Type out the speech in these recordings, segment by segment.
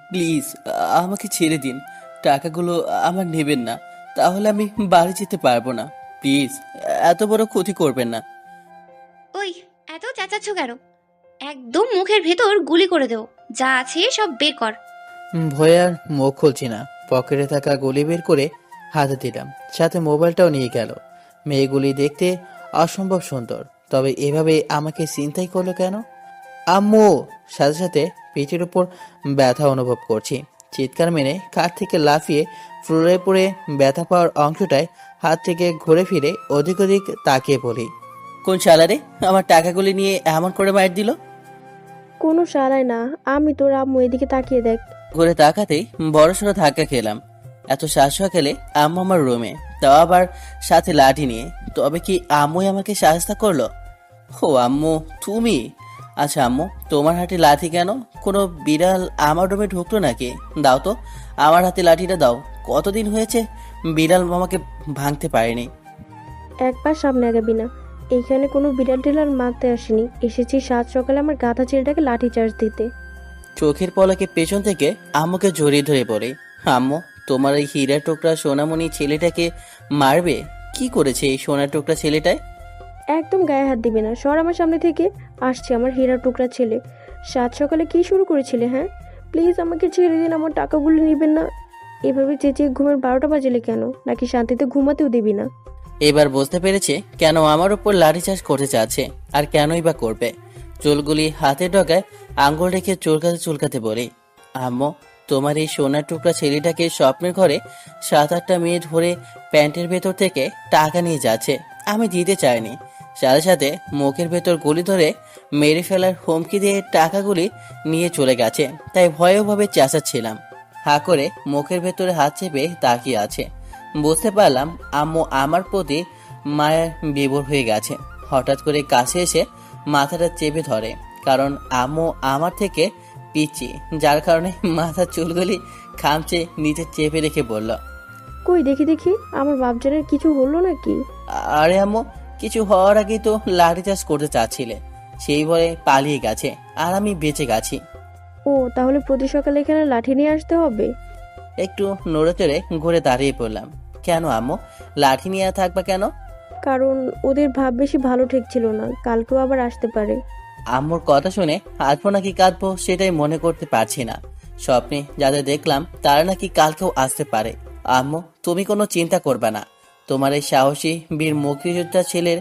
Please আমাকে ছেড়ে দিন। টাকাগুলো আমার নেবেন না, তাহলে আমি বাড়ি যেতে পারবো না। প্লিজ এত বড় ক্ষতি করবেন না। ওই, এত চেঁচাচ্ছ কেন? একদম মুখের ভেতর গুলি করে দেও। যা আছে সব বের কর। ভয়ে আর মুখ খুলছি না। পকেটে থাকা গুলি বের করে হাতে দিলাম, সাথে মোবাইলটাও নিয়ে গেল। মেয়েগুলি দেখতে অসম্ভব সুন্দর, তবে এভাবে আমাকে চিন্তাই করলো কেন? আম্মু! সাথে সাথে পিঠের উপর ব্যথা অনুভব করছি। চিৎকার মেনে কাঠ থেকে লাফিয়ে ফ্লোরে পড়ে ব্যথা পাওয়ার অংশটায় হাত থেকে ঘুরে ফিরে অধিক অধিক তাকিয়ে পড়ি। কোন শালারে আমার টাকাগুলি নিয়ে এমন করে মার দিল? কোনো শালায় না, আমি তোর আম্মু, এদিকে তাকিয়ে দেখ। ঘুরে তাকাতেই বড়সড় ধাক্কা খেলাম। এত শাসা খেলে আম্মু আমার রুমে, তাও আবার সাথে লাঠি নিয়ে। তবে কি আম্মুই আমাকে সাহায্য করলো? ও আম্মু, তুমি? আচ্ছা আম্মু, তোমার হাতে লাঠি কেন? কোনো বিড়াল আমার রুমে ঢুকলো নাকি? দাও তো, আমার হাতে লাঠিটা দাও। কতদিন হয়েছে বিড়াল আমাকে ভাঙতে পারেনি। একবার সামনে আগাবি না। এইখানে কোনো বিড়াল টিড়াল মারতে আসেনি, এসেছি সাত সকালে আমার গাধা ছেলেটাকে লাঠি চার্জ দিতে। চোখের পলকে পেছন থেকে আম্মুকে জড়িয়ে ধরে পড়ে। আম্মু, তোমার এই হীরা টুকরা সোনামণি ছেলেটাকে মারবে? কি করেছে এই সোনার টুকরা ছেলেটায়? একদম গায়ে হাত দিবি না, সর আমার সামনে থেকে। আসছে আমার হীরা টুকরা ছেলে। সাত সকালে কি শুরু করেছিলে? হ্যাঁ, প্লিজ আমাকে ছেড়ে দিন, আমার টাকাগুলো নেবেন না। এভাবে চেঁচিয়ে ঘুমের 12টা বাজলে কেন? নাকি শান্তিতে ঘুমাতেও দিবি না? এবার বুঝতে পেরেছে কেন আমার উপর লাঠিচার্জ করতে চাচ্ছে, আর কেনই বা করবে। চুলগুলি হাতে ডগায় আঙ্গুল রেখে চুলকাতে চুলকাতে বলি, আম্মু, তোমার এই সোনার টুকরা ছেলেটাকে স্বপ্নের ঘরে 7-8টা মেয়ে ধরে প্যান্টের ভেতর থেকে টাকা নিয়ে যাচ্ছে। আমি দিতে চাইনি, সাথে সাথে মুখের ভেতর গুলি ধরে মেরে ফেলার হুমকি দিয়ে টাকাগুলি নিয়ে চলে গেছে। তাই ভয়ভাবে চেঁচাচ্ছিলাম। হা করে মুখের ভেতরে হাত চেপে তাকিয়ে আছে। বুঝতে পারলাম আম্মু আমার প্রতি মায়ের বিভোর হয়ে গেছে। হঠাৎ করে কাছে এসে মাথাটা চেপে ধরে, কারণ আম্মু আমার থেকে পিচ্ছি, যার কারণে মাথার চুলগুলি খামচে নিচে চেপে রেখে বলল, কই দেখি দেখি, আমার বাপজানের কিছু হলো নাকি? আরে আম্মু, কিছু হওয়ার আগেই তো লাঠিচার্জ করতে চাচ্ছিলে, সেই বলে পালিয়ে গেছে, আর আমি বেঁচে গেছি। ও, তাহলে প্রতি সকালে এখানে লাঠি নিয়ে আসতে হবে? একটু নড়ে চড়ে ঘুরে দাঁড়িয়ে পড়লাম। কেন আম্মু, লাঠি নিয়ে থাকবা কেন? কারণ ওদের ভাব বেশি ভালো ঠেকছিল না, কালকেও আবার আসতে পারে। আম্মুর কথা শুনে হাসবো নাকি কাঁদবো সেটাই মনে করতে পারছি না। স্বপ্নে যাদের দেখলাম তারা নাকি কালকেও আসতে পারে। আম্মু, তুমি কোনো চিন্তা করবে না, তোমার এই সাহসী বীর মুক্তিযোদ্ধা ছেলের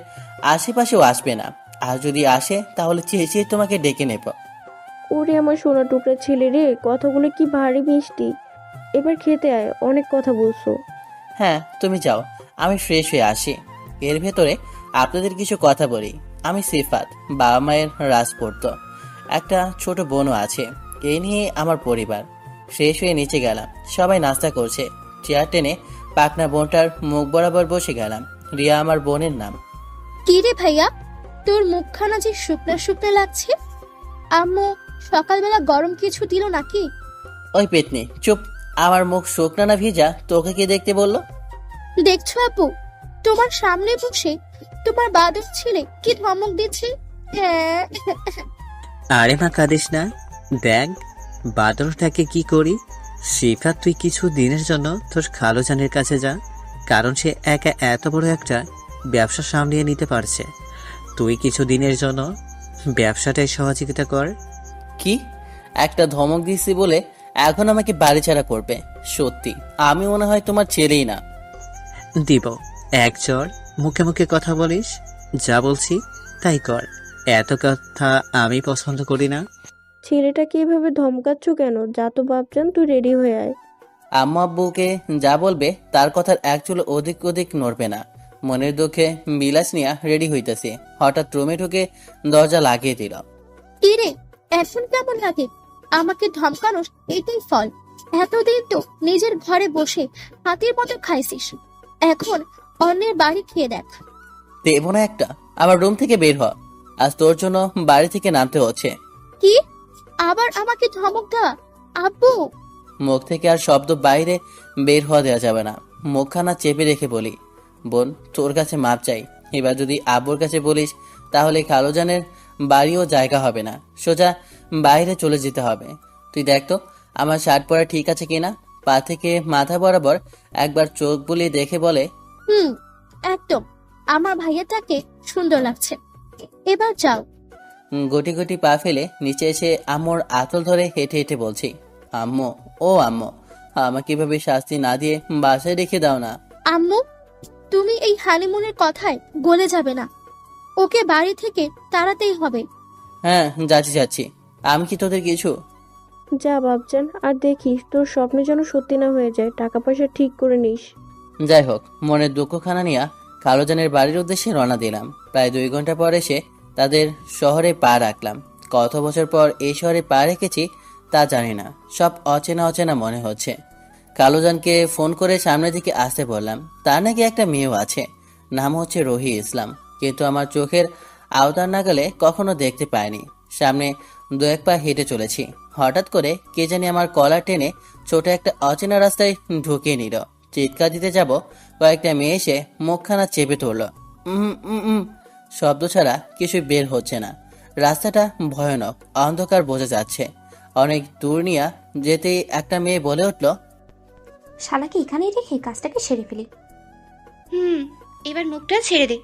আশেপাশেও আসবে না। আর যদি আসে তাহলে চেঁচিয়ে তোমাকে ডেকে নেব। ওরে আমার সোনা টুকরা ছেলে রে, কথাগুলো কি ভারী মিষ্টি। এবার খেতে আয়, অনেক কথা বলছো। হ্যাঁ, তুমি যাও, আমি ফ্রেশ হয়ে আসি। এর ভেতরে আপনাদের কিছু কথা বলি। আমি সিফাত, বাবা মায়ের রাজপুত্র, একটা ছোট বোনও আছে। এই নিয়ে আমার পরিবার। ফ্রেশ হয়ে নিচে গেলাম, সবাই নাস্তা করছে। চেয়ার টেনে পাকনা বোনটার মুখ বরাবর বসে গেলাম। রিয়া আমার বোনের নাম। কি রে ভাইয়া, তোর মুখখানা যে শুকনা শুকনা লাগছে। আম্মু সকালবেলা গরম কিছু দিল নাকি? ওই পেতনি চুপ, আমার মুখ শুকনা না ভিজা তোকে কে দেখতে বললো? দেখছো আপু, তোমার সামনে বসে তোমার বাদর ছেলে কি ধমক দিচ্ছে। হ্যাঁ, আরে মা, কাঁদিস না। দেখ বাদরটাকে কি করি। শিফা, তুই কিছু দিনের জন্য তোর খালুজানের কাছে যা, কারণ সে একা এত বড় একটা ব্যবসা সামলিয়ে নিতে পারছে। তুই কিছু দিনের জন্য ব্যবসাটায় সহযোগিতা কর। কি? একটা ধমক দিয়েছি বলে এখন আমাকে বাড়ি ছাড়া করবে? সত্যি আমি মনে হয় তোমার ছেলেই না। দিব এক চর, মুখে মুখে কথা বলিস, যা বলছি তাই কর। এত কথা আমি পছন্দ করি না। ছেলেটাকে এভাবে ধমকাচ্ছ কেন? যা তো বাপজান, তুই রেডি হয়ে আয়। আম্মু আব্বুকে যা বলবে তার কথার একচুল অধিক অধিক নড়বে না। মনের দুঃখে বিলাস নিয়া রেডি হইতেছে, হঠাৎ রুমে ঢুকে দরজা লাগিয়ে দিল। কি রে, এখন কেমন লাগে? আমাকে ধমকানোস, এটাই ফল। এতদিন তো নিজের ঘরে বসে হাতির মতো খাইছিস, এখন অন্যের বাড়ি খেয়ে দেখ। দেবো না একটা? আমার রুম থেকে বের হ, আজ তোর জন্য বাড়ি থেকে নামতে হচ্ছে। কি? আবার আমাকে ধমক দেওয়া? আব্বু! মুখ থেকে আর শব্দ বাইরে বের হওয়া দেওয়া যাবে না। মুখখানা চেপে রেখে বলি, বোন, তোর কাছে মাপ চাই। এবার যদি আব্বুর কাছে বলিস তাহলে খালুজানের বাড়িও জায়গা হবে না, সোজা বাইরে চলে যেতে হবে। তুই দেখ তো, আমার শার্ট পরা ঠিক আছে কিনা। পা থেকে মাথা বরাবর একবার চোখ বুলিয়ে দেখে বলে, হুম, একদম। আমার ভাইয়াটাকে সুন্দর লাগছে। এবার যাও। গুটি গুটি পা ফেলে নিচে এসে আম্মুর আঁচল ধরে হেঁটে হেঁটে বলছি, আম্মু, ও আম্মু, আমাকে এভাবে শাস্তি না দিয়ে বাসায় রেখে দাও না। আম্মু, তুমি এই হানিমুনের কথায় গলে যাবে না। ওকে বাড়ি থেকে তাড়াতেই হবে। হ্যাঁ, যাচ্ছি যাচ্ছি। আমি কি তোদের কিছু? যা বাপজান, আর দেখিস তোর স্বপ্ন যেন সত্যি না হয়ে যায়। টাকা পয়সা ঠিক করে নিস। যাই হোক, মনের দুঃখখানা নিয়ে কালোজানের বাড়ির উদ্দেশ্যে রওনা দিলাম। প্রায় 2 ঘন্টা পর এসে তাদের শহরে পা রাখলাম। কত বছর পর এই শহরে পা রেখেছি তা জানি না, সব অচেনা অচেনা মনে হচ্ছে। কালোজানকে ফোন করে সামনের দিকে আসতে বললাম। তার নাকি একটা মেয়েও আছে, নাম হচ্ছে রোহি ইসলাম, কিন্তু আমার চোখের আওতার নাগালে কখনো দেখতে পাইনি। সামনে 2-1 পা হেঁটে চলেছি, হঠাৎ করে কে জানি আমার কলার টেনে ছোট একটা অচেনা রাস্তায় ঢুকিয়ে নিল। চিৎকার দিতে যাব, কয়েকটা মেয়ে এসে মুখখানা চেপে ধরল। শব্দ ছাড়া কিছুই বের হচ্ছে না। রাস্তাটা ভয়ানক, অন্ধকার বোঝা যাচ্ছে। অনেক দূর নিয়ে যেতেই একটা মেয়ে বলে উঠল, শালাকে এখানেই রেখে কাজটাকে সেরে ফেলি। এবার মুখটা ছেড়ে দে।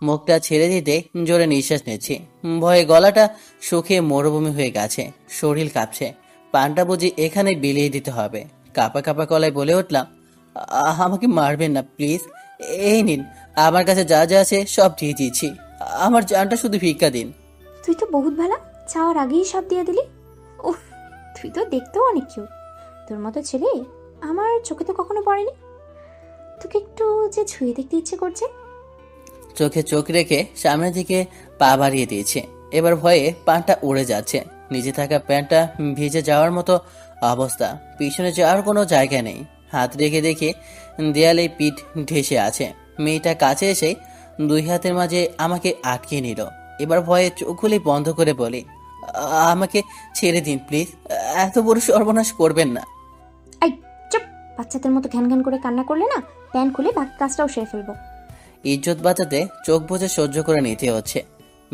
মুখটা ছেড়ে দিতে জোরে নিঃশ্বাস নিচ্ছি। ভয়ে গলাটা শুকিয়ে মরুভূমি হয়ে গেছে, শরীর কাঁপছে। পানটা বুঝি এখানে বিলিয়ে দিতে হবে। কাঁপা কাঁপা গলায় বলে উঠলাম, আমাকে মারবেন না প্লিজ। এই নিন, আমার কাছে যা যা আছে সব দিয়ে দিয়েছি। আমার জানটা শুধু ভিক্ষা দিন। তুই তো বহুত ভালা, চাওয়ার আগেই সব দিয়ে দিলি। উফ, তুই তো দেখতেও অনেক কিউট। তোর মতো ছেলে আমার চোখে তো কখনো পড়েনি। তোকে একটু যে ছুঁয়ে দেখতে ইচ্ছে করছে। চোখে চোখ রেখে সামনের দিকে পা বাড়িয়ে দিয়েছে। এবার ভয়ে পানটা উড়ে যাচ্ছে। নিচে থাকা প্যান্টটা ভিজে যাওয়ার মতো অবস্থা, পিছনে যাওয়ার কোনো জায়গা নেই। হাত রেখে দেখে দেয়ালে পিঠ ঢেসে আছে। মেয়েটা কাছে এসে 2 হাতের মাঝে আমাকে আটকে নিল। এবার ভয়ে চোখগুলি বন্ধ করে বলি, আমাকে ছেড়ে দিন প্লিজ, এত বড় সর্বনাশ করবেন না। এই চুপ, বাচ্চাদের মতো ঘ্যান ঘ্যান করে কান্না করলে না, প্যান খুলে বাকি কাজটাও সেরে ফেলবো। ইজ্জত বাঁচাতে চোখ বুজে সহ্য করে নিতে হচ্ছে।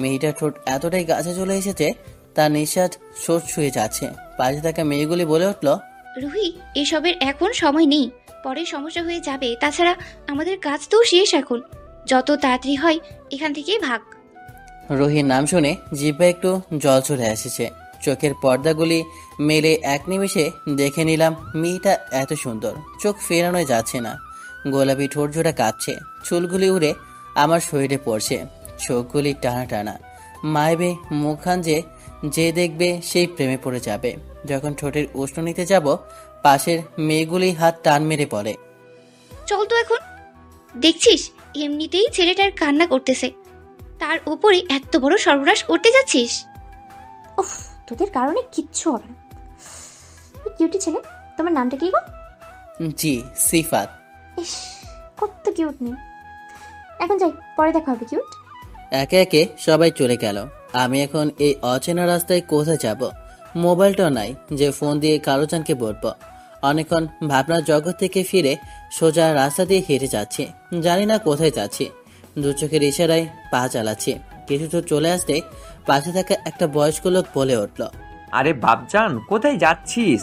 মেয়েটার ঠোঁট এতটাই কাছে চলে এসেছে, তার নিঃশ্বাস সোজ ছুঁয়ে যাচ্ছে। পাশে থাকা মেয়েগুলি বলে উঠল, রুহি, এসবের এখন সময় নেই, পরে সমস্যা হয়ে যাবে। তাছাড়া আমাদের কাজ তো শেষ এখন, যত তাড়াতাড়ি হয় এখান থেকে ভাগ। রোহির নাম শুনে জিভে একটু জল চলে এসেছে। চোখের পর্দাগুলি মেলে এক নিমেষে দেখে নিলাম মেয়েটা এত সুন্দর, চোখ ফেরানোই যাচ্ছে না। গোলাপি ঠোঁট জোড়া কাঁপছে, চুলগুলি উড়ে আমার শরীরে পড়ছে, চোখগুলি টানা টানা। মায়েবে মুখখান যে দেখবে সেই প্রেমে পড়ে যাবে। যখন ঠোঁটের উষ্ণ নিতে যাব, পাশের মেয়েগুলি হাত টান মেরে পড়ে। চল তো এখন। দেখছিস, এমনিতেই ছেলেটার কান্না করতেছে, তার উপরে এত বড় সর্বনাশ করতে যাচ্ছিস। উফ, তোদের কারণে কিচ্ছু হবে না। কিউটি ছেলে, তোমার নামটা কি গো? জি, সিফাত। ইস, কত কিউট নেই। এখন যাই, পরে দেখা হবে কিউট। একে একে সবাই চলে গেল। আমি এখন এই অচেনা রাস্তায় কোথায় যাব? মোবাইলটাও নাই যে ফোন দিয়ে কালোজানকে বলবো। অনেকক্ষণ ভাবনার জগৎ থেকে ফিরে সোজা রাস্তা দিয়ে হেঁটে যাচ্ছি, জানি না কোথায় যাচ্ছি। দু চোখের ইশারায় পা চালাচ্ছি। কিছু তো চলে আসতে পাশে থাকা একটা বয়স্ক লোক বলে উঠল, আরে বাপজান, কোথায় যাচ্ছিস?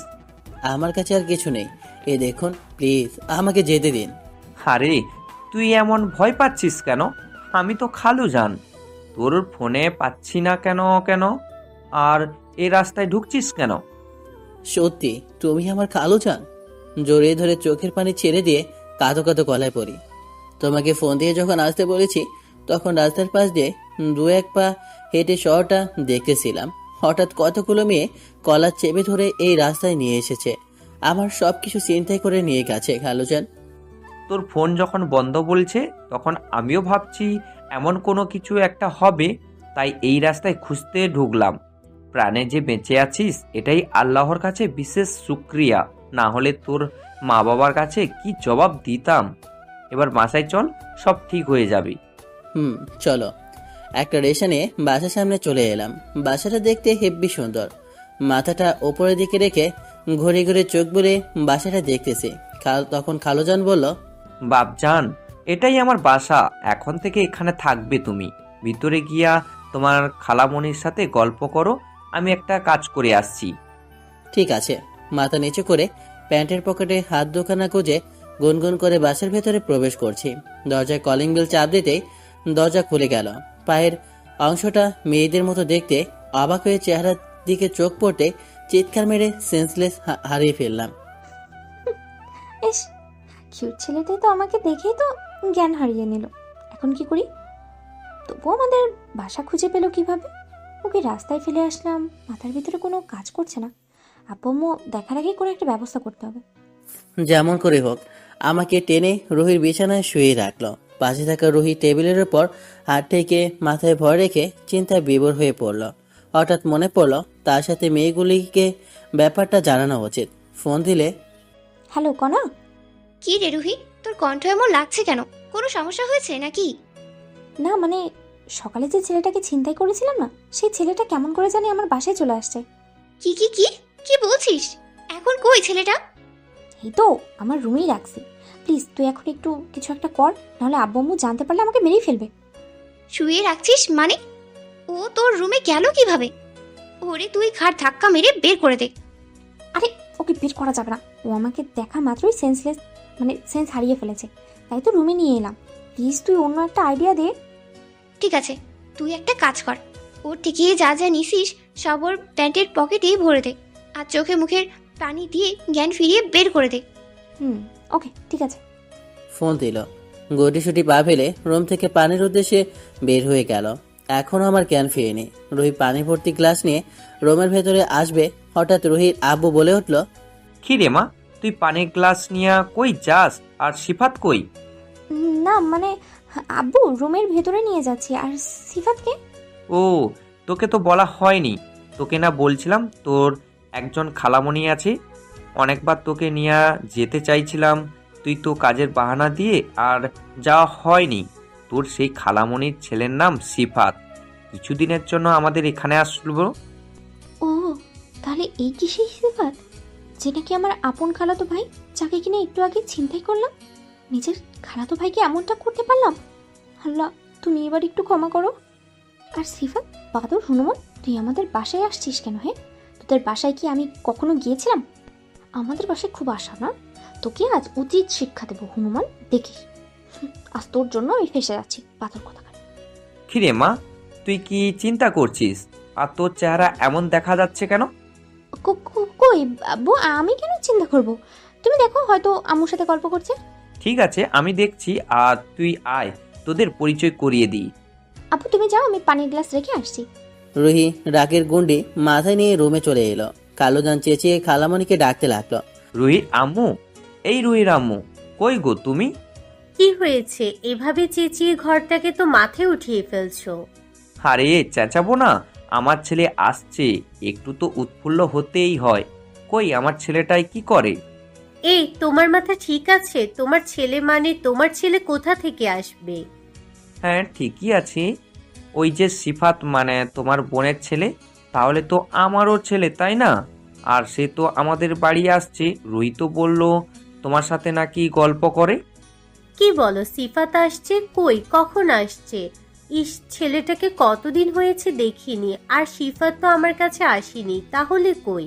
আমার কাছে আর কিছু নেই, এ দেখুন প্লিজ আমাকে যেতে দিন। আরে তুই এমন ভয় পাচ্ছিস কেন? আমি তো খালু জান, তোর ফোনে পাচ্ছি না কেন কেন আর এই রাস্তায় ঢুকছিস কেন? সত্যি তুমি আমার খালুজান? জড়িয়ে ধরে চোখের পানি ছেড়ে দিয়ে কাঁদো কাঁদো গলায় পড়ি। তোমাকে ফোন দিয়ে যখন আসতে বলেছি তখন রাস্তার পাশ দিয়ে 2-1 পা হেঁটে শহরটা দেখতেছিলাম। হঠাৎ কতগুলো মেয়ে কলার চেপে ধরে এই রাস্তায় নিয়ে এসেছে, আমার সবকিছু চিন্তাই করে নিয়ে গেছে খালুজান। তোর ফোন যখন বন্ধ বলছে তখন আমিও ভাবছি এমন কোনো কিছু একটা হবে, তাই এই রাস্তায় খুঁজতে ঢুকলাম। প্রাণে যে বেঁচে আছিস এটাই আল্লাহর কাছে বিশেষ শুক্রিয়া, না হলে তোর মা বাবার কাছে কি জবাব দিতাম। এবার বাসায় চল, সব ঠিক হয়ে যাবে। চলো। একটা রেশা নিয়ে বাসার সামনে চলে এলাম। বাসাটা দেখতে হেব্বি সুন্দর। মাথাটা ওপরের দিকে রেখে ঘুরে ঘুরে চোখ বুলে বাসাটা দেখতেছি। তখন খালুজান বলল, বাপজান, এটাই আমার বাসা, এখন থেকে এখানে থাকবে তুমি। ভিতরে গিয়া তোমার খালামণির সাথে গল্প করো, আমি একটা কাজ করে আসছি। ঠিক আছে। মাথা নিচু করে প্যান্টের পকেটে হাত দুখানা গুজে গুনগুন করে বাসের ভেতরে প্রবেশ করছি। দরজায় কলিং বেল চাপ দিতেই দরজা খুলে গেল। পায়ের অংশটা মেয়েদের মতো দেখতে, অবাক হয়ে চেহারার দিকে চোখ পড়তে চিৎকার মেরে সেন্সলেস হারিয়ে ফেললাম। ইস, কিউট ছেলেটাই তো আমাকে দেখেই তো জ্ঞান হারিয়ে নিল। এখন কি করি? তবুও আমাদের বাসা খুঁজে পেলো কিভাবে? ওকে রাস্তায় ফেলে আসলাম, মাথার ভিতরে কোনো কাজ করছে না। আব্বু আম্মু দেখার আগে করে একটা ব্যবস্থা করতে হবে। যেমন করে হোক আমাকে টেনে রুহির বিছানায় শুয়ে রাখলো। পাশে থাকা রুহি টেবিলের ওপর হাত থেকে মাথায় ভর রেখে চিন্তায় বিভোর হয়ে পড়ল। হঠাৎ মনে পড়ল তার সাথে মেয়েগুলিকে ব্যাপারটা জানানো উচিত। ফোন দিলে, হ্যালো কনা। কি রে রুহি, তোর কণ্ঠ এমন লাগছে কেন? কোনো সমস্যা হয়েছে নাকি? না মানে, সকালে যে ছেলেটাকে ছিনতাই করেছিলাম না, সেই ছেলেটা কেমন করে জানি আমার বাসায় চলে আসছে। কি কি কি কি বলছিস? এখন কই ছেলেটা? এই তো আমার রুমেই রাখছি। প্লিজ তুই এখন একটু কিছু একটা কর, নাহলে আব্বু আম্মু জানতে পারলে আমাকে মেরেই ফেলবে। শুয়ে রাখছিস মানে? ও তোর রুমে গেল কিভাবে? ওরে তুই ঘাড় ধাক্কা মেরে বের করে দে। আরে ওকে বের করা যাবে না, ও আমাকে দেখা মাত্রই সেন্স হারিয়ে ফেলেছে, তাই তো রুমে নিয়ে এলাম। প্লিজ তুই অন্য একটা আইডিয়া দে। ঠিক আছে, তুই একটা কাজ কর, ওর থেকে যা যা নিছিস সব ওর প্যান্টের পকেটেই ভরে দে, আর চোখে মুখের পানি দিয়ে জ্ঞান ফিরিয়ে বের করে দে। ওকে ঠিক আছে। ফোন দিল। গুটিসুটি পা ফেলে রুম থেকে পানির উদ্দেশ্যে বের হয়ে গেল। এখনও আমার জ্ঞান ফিরেনি। রুহি পানি ভর্তি গ্লাস নিয়ে রুমের ভেতরে আসবে, হঠাৎ রুহির আব্বু বলে উঠল, কি রে মা, তুই পানির গ্লাস নিয়ে কই যাস? আর সিফাত কই? না মানে, আব্বু রুমের ভেতরে নিয়ে যাচ্ছি। আর সিফাতকে? ও, তোকে তো বলা হয়নি। তোকে না বলছিলাম তোর একজন খালামণি আছে, অনেকবার তোকে নিয়ে যেতে চাইছিলাম, তুই তো কাজের বাহানা দিয়ে আর যাওয়া হয়নি। তোর সেই খালামণির ছেলের নাম সিফাত, কিছুদিনের জন্য আমাদের এখানে আসলো। ও, তাহলে এই কি সেই সিফাত যে নাকি আমার আপন খালাতো ভাই, যাকে কিনা একটু আগে ছিনতাই করলাম? নিজের খালাতো ভাইকে এমনটা করতে পারলাম? আল্লাহ, তুমি এবার একটু ক্ষমা করো। আর সিফাত, বাদর, হনুমান, তুই আমাদের বাসায় আসছিস কেন? হে, তোদের বাসায় কি আমি কখনো গিয়েছিলাম? আমাদের বাসায় খুব আসা না? তোকে আজ উচিত শিক্ষা দেবো হনুমান, দেখিস। আজ তোর জন্য আমি ফেসে যাচ্ছি, পাথর কোথাকার। কি রে মা, তুই কি চিন্তা করছিস? আর তোর চেহারা এমন দেখা যাচ্ছে কেন? কই আব্বু, আমি কেন চিন্তা করব? তুমি দেখো, হয়তো আম্মুর সাথে গল্প করছে। ঠিক আছে, আমি দেখছি। আর তুই আয়, তোদের পরিচয় করিয়ে দিই। আব্বু তুমি যাও, আমি পানির গ্লাস রেখে আসছি। রুহি রাগের গুন্ডি মাথায় নিয়ে রুমে চলে এলো। কালোজান চেঁচিয়ে খালামণিকে ডাকতে লাগলো, রুহির আম্মু, এই রুহির আম্মু, কই গো তুমি? কি হয়েছে? এভাবে চেঁচিয়ে ঘরটাকে তো মাথায় উঠিয়ে ফেলছো। আরে চেঁচাবো না, আমার ছেলে আসছে, একটু তো উৎফুল্ল হতেই হয়। কই আমার ছেলেটাই কি করে? এই, তোমার মাথা ঠিক আছে? তোমার ছেলে মানে তোমার ছেলে কোথা থেকে আসবে? হ্যাঁ ঠিকই আছে, ওই যে সিফাত মানে তোমার বোনের ছেলে, তাহলে তো আমারও ছেলে তাই না? আর সে তো আমাদের বাড়ি আসছে, রুহি তো বলল তোমার সাথে নাকি গল্প করে। কি বলো, সিফাত আসছে? কই, কখন আসছে? ইস, ছেলেটাকে কতদিন হয়েছে দেখিনি। আর সিফাত তো আমার কাছে আসেনি, তাহলে কই?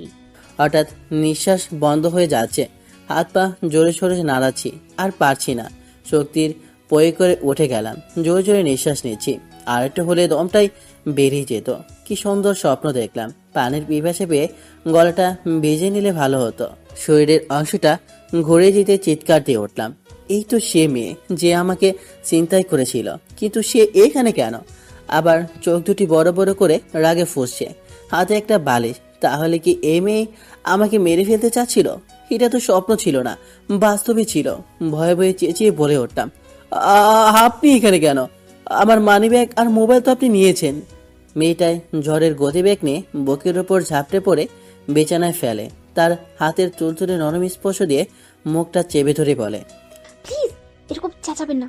হঠাৎ নিঃশ্বাস বন্ধ হয়ে যাচ্ছে। হাত পা জোরে সোরে নাড়াচ্ছি, আর পারছি না। শক্তির প্রয়োগ করে উঠে গেলাম। জোরে জোরে নিঃশ্বাস নিচ্ছি, আর একটু হলে দমটাই বেরিয়ে যেত। কি সুন্দর স্বপ্ন দেখলাম। পানির পিপাসে পেয়ে গলাটা ভেজে নিলে ভালো হতো। শরীরের অংশটা ঘুরে যেতে চিৎকার দিয়ে উঠলাম। এই তো সে মেয়ে যে আমাকে চিন্তাই করেছিল, কিন্তু সে এখানে কেন? আবার চোখ দুটি বড় বড় করে রাগে ফুঁসছে, হাতে একটা বালিশ। তাহলে কি এই মেয়ে আমাকে মেরে ফেলতে চাচ্ছিল? এটা তো স্বপ্ন ছিল না, বাস্তবে ছিল। ভয়ে ভয়ে চেঁচিয়ে বলে উঠলাম, আপনি এখানে কেন? আমার মানিব্যাগ আর মোবাইল তো আপনি নিয়েছেন। মেয়েটায় ঝড়ের গতিবেগ নিয়ে বুকের ওপর ঝাপটে পড়ে বিছানায় ফেলে। তার হাতের তুলতুলে নরম স্পর্শ দিয়ে মুখটা চেপে ধরে বলে, প্লিজ এরকম চেঁচাবেন না।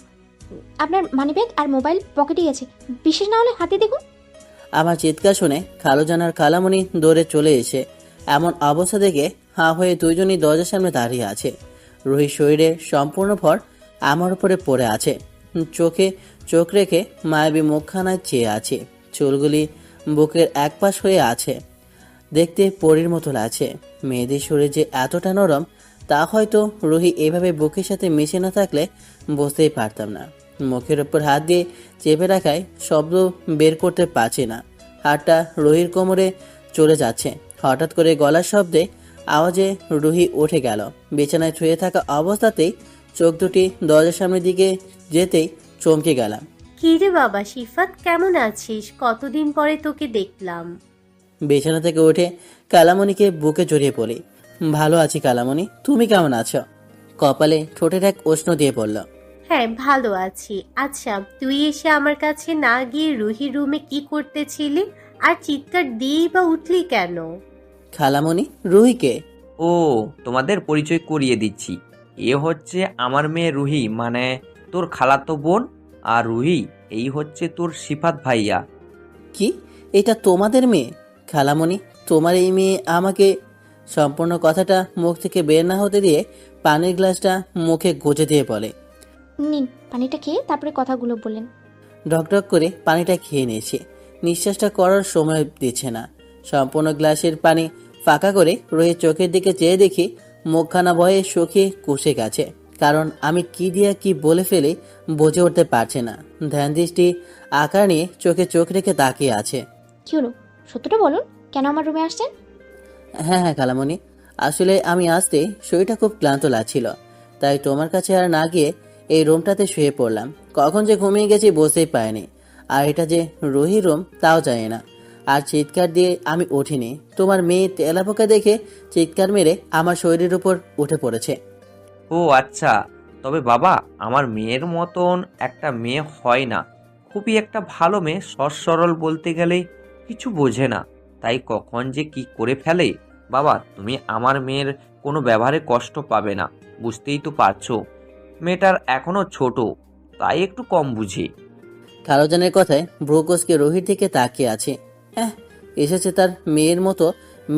আপনার মানিব্যাগ আর মোবাইল পকেটেই আছে, বিশেষ না হলে হাতে দেখুন। আমার চিৎকার শুনে খালুজান আর খালামণি দৌড়ে চলে এসে এমন অবস্থা দেখে হাঁ হয়ে দুইজনই দরজার সামনে দাঁড়িয়ে আছে। রুহির শরীরের সম্পূর্ণ ভর আমার উপরে পড়ে আছে। চোখে চোখ রেখে মায়াবী মুখখানায় চেয়ে আছে। চুলগুলি বুকের একপাশ হয়ে আছে। দেখতে পরীর মতো লাগছে। মেয়েদের শরীর যে এতটা নরম তা হয়তো রুহি এভাবে বুকের সাথে মিশে না থাকলে বুঝতেই পারতাম না। মুখের ওপর হাত দিয়ে চেপে রাখায় শব্দ বের করতে পারছি না। হাতটা রুহির কোমরে চলে যাচ্ছে। হঠাৎ করে গলার শব্দে আওয়াজে রুহি উঠে গেল। বিছানায় শুয়ে থাকা অবস্থাতেই চোখ দুটি দরজার সামনের দিকে যেতেই চমকে গেলাম। কি রে বাবা শিফাত, কেমন আছিস? কতদিন পরে তোকে দেখলাম। বিছানা থেকে উঠে কালামণিকে বুকে জড়িয়ে পড়ি। ভালো আছি কালামণি, তুমি কেমন আছো? কপালে ঠোঁটের এক উষ্ণ দিয়ে পড়ল। হ্যাঁ ভালো আছি। আচ্ছা, তুই এসে আমার কাছে না গিয়ে রুহির রুমে কি করতেছিলি? আর চিৎকার দিয়েই বা উঠলি কেন? খালামণি, রুহিকে? ও, তোমাদের পরিচয় করিয়ে দিচ্ছি। এ হচ্ছে আমার মেয়ে রুহি, মানে তোর খালাতো বোন। আর রুহি, এই হচ্ছে তোর সিফাত ভাইয়া। কি, এটা তোমাদের মেয়ে? খালামণি, তোমার এই মেয়ে আমাকে... সম্পূর্ণ কথাটা মুখ থেকে বের না হতে দিয়ে পানির গ্লাসটা মুখে গুজে দিয়ে বলে। নিন পানিটা খেয়ে তারপরে কথাগুলো বললেন। ঢকঢক করে পানিটা খেয়ে নিয়েছে। নিঃশ্বাসটা করার সময় দিচ্ছে না। সম্পূর্ণ গ্লাসের পানি ফাঁকা করে রোহিত চোখের দিকে চেয়ে দেখি মুখখানা ভয়ে শুকিয়ে কুষে গেছে। কারণ আমি কি দিয়া কি বলে ফেলে বুঝে উঠতে পারছে না। ধ্যান দৃষ্টি আকার নিয়ে চোখে চোখ রেখে তাকিয়ে আছে। কি হলো, সত্যটা বলুন, কেন আমার রুমে আসছেন? হ্যাঁ হ্যাঁ কালামণি, আসলে আমি আসতে শরীরটা খুব ক্লান্ত লাগছিল, তাই তোমার কাছে আর না গিয়ে এই রুমটাতে শুয়ে পড়লাম। কখন যে ঘুমিয়ে গেছি বুঝতেই পারিনি। আর এটা যে রুহি রুম তাও জানি না। আর চিৎকার দিয়ে আমি উঠিনি। তোমার মেয়ে তেলাপোকা দেখে চিৎকার মেরে আমার শরীরের উপর উঠে পড়েছে। ও আচ্ছা, তবে বাবা, আমার মেয়ের মতন একটা মেয়ে হয় না। খুবই একটা ভালো মেয়ে, সৎ সরল, বলতে গেলে কিছু বোঝে না, তাই কখন যে কি করে ফেলে। বাবা, তুমি আমার মেয়ের কোনো ব্যবহারে কষ্ট পাবে না, বুঝতেই তো পারছো। মেয়েটার এখনো ছোট, তাই একটু কম বুঝে। খালোজানের কথায় ভ্রুকোসকে রোহির দিকে তাকিয়ে আছে। এসেছে তার মেয়ের মতো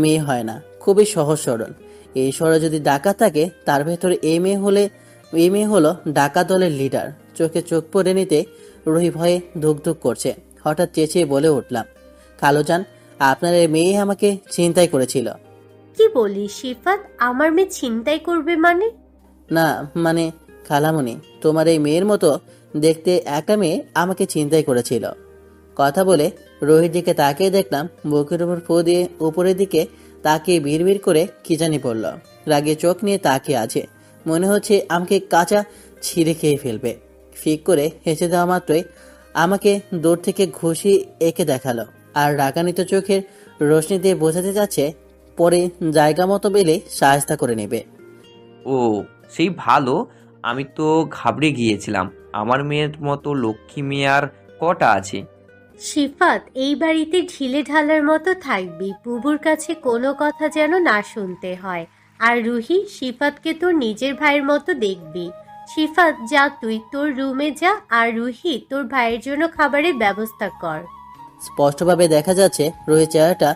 মেয়ে হয় না, খুবই সহজ সরল। এই শহরে যদি ডাকাত থাকে তার ভেতরে এই মেয়ে হলো ডাকাত দলের লিডার। চোখে চোখ পড়ে নিতে রোহি ভয়ে ধুক ধুক করছে। হঠাৎ চেঁচিয়ে বলে উঠলাম, খালোজান, আপনার এই মেয়ে আমাকে ছিনতাই করেছিল। কি বলিস শিফাত? আমার মেয়ে ছিনতাই করবে মানে? না মানে খালামণি, তোমার এই মেয়ের মতো দেখতে একটা মেয়ে আমাকে ছিনতাই করেছিল। কথা বলে রোহির দিকে তাকিয়ে দেখলাম বুকের উপর ফু দিয়ে উপরের দিকে তাকিয়ে বিড়বিড় করে কি জানি পড়ল। রাগে চোখ নিয়ে তাকিয়ে আছে, মনে হচ্ছে আমাকে কাঁচা ছিঁড়ে খেয়ে ফেলবে। ফিক করে হেসে দেওয়া মাত্রই আমাকে দূর থেকে ঘুষি এঁকে দেখালো। আর রাগান্বিত চোখের রোশনি দিয়ে বোঝাতে যাচ্ছে পরে জায়গা মতো পেলে সাহায্য করে নেবে। ও, সেই ভালো। আমি তো ঘাবড়ে গিয়েছিলাম। আমার মেয়ের মতো লক্ষ্মী মেয়ে আর কটা আছে? শিফাত, এই বাড়িতে ঢিলে ঢালার মতো থাকবি, বুবুর কাছে কোনো কথা যেন না শুনতে হয়। আর রুহি, শিফাতকে তোর নিজের ভাইয়ের মতো দেখবি। শিফাত, যা তুই তোর রুমে যা, আর রুহি তোর ভাইয়ের জন্য খাবারের ব্যবস্থা কর। স্পষ্টভাবে দেখা যাচ্ছে রোহিত চেহারাটা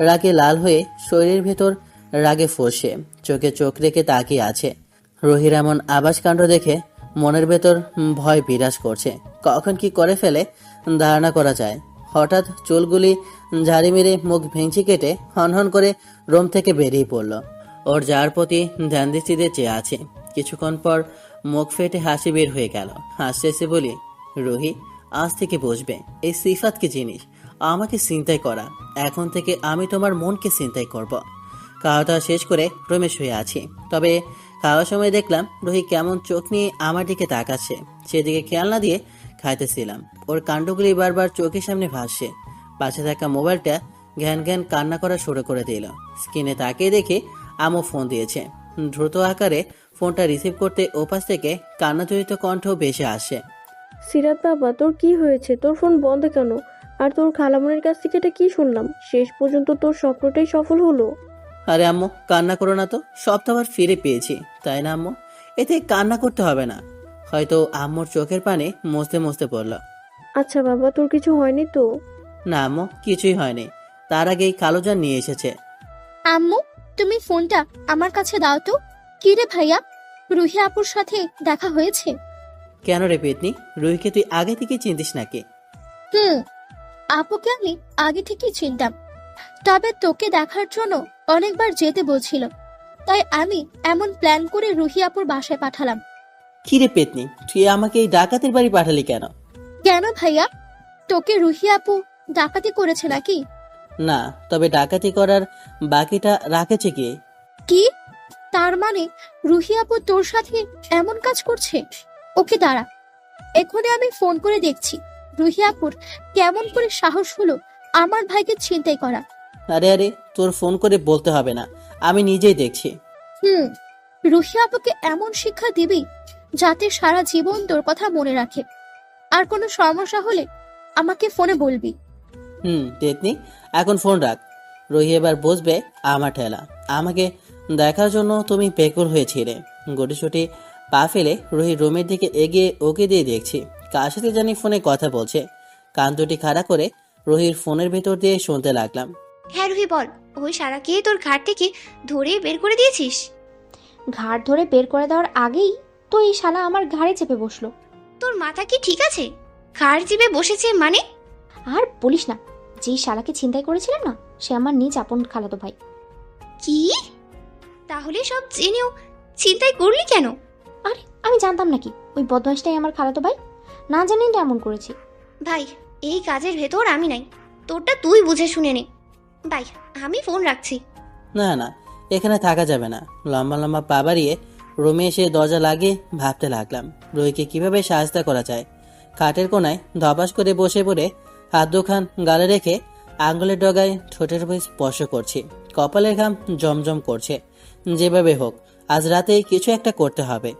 রাগে লাল হয়ে শরীরের ভেতর রাগে ফসে চোখে চোখ রেখে তাকিয়ে আছে। রোহির এমন আবাস কাণ্ড দেখে মনের ভেতর ভয় বিরাজ করছে। কখন কি করে ফেলে ধারণা করা যায়। হঠাৎ চুলগুলি ঝাড়ি মেরে মুখ ভেঙচি কেটে হনহন করে রুম থেকে বেরিয়ে পড়ল। ওর যার প্রতি ধ্যান দৃষ্টিতে চেয়ে আছে। কিছুক্ষণ পর মুখ ফেটে হাসি বের হয়ে গেল। হাসতে হাসতে বলি, রোহি, আজ থেকে বুঝবে এই সিফাতকে জিনিস আমাকে চিন্তাই করা। এখন থেকে আমি তোমার মনকে চিন্তাই করব। খাওয়া দাওয়া শেষ করে রুমে শুয়ে আছি। তবে খাওয়ার সময় দেখলাম রোহি কেমন চোখ নিয়ে আমার দিকে তাকাচ্ছে। সেদিকে খেয়াল না দিয়ে খাইতেছিলাম। ওর কাণ্ডগুলি বারবার চোখের সামনে ভাসছে। পাশে থাকা মোবাইলটা ঘ্যান ঘ্যান কান্না করা শুরু করে দিল। স্ক্রিনে তাকিয়ে দেখে আমও ফোন দিয়েছে। দ্রুত আকারে ফোনটা রিসিভ করতে ওপাশ থেকে কান্নাজড়িত কণ্ঠ ভেসে আসে। সিরাত বাবা, তোর কি হয়েছে? তোর ফোন বন্ধ কেন? আর তোর খালামণির কাছ থেকে এটা কি শুনলাম? শেষ পর্যন্ত তোর স্বপ্নটাই সফল হলো। আরে আম্মু, কান্না করো না তো, সব তো আবার ফিরে পেয়েছি, তাই না আম্মু? এতে কান্না করতে হবে না। হয়তো আম্মুর চোখের পানি মুছতে মুছতে পড়ল। আচ্ছা বাবা, তোর কিছু হয়নি তো? না আম্মু, কিছুই হয়নি। তার আগেই কালোজান নিয়ে এসেছে। আম্মু, তুমি ফোনটা আমার কাছে দাও তো। কি রে ভাইয়া, রুহি আপুর সাথে দেখা হয়েছে? কেন রে পেতনি, রুহিকে তুই আগে থেকে চিনতিস নাকি? আপুকে আমি আগে থেকেই চিনতাম। তবে তোকে দেখার জন্য অনেকবার যেতে বলছিল, তাই আমি এমন প্ল্যান করে রুহি আপুর বাসায় পাঠালাম। কিরে পেতনি, তুই আমাকে এই ডাকাতের বাড়ি পাঠালি কেন? কেন ভাইয়া, তোকে রুহি আপু ডাকাতি করেছে নাকি? না, তবে ডাকাতি করার বাকিটা রাখেছে কে? কি? তার মানে রুহি আপু তোর সাথে এমন কাজ করছে? ওকে দাঁড়া, এক্ষুনি আমি ফোন করে দেখছি রুহি আপুর কেমন করে সাহস হলো আমার ভাইকে ছিনতাই করা। আরে আরে, তোর ফোন করে বলতে হবে না, আমি নিজেই দেখছি। রুহি আপুকে এমন শিক্ষা দিবি যাতে সারা জীবন তোর কথা মনে রাখে। আর কোনো সমস্যা হলে আমাকে ফোনে বলবি। পেতনি, এখন ফোন রাখ। রোহি এবার বসবে আমার ঠেলা। আমাকে দেখার জন্য তুমি বেকুল হয়েছিলে। গুটিসুটি পা ফেলে রোহি রুমের দিকে এগিয়ে ওকে দিয়ে দেখছি কার সাথে জানি ফোনে কথা বলছে। কান দুটি খাড়া করে রোহির ফোনের ভেতর দিয়ে শুনতে লাগলাম। হ্যাঁ রুহি বল, ওই সারাকে তোর ঘাট থেকে ধরে বের করে দিয়েছিস? ঘাড় ধরে বের করে দেওয়ার আগেই তো এই শালা আমার ঘাড়ে চেপে বসলো। তোর মাথা কি ঠিক আছে? ঘাড় চিপে বসেছে মানে? আর বলিস না, যেই শালাকে ছিনতাই করেছিলাম না, সে আমার নিজ আপন খালাতো ভাই। কি? তাহলে সব জেনেও চিন্তাই করলি কেন? আরে আমি জানতাম নাকি ওই বদমাইশটাই আমার খালাতো ভাই? না জানেন তো এমন করেছি। ভাই, এই কাজের ভেতর আমি নাই, তোরটা তুই বুঝে শুনে নে। ভাই, আমি ফোন রাখছি। না না, এখানে থাকা যাবে না। লম্বা লম্বা পা বাড়িয়ে রুমে এসে দরজা লাগিয়ে ভাবতে লাগলাম রোহিকে কিভাবে সাহায্য করা যায়। খাটের কোনায় ধপাস করে বসে পড়ে হাত দুখান গালে রেখে আঙ্গুলের ডগায় ঠোঁটের উপর স্পর্শ করছি। কপালের ঘাম জমজম করছে। যেভাবে হোক আজ রাতেই কিছু একটা করতে হবে।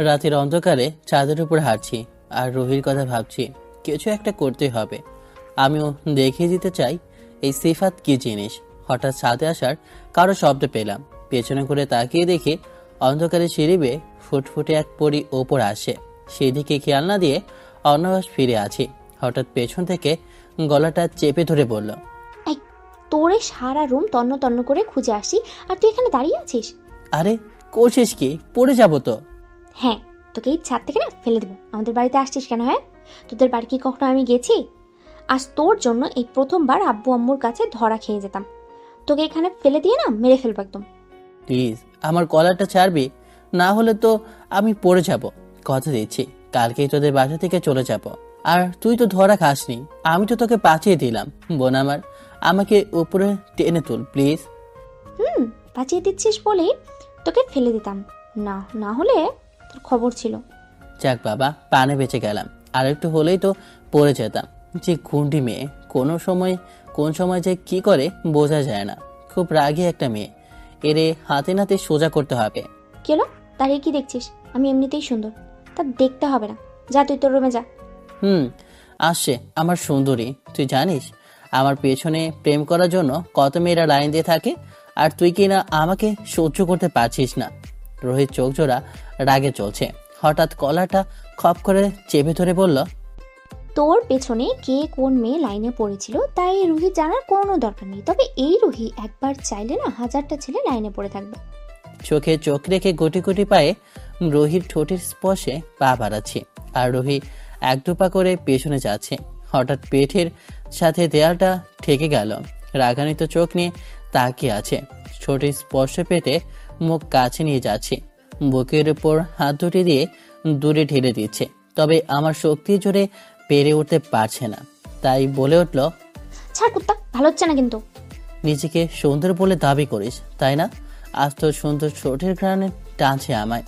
রাতের অন্ধকারে চাঁদের উপর হাঁটছি আর রোহির কথা ভাবছি। কিছু একটা করতে হবে। আমিও দেখিয়ে দিতে চাই এই সিফাত কি জিনিস। হঠাৎ ছাদে আসার কারো শব্দ পেলাম। পেছনে করে তাকিয়ে দেখি অন্ধকারে সিঁড়ি বেয়ে ফুটফুটে এক পরী ওপর আসে। সেদিকে খেয়াল না দিয়ে অন্যবাস ফিরে আছি। হঠাৎ পেছন থেকে গলাটা চেপে ধরে বলল, এই তোরে সারা রুম তন্ন তন্ন করে খুঁজে আসি আর তুই এখানে দাঁড়িয়ে আছিস? আরে করছিস কি? পড়ে যাবো তো। হ্যাঁ, তোকে এই ছাদ থেকে না ফেলে দেবো। আমাদের বাড়িতে আসছিস কেন? হ্যাঁ, তোদের বাড়ি কি কখনো আমি গেছি? আজ তোর জন্য এই প্রথমবার আব্বু আম্মুর কাছে ধরা খেয়ে যেতাম। তোকে এখানে ফেলে দিয়ে না মেরে ফেলবো একদম। প্লিজ আমার কলারটা ছাড়বি, না হলে তো আমি পড়ে যাব। কথা দিচ্ছি কালকেই তোদের বাসা থেকে চলে যাব। আর তুই তো ধরা খাসনি, আমি তো তোকে বাঁচিয়ে দিলাম। বোন আমার, আমাকে উপরে টেনে তুল প্লিজ। বাঁচিয়ে দিচ্ছিস বলেই তোকে ফেলে দিতাম, না না হলে তোর খবর ছিল। যাক বাবা, পানে বেঁচে গেলাম। আর একটু হলেই তো পড়ে যেতাম। যে গুন্ডি মেয়ে, কোন সময় যে কি করে বোঝা যায় না। খুব রাগী একটা মেয়ে। এরে হাতে নাতে সোজা করতে হবে। কেলো দাঁড়িয়ে কি দেখছিস? আমি এমনিতেই সুন্দর, তা দেখতে হবে না। যা তুই তোর রুমে যা। আসছে আমার সুন্দরী। তুই জানিস আমার পেছনে প্রেম করার জন্য কত মেয়েরা লাইন দিয়ে থাকে, আর তুই কি না আমাকে সহ্য করতে পারছিস না। রোহিত চোখ জোড়া রাগে চলছে। হঠাৎ কলারটা খপ করে চেপে ধরে বলল, তোর পেছনে কে কোন মেয়ে লাইনে পড়েছিল তাই রুহি জানার কোনো দরকার নেই। তবে এই রুহি একবার চাইলে না 1000টা ছেলে লাইনে পড়ে থাকবে। চোখে চোখ রেখে গুটি গুটি পায়ে রোহির ঠোঁটের স্পর্শে পা বাড়াচ্ছে আর রোহি এক দুপা করে পেছনে যাচ্ছে। হঠাৎ পেটের সাথে দেয়ালটা ঠেকে গেল। রাগান্বিত চোখ নিয়ে তাকিয়ে আছে। ঠোঁটের স্পর্শ পেতে মুখ কাছে নিয়ে যাচ্ছে। বুকের উপর হাত দুটি দিয়ে দূরে ঠেলে দিচ্ছে। তবে আমার শক্তি জোরে পেরে উঠতে পারছে না। তাই বলে উঠল, ছাড় কুত্তা, ভালো হচ্ছে না কিন্তু। নিজেকে সুন্দর বলে দাবি করিস তাই না? আজ তোর সুন্দর ঠোঁটের ঘ্রাণে টানছে আমায়।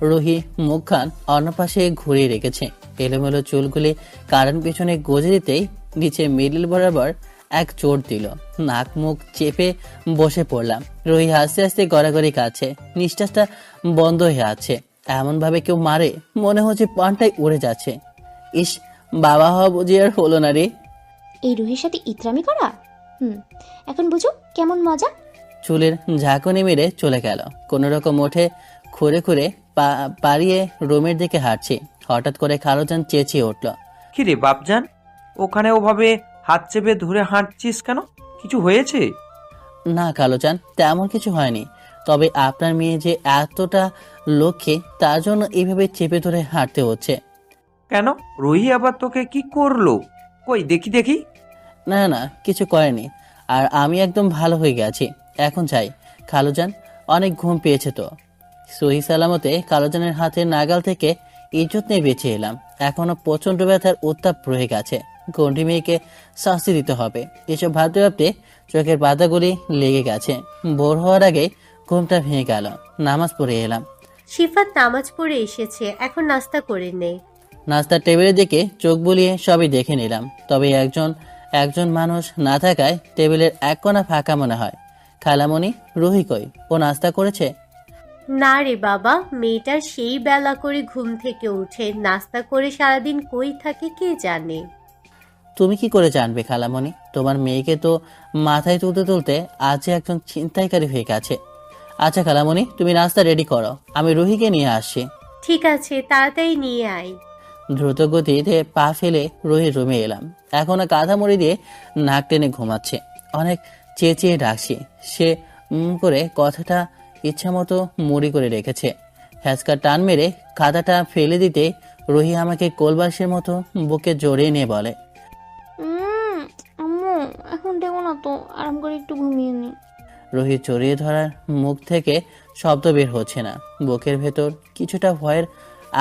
রুহি মুখখান অন্য পাশে ঘুরিয়ে রেখেছে। এলোমেলো চুলগুলি কারেন্ট পিছনে গজে দিতেই নিচে মিডল বরাবর এক চোট দিল। নাক মুখ চেপে বসে পড়লাম। রুহি হাসতে হাসতে গড়াগড়ি কাছে, নিঃশ্বাসটা বন্ধ হয়ে আছে। এমন ভাবে কেউ মারে মনে হচ্ছে পানটাই উড়ে যাচ্ছে। ইস, বাবা হওয়া বুঝি আর হলো না রে। এই রুহির সাথে ইতরামি করা, এখন বুঝো কেমন মজা। চুলের ঝাঁকুনি মেরে চলে গেল। কোন রকম ওঠে খুঁড়ে খুঁড়ে পাড়িয়ে রুমের দিকে হাঁটছি। হঠাৎ করে খালুজান চেঁচিয়ে উঠল, কি রে বাপজান, ওখানে ওভাবে হাত চেপে ধরে হাঁটছিস কেন? কিছু হয়েছে? না খালুজান, তেমন কিছু হয়নি। তবে আপনার মেয়ে যে এতটা লক্ষ্যে, তার জন্য এইভাবে চেপে ধরে হাঁটতে হচ্ছে। কেন, রুহি আবার তোকে কি করলো? কই দেখি দেখি। না না, কিছু করেনি। আর আমি একদম ভালো হয়ে গেছি। এখন যাই খালুজান, অনেক ঘুম পেয়েছে তো। সহি সালামতে খালুজানের হাতের নাগাল থেকে ইজ্জত নিয়ে বেঁচে এলাম। এখনো প্রচন্ড ব্যথার উত্তাপ রয়ে গেছে। গন্ডি মেয়েকে শাস্তি দিতে হবে। এসব ভাবতে ভাবতে চোখের পাতাগুলি লেগে গেছে। ভোর হওয়ার আগে ঘুমটা ভেঙে গেল। নামাজ পড়ে এলাম। শিফাত নামাজ পড়ে এসেছে, এখন নাস্তা করে নে। নাস্তার টেবিলের দিকে চোখ বুলিয়ে সবই দেখে নিলাম। তবে একজন মানুষ না থাকায় টেবিলের এক কোণা ফাঁকা মনে হয়। খালামণি, রুহি কই? ও নাস্তা করেছে? না রে বাবা, মেয়েটা সেই বেলা করে ঘুম থেকে উঠে নাস্তা করে সারাদিন কই থাকে কে জানে। তুমি কি করে জানবে খালামণি? তোমার মেয়েকে তো মাথায় তুলতে তুলতে আজ একজন ছিনতাইকারী হয়ে গেছে। আচ্ছা খালামণি, তুমি নাস্তা রেডি করো, আমি রুহিকে নিয়ে আসছি। ঠিক আছে, তাড়াতাড়ি নিয়ে আয়। দ্রুত গতিতে পা ফেলে রুহির রুমে এলাম। এখনো কাঁধা মুড়ি দিয়ে নাক টেনে ঘুমাচ্ছে। অনেক চেঁচিয়ে ডাকছি, সে করে কথাটা ইচ্ছা মতো মুড়ি করে রেখেছে। হ্যাঁচকা টান মেরে কাঁধাটা ফেলে দিতে রুহি আমাকে কোলবাসের মতো বুকে জড়িয়ে নিয়ে বলে, আম্মু এখন দেখো না তো, আরাম করে একটু ঘুমিয়ে নি। রুহি জড়িয়ে ধরার মুখ থেকে শব্দ বের হচ্ছে না। বুকের ভেতর কিছুটা ভয়ের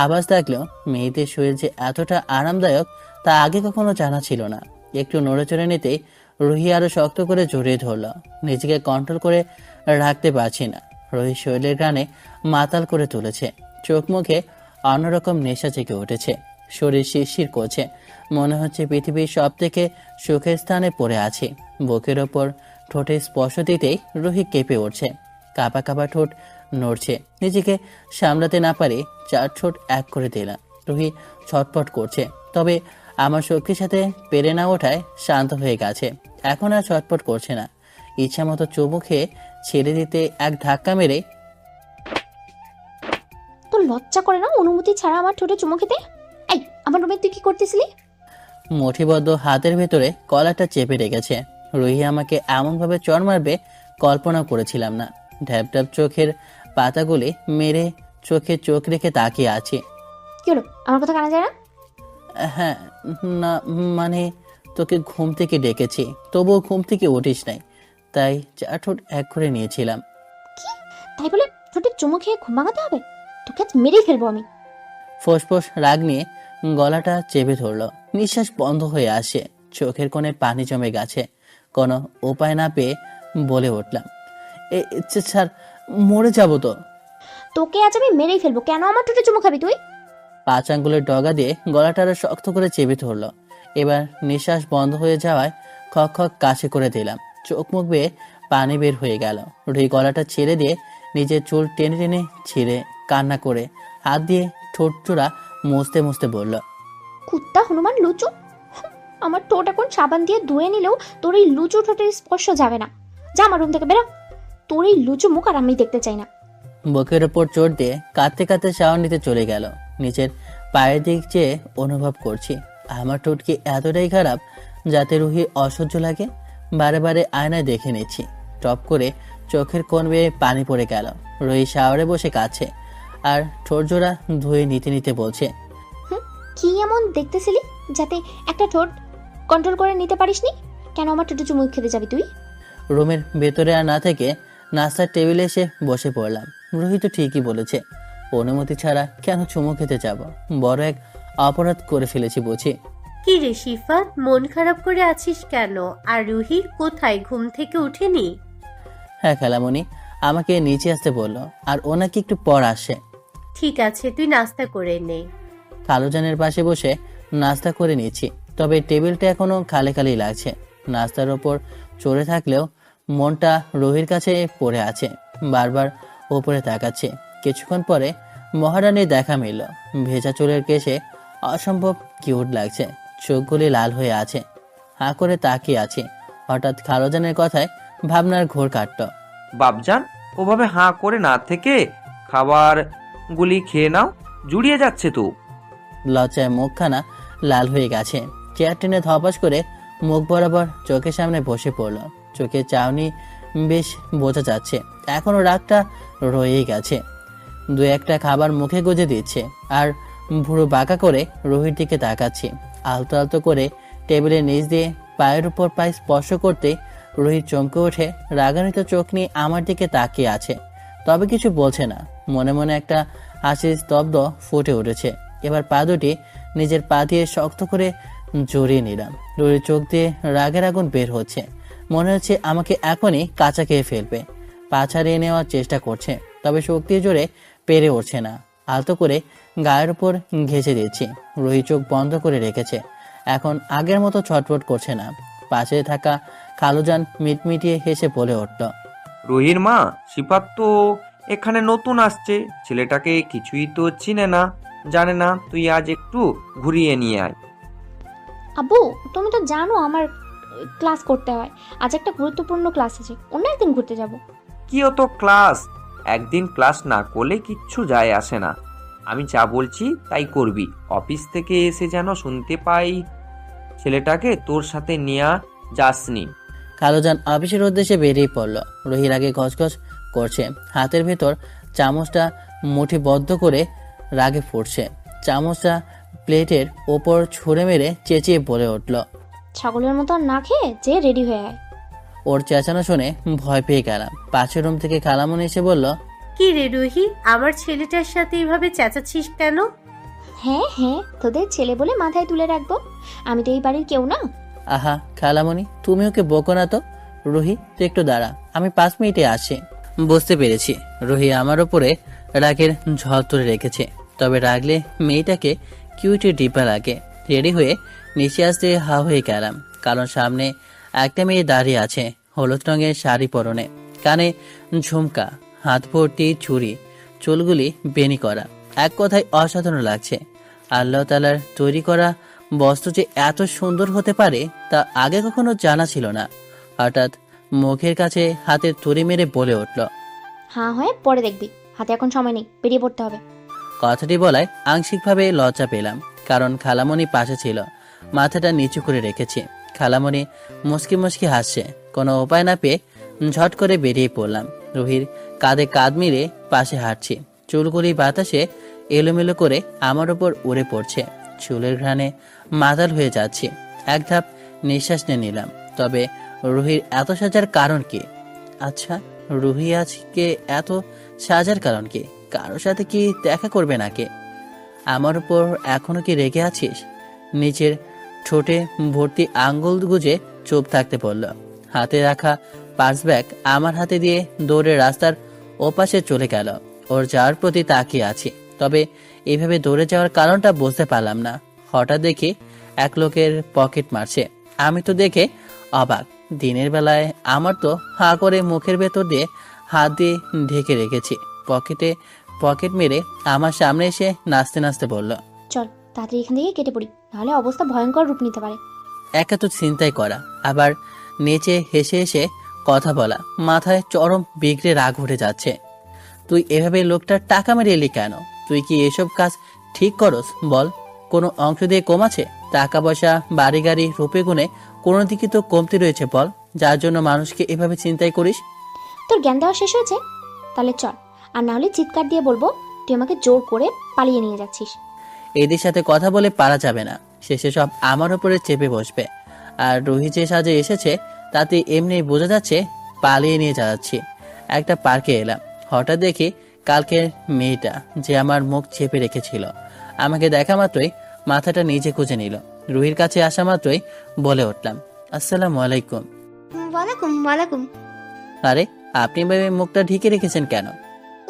আওয়াজ থাকলেও মেয়েদের শরীর যে এতটা আরামদায়ক তা আগে কখনো জানা ছিল না। একটু নড়েচড়ে নিতেই রুহি আরো শক্ত করে জড়িয়ে ধরল। নিজেকে কন্ট্রোল করে রাখতে পারছি না। রুহি শরীরের গানে মাতাল করে তুলেছে। চোখ মুখে অন্যরকম নেশা জেগে উঠেছে। শরীর শিরশির করছে। মনে হচ্ছে পৃথিবীর সব থেকে সুখের স্থানে পড়ে আছি। বুকের ওপর ঠোঁটে স্পর্শ দিতেই রুহি কেঁপে উঠছে। কাঁপা কাঁপা ঠোঁট নড়ছে। নিজেকে সামলাতে না পারে চার ঠোঁট এক করে দিলাম। রুহি ছটফট করছে, তবে আমার শক্তির সাথে পেরে না ওঠায় শান্ত হয়ে গেছে। এখন আর ছটফট করছে না। ইচ্ছা মতো চুমু খেয়ে ছেড়ে দিতে এক ধাক্কা মেরে, তোর লজ্জা করে না অনুমতি ছাড়া আমার ঠোঁটে চুমু খেতে? এই আমার রুমে তুই কি করতেছিলি? মুঠিবদ্ধ হাতের ভেতরে কলারটা চেপে রেখেছে। রুহি আমাকে এমনভাবে চড় মারবে কল্পনা করেছিলাম না। ঢ্যাপ ঢ্যাপ চোখের পাতাগুলি মেরে চোখে চোখ রেখে তাকিয়ে আছি। কি হলো, আমার কথা কানা যায় না? হ্যাঁ, না মানে তোকে ঘুম থেকে ডেকেছি, তবুও ঘুম থেকে উঠিস নাই, তাই চার ঠোঁট এক করে নিয়েছিলাম। কি তাই বলে ঠোঁটে চুমু খেয়ে ঘুম ভাঙাতে হবে? তোকে আজ মেরেই ফেলবো আমি। ফোঁস রাগ নিয়ে গলাটা চেপে ধরল। নিঃশ্বাস বন্ধ হয়ে আসে। চোখের কোণে পানি জমে গেছে। কোনো উপায় না পেয়ে বলে উঠলাম, স্যার, মরে যাবো তো। তোকে আজ আমি মেরেই ফেলবো। কেন আমার ঠোঁটে চুমু খাবি তুই? 5 আঙ্গুলের ডগা দিয়ে গলাটা আরো শক্ত করে চেপে ধরল। এবার নিঃশ্বাস বন্ধ হয়ে যাওয়ায় খক খক কাছে করে দিলাম। চোখ মুখ বেয়ে পানি বের হয়ে গেল। রুহি গলাটা ছেড়ে দিয়ে নিজের চুল টেনে টেনে ছিঁড়ে কান্না করে হাত দিয়ে ঠোঁট চূড়া মুছতে মুছতে বলল, কুত্তা হনুমান লুচু, আমার ঠোঁট এখন সাবান দিয়ে ধুয়ে নিলেও তোর এই লুচু ঠোঁটের স্পর্শ যাবে না। যা আমার রুম থেকে বেরো। তোর এই লুচু মুখ আর আমি দেখতে চাই না। বুকের ওপর চোট দিয়ে কাঁদতে কাঁদতে শাওয়ার নিতে চলে গেল। নিচের পায়ের দিক চেয়ে অনুভব করছি আমার ঠোঁট কি এতটাই খারাপ যাতে রুহি অসহ্য লাগে। বারে বারে আয়নায় দেখে নিচ্ছি। টপ করে চোখের কোণ বেয়ে পানি পড়ে গেল। রুহি শাওয়ারে বসে কাছে আর ঠোঁট জোড়া ধুয়ে নিতে নিতে বলছে, কি এমন দেখতেছিলি যাতে একটা ঠোঁট কন্ট্রোল করে নিতে পারিসনি? কেন আমার ঠোঁটে চুমু খেতে যাবি তুই? রুমের ভেতরে আর না থেকে নাস্তার টেবিলে এসে বসে পড়লাম। রুহি তো ঠিকই বলেছে, অনুমতি ছাড়া কেন চুমু খেতে যাব? বড় এক অপরাধ করে ফেলেছি বুঝি। কি রে শিফাত, মন খারাপ করে আছিস কেন? আর রুহি কোথায়, ঘুম থেকে উঠেনি? হ্যাঁ খালামণি, আমাকে নিচে আসতে বললো, আর ও নাকি একটু পর আসে। ঠিক আছে, তুই নাস্তা করে নে। খালুজানের পাশে বসে নাস্তা করে নিচ্ছি। তবে টেবিলটা এখনো খালি খালি লাগছে। নাস্তার ওপর চড়ে থাকলেও মনটা রুহির কাছে পড়ে আছে। বারবার ওপরে তাকাচ্ছে। কিছুক্ষণ পরে মহারানীর দেখা মিলল। ভেজা চুলের কেশে অসম্ভব কিউট লাগছে। চোখগুলি লাল হয়ে আছে। হাঁ করে তাকিয়ে আছে। হঠাৎ খালুজানের কথায় ভাবনার ঘোর কাটল। বাপজান, ওভাবে হাঁ করে না থেকে খাবারগুলি খেয়ে নাও, জুড়িয়ে যাচ্ছে তো। লজ্জায় মুখখানা লাল হয়ে গেছে। চেয়ার টেনে ধপাস করে মুখ বরাবর চোখের সামনে বসে পড়ল। চোখের চাউনি বেশ বোঝা যাচ্ছে, এখনো রাগটা রয়েই গেছে। দু একটা খাবার মুখে গুজে দিচ্ছে আর ভুরু বাঁকা করে রুহির দিকে তাকাচ্ছি। আলতো আলতো করে টেবিলের নিচ দিয়ে পায়ের উপর পায়ে স্পর্শ করতে রোহিত চমকে ওঠে, রাগান্বিত চোখ নিয়ে আমার দিকে তাকিয়ে আছে, তবে কিছু বলছে না। মনে মনে একটা হাসির স্তব্ধ ফুটে উঠেছে। এবার পা দুটি নিজের পা দিয়ে শক্ত করে জড়িয়ে নিলাম। রোহিত চোখ দিয়ে রাগের আগুন বের হচ্ছে, মনে হচ্ছে আমাকে এখনই কাঁচা খেয়ে ফেলবে। পা ছাড়িয়ে নেওয়ার চেষ্টা করছে, তবে শক্তি জোরে পেরে উঠছে না। আলতো করে গায়ের উপর ঘেঁষে দিচ্ছি। রোহিত চোখ বন্ধ করে রেখেছে, এখন আগের মতো ছটফট করছে না। পাশে থাকা খালুজান মিটমিটিয়ে হেসে বলে উঠল, রুহির মা, সিফাত তো এখানে নতুন আসছে, ছেলেটাকে কিছুই তো চিনে না, জানে না। তুই আজ একটু ঘুরিয়ে নিয়ে আয়। আব্বু, তুমি তো জানো আমার ক্লাস করতে হয়। আজ একটা গুরুত্বপূর্ণ ক্লাস আছে, অন্য একদিন ঘুরতে যাব। কি অত ক্লাস? একদিন ক্লাস না করলে কিচ্ছু যায় আসে না। আমি যা বলছি তাই করবি। অফিস থেকে এসে যেন শুনতে পাই ছেলেটাকে তোর সাথে নিয়ে যাসনি। খালুজান অফিসের উদ্দেশ্যে বেরিয়ে পড়ল। রোহির আগে গজগজ করছে, হাতের ভেতর চামচটা মুঠিবদ্ধ করে রাগে ফুটছে। চামচটা প্লেটের ওপর ছুঁড়ে মেরে চেঁচিয়ে বলে উঠল, ছাগলের মতো আর না খেয়ে যে রেডি হয়ে আয়। ওর চেঁচানো শুনে ভয় পেয়ে গেলাম। পাশের রুম থেকে খালামণি এসে বলল, কি রে রুহি, আমার ছেলেটার সাথে এভাবে চেঁচাচ্ছিস কেন? হ্যাঁ হ্যাঁ, তোদের ছেলে বলে মাথায় তুলে রাখবো। আমি তো এই বাড়ির কেউ না। আহা খালামণি, তুমি ওকে বকো না তো। রুহি, তুই একটু দাঁড়া, আমি 5 মিনিটে আসি। বুঝতে পেরেছি রুহি আমার ওপরে রাগের ঝড় তুলে রেখেছে, তবে রাগলে মেয়েটাকে কিউটি ডিপা লাগে। রেডি হয়ে নিচে আসতে হা হয়ে গেলাম, কারণ সামনে একটা মেয়ে দাঁড়িয়ে আছে হলুদ রঙের শাড়ি পরনে, কানে ঝুমকা, হাত ভর্তি চুড়ি, চুলগুলি বেনি করা। এক কথায় অসাধারণ লাগছে। আল্লাহ তাআলার তৈরি করা বস্তু যে এত সুন্দর হতে পারে তা আগে কখনো জানা ছিল না। হঠাৎ মুখের কাছে হাতের তুড়ি মেরে বলে উঠল, হ্যাঁ হয় পরে দেখবি, হাতে এখন সময় নেই, বেরিয়ে পড়তে হবে। কথাটি বলায় আংশিকভাবে লজ্জা পেলাম, কারণ খালামণি পাশে ছিল। মাথাটা নিচু করে রেখেছি। খালামণি মুসকি মুসকি হাসছে। কোনো উপায় না পেয়ে ঝট করে বেরিয়ে পড়লাম। রুহির কাঁধে কাঁধ মিলে পাশে হাঁটছি। চুলগুলি বাতাসে এলোমেলো করে আমার উপর উড়ে পড়ছে। চুলের ঘ্রাণে মাতাল হয়ে যাচ্ছি। এক ধাপ নিঃশ্বাস নিয়ে নিলাম। তবে রুহির এত সাজার কারণ কি? আচ্ছা, রুহি আজকে এত সাজার কারণ কি? কারোর সাথে কি দেখা করবে নাকি? আমার উপর এখনো কি রেগে আছিস? নিচের ঠোঁটে ভর্তি আঙ্গুল গুজে চুপ থাকতে বলল। হাতে রাখা পার্স ব্যাগ আমার হাতে দিয়ে দৌড়ে রাস্তার ওপাশে চলে গেল। ওর যাওয়ার প্রতি তাকিয়ে আছি, তবে এইভাবে দৌড়ে যাওয়ার কারণটা বুঝতে পারলাম না। হঠাৎ দেখি এক লোকের পকেট মারছে। আমি তো দেখে অবাক। দিনের বেলায় আমার তো হা করে মুখের ভেতর দিয়ে হাত দিয়ে ঢেকে রেখেছি। পকেট মেরে আমার সামনে এসে নাচতে নাচতে বলল, চল তাড়াতাড়ি এখান থেকে কেটে পড়ি, নাহলে অবস্থা ভয়ঙ্কর রূপ নিতে পারে। একা তো চিন্তাই করা, আবার নেচে হেসে হেসে কথা বলা, মাথায় চরম বিগড়ে রাগ উঠে যাচ্ছে। তুই এভাবে লোকটার টাকা মেরে এলি কেন? তুই কি এসব কাজ ঠিক করস বল? কোনো অংশ দিয়ে কম আছে? টাকা পয়সা, বাড়ি গাড়ি, রূপে গুণে কোনো দিকে তো কমতি রয়েছে বল, যার জন্য মানুষকে এভাবে চিন্তাই করিস? তোর জ্ঞান দেওয়া শেষ হয়েছে? তাহলে চল, আর না হলে চিৎকার দিয়ে বলবো তুই আমাকে জোর করে পালিয়ে নিয়ে যাচ্ছিস। এদের সাথে কথা বলে পারা যাবে না, শেষে সব আমার উপরে চেপে বসবে। আর রুহি যে সাজে এসেছে তাতে এমনি বোঝা যাচ্ছে পালিয়ে নিয়ে যাচ্ছি। একটা পার্কে এলাম। হঠাৎ দেখি কালকের মেয়েটা যে আমার মুখ চেপে রেখেছিল, আমাকে দেখা মাত্রই মাথাটা নিচে কুঁজে নিল। রুহির কাছে আসা মাত্রই বলে উঠলাম, আসসালামু আলাইকুম। ওয়ালাকুম ওয়ালাকুম। আরে আপনি ভাবে মুখটা ঢেকে রেখেছেন কেন?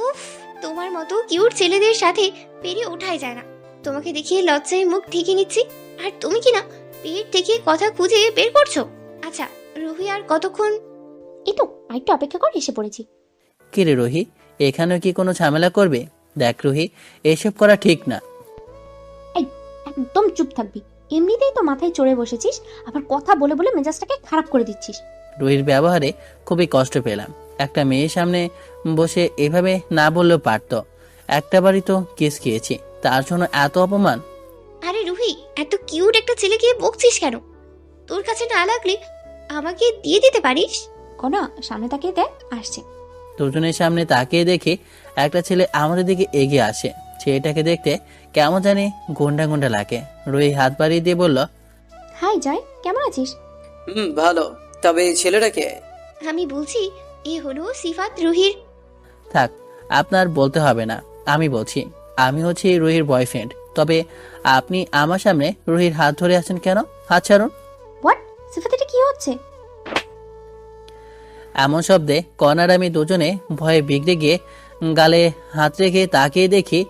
উফ, তোমার মতো কিউট ছেলেদের সাথে পেরে ওঠাই যায় না। তোমাকে দেখিয়ে লজ্জায় মুখ ঢেকে নিচ্ছি, আর তুমি কি না পেট থেকে কথা খুঁজে বের করছো। আচ্ছা রুহি, আর কতক্ষণ? এই তো আরেকটু অপেক্ষা করে এসে পড়েছি। কি রে রুহি, এখানেও কি কোনো ঝামেলা করবে? দেখ রুহি, এসব করা ঠিক না। এই একদম চুপ থাকবি। এমনিতেই তো মাথায় চড়ে বসেছিস, আবার কথা বলে বলে মেজাজটাকে খারাপ করে দিচ্ছিস। রুহির ব্যবহারে খুবই কষ্ট পেলাম। একটা মেয়ের সামনে বসে এভাবে না বললেও পারত। একটা বাড়ি তো কেস খেয়েছি, তার জন্য এত অপমান? আরে রুহি, এত কিউট একটা ছেলেকে বকছিস কেন? তোর কাছে না লাগলে আমাকে দিয়ে দিতে পারিস। কনা সামনে তাকিয়ে দেখ, আসছে। দুজনের সামনে তাকিয়ে দেখি একটা ছেলে আমাদের দিকে এগিয়ে আসে। ছেলেটাকে দেখতে কেমন জানি গুন্ডা গুন্ডা লাগে। রুহি হাত বাড়িয়ে দিয়ে বলল, হাই জয়, কেমন আছিস? ভালো। তবে এই ছেলেটাকে? আমি বলছি এ হলো সিফাত রুহির। থাক, আপনার বলতে হবে না, আমি বলছি। আমি হচ্ছি রুহির বয়ফ্রেন্ড। তবে আপনি আমার সামনে রুহির হাত ধরে আছেন কেন? হাত ছাড়ুন। হোয়াট? সিফাত, এটা কি হচ্ছে? এমন শব্দে কর্নার আমি দুজনে ভয়ে বিগড়ে গিয়ে গালে হাত রেখে তাকিয়ে দেখি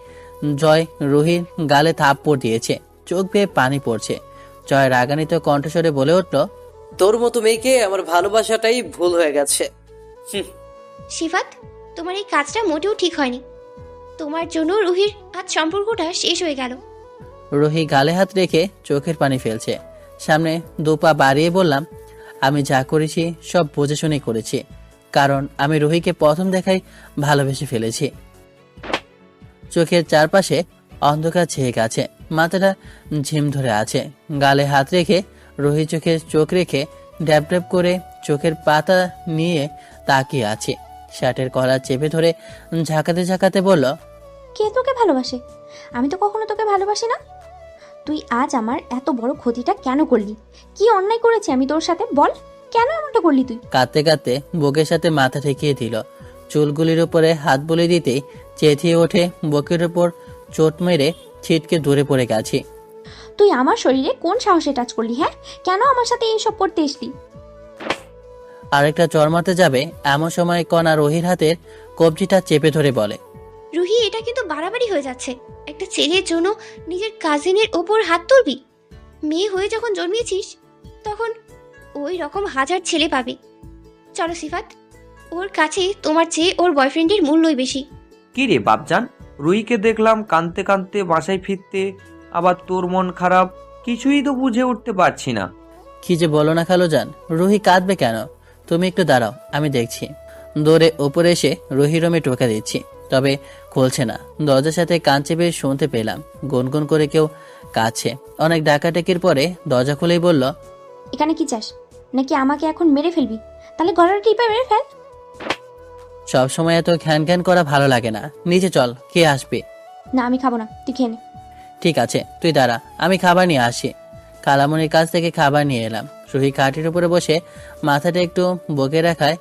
জয় রুহির গালে থাপ্পড় দিয়েছে। চোখ বেয়ে পানি পড়ছে। জয় রাগান্বিত কণ্ঠস্বরে বলে উঠল, তোর মতো মেয়েকে আমার ভালোবাসাটাই ভুল হয়ে গেছে। সিফাত, তোমার এই কাজটা মোটেও ঠিক হয়নি। তোমার জন্য রুহির আজ সম্পর্কটা শেষ হয়ে গেল। রুহি গালে হাত রেখে চোখের পানি ফেলছে। সামনে দুপা বাড়িয়ে বললাম, আমি যা করেছি সব বুঝে শুনে করেছি, কারণ আমি রুহিকে প্রথম দেখাই ভালোবেসে ফেলেছি। চোখের চারপাশে অন্ধকার ছেয়ে গেছে, মাথাটা ঝিম ধরে আছে। গালে হাত রেখে রুহি চোখে চোখ রেখে ড্যাব ড্যাব করে চোখের পাতা নিয়ে তাকিয়ে আছে। শার্টের কলার চেপে ধরে ঝাঁকাতে ঝাঁকাতে বলল, কে তোকে ভালোবাসে? আমি তো কখনো তোকে ভালোবাসি না। তুই আজ আমার এত বড় ক্ষতিটা কেন করলি? কি অন্যায় করেছি আমি তোর সাথে? বল, কেন এমনটা করলি তুই? কাঁদতে কাঁদতে বুকের সাথে মাথা ঠেকিয়ে দিল। চুলগুলির উপরে হাত বলে দিতেই চেঁচিয়ে ওঠে, বুকের উপর চোট মেরে ছিটকে দূরে পড়ে গেছি। তুই আমার শরীরে কোন সাহসে টাচ করলি? হ্যাঁ, কেন আমার সাথে এইসব করতে এসলি? আরেকটা চরমাতে যাবে এমন সময় কণা রুহির হাতের কবজিটা চেপে ধরে বলে, রুহি, এটা কিন্তু বাড়াবাড়ি হয়ে যাচ্ছে। একটা ছেলের জন্য নিজের কাজিনের ওপর হাত তুলবি? মেয়ে হয়ে যখন জন্মিয়েছিস তখন ওই রকম হাজার ছেলে পাবে। চলো সিফাত, ওর কাছে তোমার চেয়ে ওর বয়ফ্রেন্ডের মূল্যই বেশি। কি রে বাপজান, রুহিকে দেখলাম কাঁদতে কাঁদতে বাসায় ফিরতে, আবার তোর মন খারাপ, কিছুই তো বুঝে উঠতে পারছি না। কি যে বলো না খালুজান, রুহি কাঁদবে কেন? তুমি একটু দাঁড়াও, আমি দেখছি। দৌড়ে ওপরে এসে রুহি রুমে টোকা দিচ্ছি, তবে খুলছে না। দরজার সাথে কান চেপে শুনতে পেলাম গুনগুন করে কেউ কাছে। অনেক ডাকাডাকির পরে দরজা খুলেই বলল, এখানে কি চাস? নাকি আমাকে এখন মেরে ফেলবি? তাহলে গলার টিপে মেরে ফেল। সবসময় এত ঘ্যান ঘ্যান করা ভালো লাগে না। নিচে চল, কে আসবে? না, আমি খাবো না, তুই খেয়ে নে। ঠিক আছে, তুই দাঁড়া, আমি খাবার নিয়ে আসি। কালামনির কাছ থেকে খাবার নিয়ে এলাম। রুহি খাটের উপরে বসে মাথাটা একটু বকে রাখায়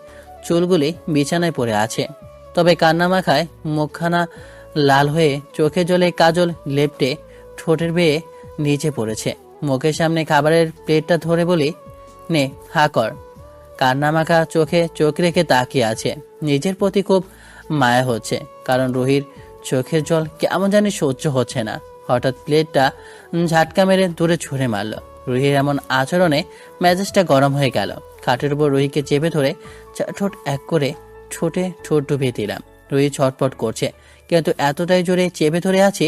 চুলগুলি বিছানায় পড়ে আছে, তবে কান্না মাখায় মুখখানা লাল হয়ে চোখে জলে কাজল লেপটে ঠোঁটের বেয়ে নিচে পড়েছে। মুখের সামনে খাবারের প্লেটটা ধরে বলি, নে হা কর। কান্না মাখা চোখে চোখ রেখে তাকিয়ে আছে। নিজের প্রতি খুব মায়া হচ্ছে, কারণ রুহির চোখের জল কেমন জানি সহ্য হচ্ছে না। হঠাৎ প্লেটটা ঝাটকা মেরে দূরে ছুঁড়ে মারল। রুহির এমন আচরণে মেজাজটা গরম হয়ে গেল। খাটের উপর রুহিকে চেপে ধরে ঠোঁট এক করে ঠোঁটে ঠোঁট ডুবিয়ে দিলাম। রুহি ছটপট করছে, কিন্তু এতটাই জোরে চেপে ধরে আছি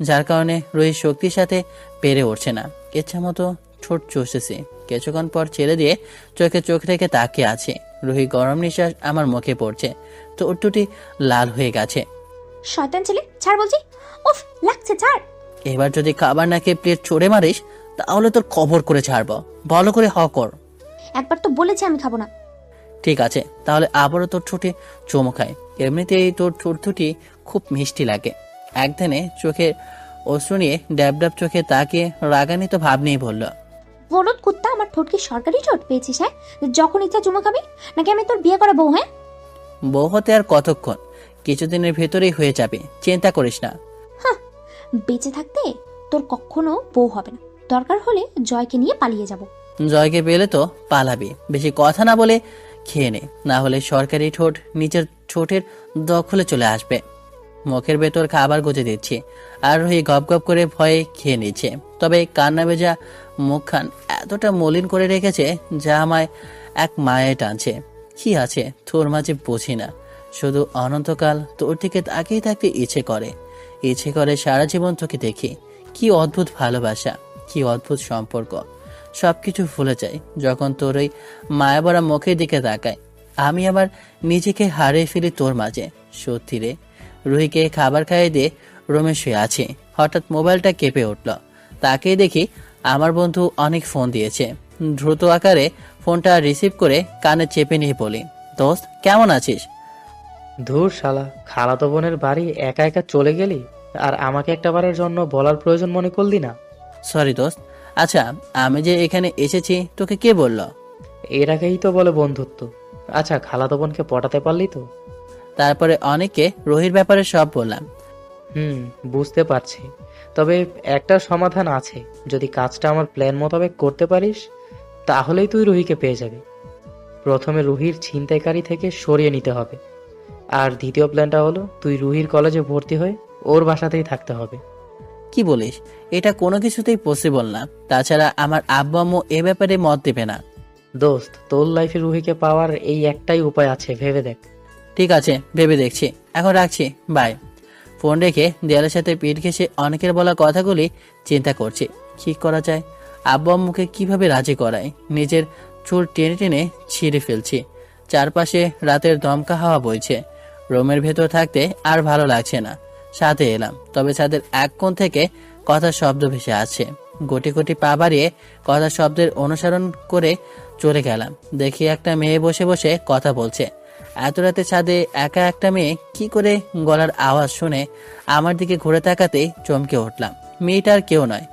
যার কারণে রুহির শক্তির সাথে পেরে উঠছে না। ইচ্ছা মতো ঠোঁট চষেছি। কিছুক্ষণ পর ছেড়ে দিয়ে চোখে চোখ রেখে তাকিয়ে আছে। রুহি গরম নিঃশ্বাস আমার মুখে পড়ছে, তো দুটি লাল হয়ে গেছে। শয়তান ছেলে, ছাড় বলছি। উফ, লাগছে, ছাড়। এবার যদি খাবার না খেয়ে প্লেট ছড়ে মারিস তাহলে তোর কবর করে ছাড়বো। ভালো করে হ কর। একবার তো বলেছি আমি খাবো না। ঠিক আছে, তাহলে আবারও তোর ঠোঁটে চুমু খাই। এমনিতেই তোর ঠোঁট দুটি খুব মিষ্টি লাগে। একদিনে চোখে অশ্রু নিয়ে ড্যাব ড্যাব চোখে তাকিয়ে রাগান্বিত ভাব নিয়ে বলল, বলদ কুত্তা, আমার ঠোঁট কি সরকারি ঠোঁট পেয়েছিস? হ্যাঁ, যখন ইচ্ছা চুমো খাবি? নাকি আমি তোর বিয়ে করা বউ? হ্যাঁ, বউ হতে আর কতক্ষণ, কিছুদিনের ভেতরেই হয়ে যাবে, চিন্তা করিস না। বেঁচে থাকতে তোর কখনো বউ হবে না। দরকার হলে জয়কে নিয়ে পালিয়ে যাব। জয়কে পেলে তো পালাবি। বেশি কথা না বলে খেয়ে নে, না হলে সরকারি ঠোঁট নিচের ঠোঁটের দখলে চলে আসবে। মুখের ভেতর খাবার গুজে দিচ্ছি, আর রুহি গপ গপ করে ভয়ে খেয়ে নিচ্ছে। তবে কান্না ভেজা মুখখান এতটা মলিন করে রেখেছে যা আমায় এক মায়ে টানছে। কি আছে তোর মাঝে বুঝি না, শুধু অনন্তকাল তোর দিকে তাকিয়ে থাকতে ইচ্ছে করে সারা জীবন তোকে দেখি। কি অদ্ভুত ভালোবাসা, কি অদ্ভুত সম্পর্ক। সবকিছু ভুলে যাই যখন তোর ওই মায়া ভরা মুখের দিকে তাকাই। আমি আবার নিজেকে হারিয়ে ফেলি তোর মাঝে। সত্যি রে। রুহিকে খাবার খাইয়ে দিয়ে রুমে শুয়ে আছি। হঠাৎ মোবাইলটা কেঁপে উঠল। তাকেই দেখি আমার বন্ধু অনেক ফোন দিয়েছে। দ্রুত আকারে ফোনটা রিসিভ করে কানে চেপে নিয়ে বলি, দোস্ত কেমন আছিস? ধুর শালা, খালাতো বোনের বাড়ি একা একা চলে গেলি, আর আমাকে একটা বারের জন্য বলার প্রয়োজন মনে করলি না? সরি দোস্ত। আচ্ছা, আমি যে এখানে এসেছি তোকে কে বলল? এর আগেই তো বলে বন্ধুত্ব। আচ্ছা, খালাতো বোনকে পটাতে পারলি তো? তারপরে অনেককে রুহির ব্যাপারে সব বললাম। বুঝতে পারছি। তবে একটা সমাধান আছে, যদি কাজটা আমার প্ল্যান মোতাবেক করতে পারিস তাহলেই তুই রুহিকে পেয়ে যাবি। প্রথমে রুহির ছিনতাইকারী থেকে সরিয়ে নিতে হবে, আর দ্বিতীয় প্ল্যানটা হলো তুই রুহির কলেজে ভর্তি হয়ে ওর বাসাতেই থাকতে হবে। কি বলিস? এটা কোনো কিছুতেই পসিবল না। তাছাড়া আমার আব্বু আম্মু এ ব্যাপারে মত দেবে না। দোস্ত, তোর লাইফে রুহিকে পাওয়ার এই একটাই উপায় আছে, ভেবে দেখ। ঠিক আছে, ভেবে দেখছি। এখন রাখছি, বাই। ফোন রেখে দেয়ালের সাথে পিঠ ঘেঁষে অনেকের বলা কথাগুলি চিন্তা করছি। কি করা যায়? আব্বু আম্মুকে কিভাবে রাজি করাই? নিজের চুল টেনে টেনে ছিঁড়ে ফেলছি। চারপাশে রাতের দমকা হাওয়া বইছে। রুমের ভেতর থাকতে আর ভালো লাগছে না। ছাদে এলাম, তবে ছাদের এক কোণ থেকে কথার শব্দ ভেসে আসছে। গুটি গুটি পা বাড়িয়ে কথার শব্দের অনুসরণ করে চলে গেলাম। দেখি একটা মেয়ে বসে বসে কথা বলছে। এত রাতে ছাদে একা একটা মেয়ে কি করে গলার আওয়াজ শুনে আমার দিকে ঘুরে তাকাতেই চমকে উঠলাম। মেয়েটা আর কেউ নয়,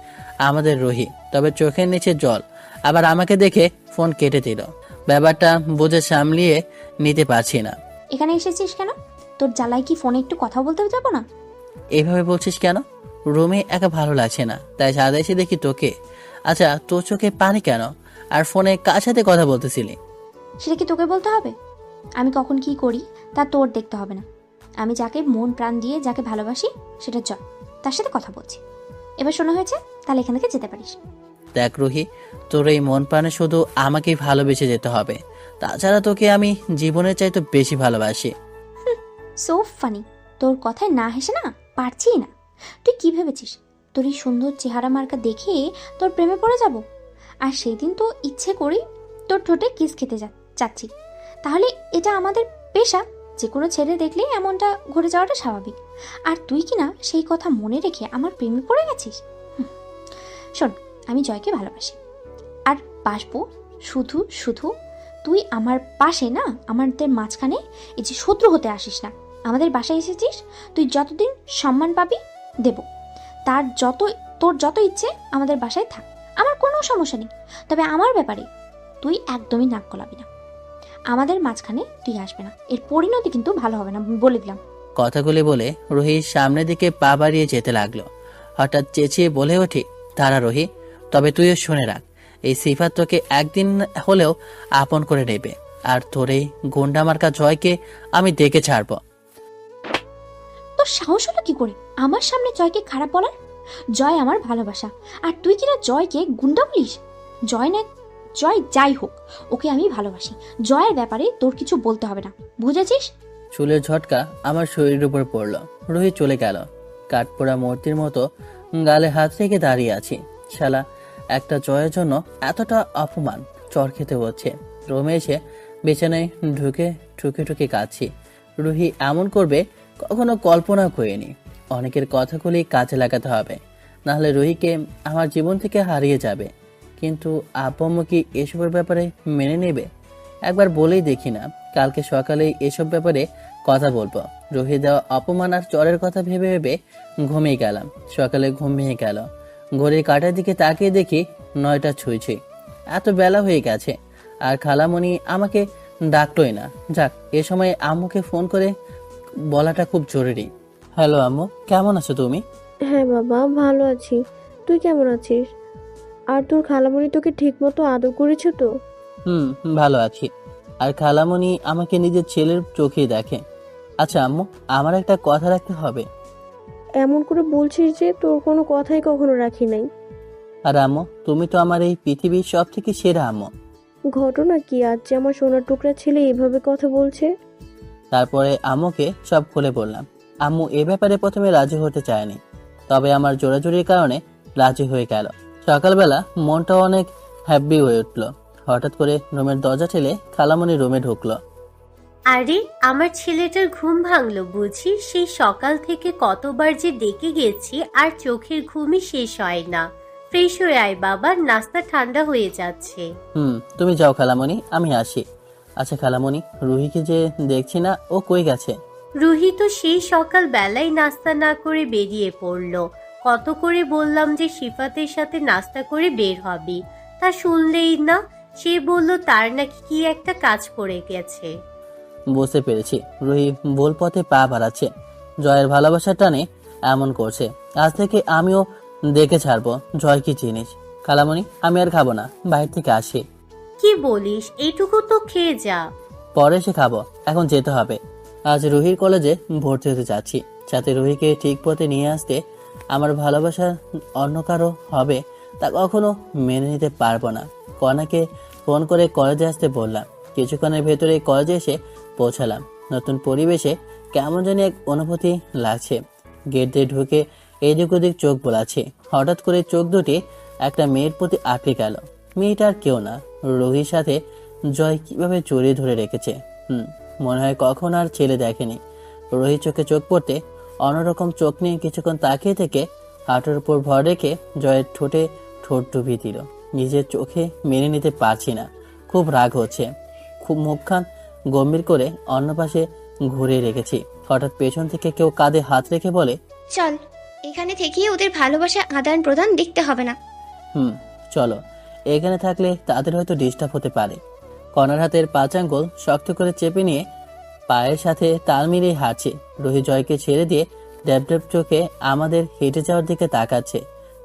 আমাদের রুহি। তবে চোখের নিচে জল। আবার আমাকে দেখে ফোন কেটে দিল। ব্যাপারটা বুঝে সামলিয়ে নিতে পারছি না। এখানে এসেছিস কেন? তোর জ্বালায় কি ফোনে একটু কথা বলতেও যাবো না? এইভাবে বলছিস কেন? রুমে একা ভালো লাগছে না, তাই ছাদে এসে দেখি তোকে। আচ্ছা, তোর চোখে পানি কেন? আর ফোনে কার সাথে কথা বলতেছিলি? সেটা কি তোকে বলতে হবে? আমি কখন কি করি তা তোর দেখতে হবে না। আমি যাকে মন প্রাণ দিয়ে যাকে ভালোবাসি সেটা জয়, তার সাথে কথা বলছি। এবার শোনা হয়েছে, তাহলে এখান থেকে যেতে পারিস। দেখ রুহি, তোর এই মন প্রাণে শুধু আমাকেই ভালোবেসে যেতে হবে। তাছাড়া তোকে আমি জীবনের চাইতে বেশি ভালোবাসি। So funny. তোর কথায় না হেসে না পারছি না। তুই কি ভেবেছিস তোর এই সুন্দর চেহারা মার্কা দেখে তোর প্রেমে পড়ে যাব? আর সেই দিন তো ইচ্ছে করি তোর ঠোঁটে কিস খেতে চাচ্ছি। তাহলে এটা আমাদের পেশা, যে কোনো ছেলে দেখলেই এমনটা ঘুরে যাওয়াটা স্বাভাবিক। আর তুই কি না সেই কথা মনে রেখে আমার প্রেমে পড়ে গেছিস? শোন, আমি জয়কে ভালোবাসি আর বাসবো। শুধু শুধু তুই আমার পাশে না, আমাদের মাঝখানে এই যে শত্রু হতে আসিস না। আমাদের বাসায় এসেছিস, তুই যতদিন সম্মান পাবি দেব। তোর যত ইচ্ছে আমাদের বাসায় থাক, আমার কোনো সমস্যা নেই। তবে আমার ব্যাপারে তুই একদমই নাক গলাবি না। আমাদের মাঝখানে তুই আসবে না, এর পরিণতি কিন্তু ভালো হবে না, বলে দিলাম। কথাগুলি বলে রুহি সামনের দিকে পা বাড়িয়ে যেতে লাগলো। হঠাৎ চেঁচিয়ে বলে ওঠে, তারা রুহি, তবে তুইও শুনে রাখ, এই সিফাত তোকে একদিন হলেও আপন করে নেবে। আর তোর এই গুন্ডা মার্কা জয়কে আমি দেখে ছাড়বো। তোর সাহস হলো কি করে আমার সামনে জয়কে খারাপ বলার? জয় আমার ভালোবাসা, আর তুই কিনা জয়কে গুন্ডা বলিস? জয় যাই হোক, ওকে আমি ভালোবাসি। জয়ের ব্যাপারে তোর কিছু বলতে হবে না, বুঝেছিস? চুলের ঝটকা আমার শরীরের উপর পড়লো। রুহি চলে গেল। কাঠপোড়া মূর্তির মতো গালে হাত রেখে দাঁড়িয়ে আছি। শালা, একটা জয়ের জন্য এতটা অপমান, চর খেতে হচ্ছে। রুমে এসে বিছানায় ঢুকে ঠুকে ঠুকে কাঁদছি। রুহি এমন করবে কখনো কল্পনা করিনি। অনেকের কথাগুলি কাজে লাগাতে হবে, নাহলে রুহিকে আমার জীবন থেকে হারিয়ে যাবে। কিন্তু আব্বু আম্মু কি এসবের ব্যাপারে মেনে নেবে? একবার বলেই দেখি না। কালকে সকালে এসব ব্যাপারে কথা বলবো। রুহি দেওয়া অপমান আর জ্বরের কথা ভেবে ভেবে ঘুমিয়ে গেলাম। সকালে ঘুম ভেঙে গেল। ঘড়ির কাঁটার দিকে তাকিয়ে দেখি 9টা ছুঁই। এত বেলা হয়ে গেছে, আর খালামণি আমাকে ডাকলোই না। যাক, এ সময় আম্মুকে ফোন করে বলাটা খুব জরুরি। হ্যালো আম্মু, কেমন আছো তুমি? হ্যাঁ বাবা, ভালো আছি। তুই কেমন আছিস? আর তোর খালামণি তোকে ঠিক মতো আদর করেছে তো? ভালো আছি। আর খালামণি আমাকে নিজের ছেলের চোখেই দেখে। আচ্ছা আম্মু, আমার একটা কথা রাখতে হবে। এমন করে বলছিস যে তোর কোনো কথাই কখনো রাখি নাই। আর আম্মু, তুমি তো আমার এই পৃথিবীর সব থেকে সেরা আম্মু। ঘটনা কি আজ যে আমার সোনার টুকরা ছেলে এভাবে কথা বলছে? তারপরে আম্মুকে সব খুলে বললাম। আম্মু এ ব্যাপারে প্রথমে রাজি হতে চায়নি, তবে আমার জোরাজুরির কারণে রাজি হয়ে গেল। সকালবেলা মনটা অনেক হ্যাপি হয়ে উঠলো। হঠাৎ করে রুমের দরজা ঠেলে খালামণি রুমে ঢুকলো। আরে, আমার ছেলেটার ঘুম ভাঙলো বুঝি? সেই সকাল থেকে কতবার যে ডেকে গেছি আর চোখের ঘুমই শেষ হয় না। ফ্রেশ হয়ে আয় বাবা, নাস্তা ঠান্ডা হয়ে যাচ্ছে। তুমি যাও খালামণি, আমি আসি। আচ্ছা খালামণি, রুহিকে যে দেখছি না, ও কই গেছে? রুহি তো সেই সকাল বেলায় নাস্তা না করে বেরিয়ে পড়লো। কত করে বললাম যে সিফাতের সাথে নাস্তা করে বের হবি, তা শুনলেই না। সে বলল তার নাকি কি একটা কাজ পড়ে গেছে। বুঝতে পেরেছি রুহি ভুল পথে পা বাড়াচ্ছে, জয়ের ভালোবাসার টানে এমন করছে। আজ থেকে আমিও দেখে ছাড়বো জয় কি জিনিস। খালামণি, আমি আর খাবো না, বাইরে থেকে আসি। কি বলিস, এইটুকু তো খেয়ে যা। পরে এসে খাবো, এখন যেতে হবে। আজ রুহির কলেজে ভর্তি হতে যাচ্ছি, যাতে রুহিকে ঠিক পথে নিয়ে আসতে আমার ভালোবাসা অন্য কারো হবে তা কখনো মেনে নিতে পারবো না। কনাকে ফোন করে কলেজে আসতে বললাম। কিছুক্ষণের ভেতরে কলেজে এসে পৌঁছালাম। নতুন পরিবেশে কেমন জানি এক অনুভূতি লাগছে। গেট দিয়ে ঢুকে এদিক ওদিক চোখ বোলাচ্ছে। হঠাৎ করে চোখ দুটি একটা মেয়ের প্রতি আটকে গেল। মেয়েটা আর কেউ না, রুহির সাথে জয় কিভাবে জড়িয়ে ধরে রেখেছে। মনে হয় কখন আর ছেলে দেখেনি। রুহির চোখে চোখ পড়তে অন্যরকম চোখ নিয়ে কিছুক্ষণ তাকিয়ে থেকে হাঁটুর উপর ভর রেখে জয়ের ঠোঁটে ঠোঁট ডুবিয়ে দিল। নিজের চোখে মেনে নিতে পারছি না, খুব রাগ হচ্ছে। খুব মুখখান গম্ভীর করে অন্য পাশে ঘুরে রেখেছি। হঠাৎ পেছন থেকে কেউ কাঁধে হাত রেখে বলে, চল, এখানে থেকেই ওদের ভালোবাসা আদান প্রদান দেখতে হবে না। চলো। এখানে থাকলে তাদের হয়তো ডিস্টার্ব হতে পারে। কনার হাতের 5 আঙ্গুল শক্ত করে চেপে নিয়ে পায়ের সাথে তাল মিলিয়ে হাঁটছে। রুহি জয়কে ছেড়ে দিয়ে ড্যাব ড্যাব চোখে আমাদের হেঁটে যাওয়ার দিকে তাকাচ্ছে।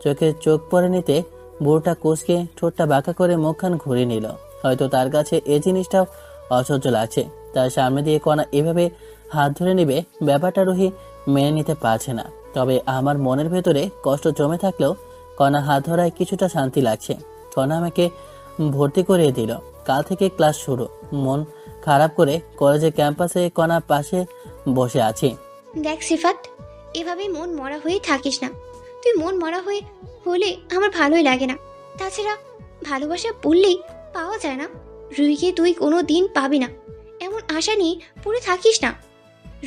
চোখে চোখ পরে নিতে বুড়োটা কুঁচকে ঠোঁটটা বাঁকা করে মুখখান ঘুরে নিল। হয়তো তার কাছে এই জিনিসটাও অসহ্য লাগছে। তার সামনে দিয়ে কণা এভাবে হাত ধরে নেবে, ব্যাপারটা রুহি মেনে নিতে পারছে না। তবে আমার মনের ভেতরে কষ্ট জমে থাকলেও কণা হাত ধরায় কিছুটা শান্তি লাগছে। কণা আমাকে ভর্তি করিয়ে দিল। কাল থেকে ক্লাস শুরু। মন খারাপ করে কলেজের ক্যাম্পাসে কণা পাশে বসে আছি। দেখ সিফাত, এভাবে মন মরা হয়ে থাকিস না। তুই মন মরা হলে আমার ভালোই লাগে না। তাছাড়া ভালোবাসা বললেই পাওয়া যায় না। রুহিকে তুই কোনো দিন পাবি না এমন আশা নিয়ে পড়ে থাকিস না।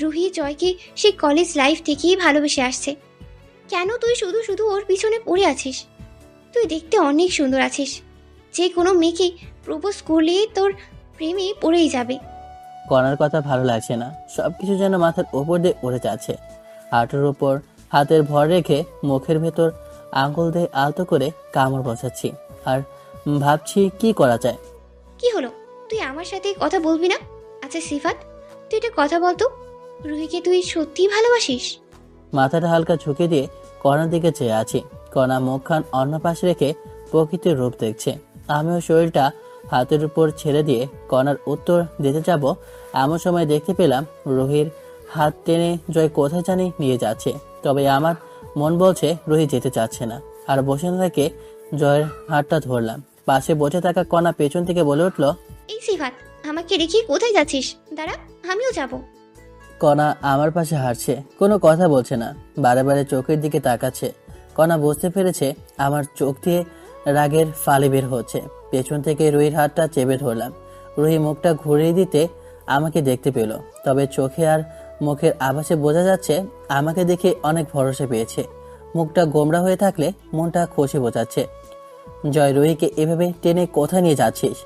রুহি জয়কে সে কলেজ লাইফ থেকেই ভালোবেসে আসছে। কেন তুই শুধু শুধু ওর পিছনে পড়ে আছিস? তুই দেখতে অনেক সুন্দর আছিস, যে কোনো মেয়েকে প্রপোজ করলে তোর প্রেমে পড়েই যাবে। কণার কথা ভালো লাগছে না, সবকিছু যেন মাথার উপর দিয়ে উড়ে যাচ্ছে। হাঁটুর উপর হাতের ভর রেখে মুখের ভেতর আঙুল দিয়ে আলতো করে কামড় বসাচ্ছি আর ভাবছি কি করা যায়। কি হলো, তুই আমার সাথে কথা বলবি না? আচ্ছা সিফাত, তুই একটা কথা বলতো, রুহিকে তুই সত্যিই ভালোবাসিস? মাথাটা হালকা ঝুঁকে দিয়ে কণার দিকে চেয়ে আছি। কণা মুখখান অন্য পাশে রেখে প্রকৃতির রূপ দেখছে। আমিও শরীরটা হাতের উপর ছেড়ে দিয়ে কণার উত্তর দিতে যাব, এমন সময় দেখতে পেলাম রুহির হাত টেনে জয় কোথায় জানি নিয়ে যাচ্ছে। তবে আমার মন বলছে রুহি যেতে চাচ্ছে না। আর বসে না থেকে জয়ের হাতটা ধরলাম। পাশে বসে থাকা কণা পেছন থেকে বলে উঠল, এই সিফাত, আমাকে রেখে কোথায় যাচ্ছিস? দাঁড়া, আমিও যাব। কণা আমার পাশে হাঁটছে, কোনো কথা বলছে না, বারে বারে চোখের দিকে তাকাচ্ছে। কণা বুঝতে পেরেছে আমার চোখ দিয়ে রাগের ফালি বের হচ্ছে। পেছন থেকে রুহির হাতটা চেপে ধরলাম। রুহি মুখটা ঘুরিয়ে দিতে আমাকে দেখতে পেল, তবে চোখে আর মুখের আভাসে বোঝা যাচ্ছে আমাকে দেখে অনেক ভরসা পেয়েছে। মুখটা গোমড়া হয়ে থাকলে মনটা খুশি বোঝাচ্ছে। জয়, রুহিকে এভাবে টেনে কোথায় নিয়ে যাচ্ছিস?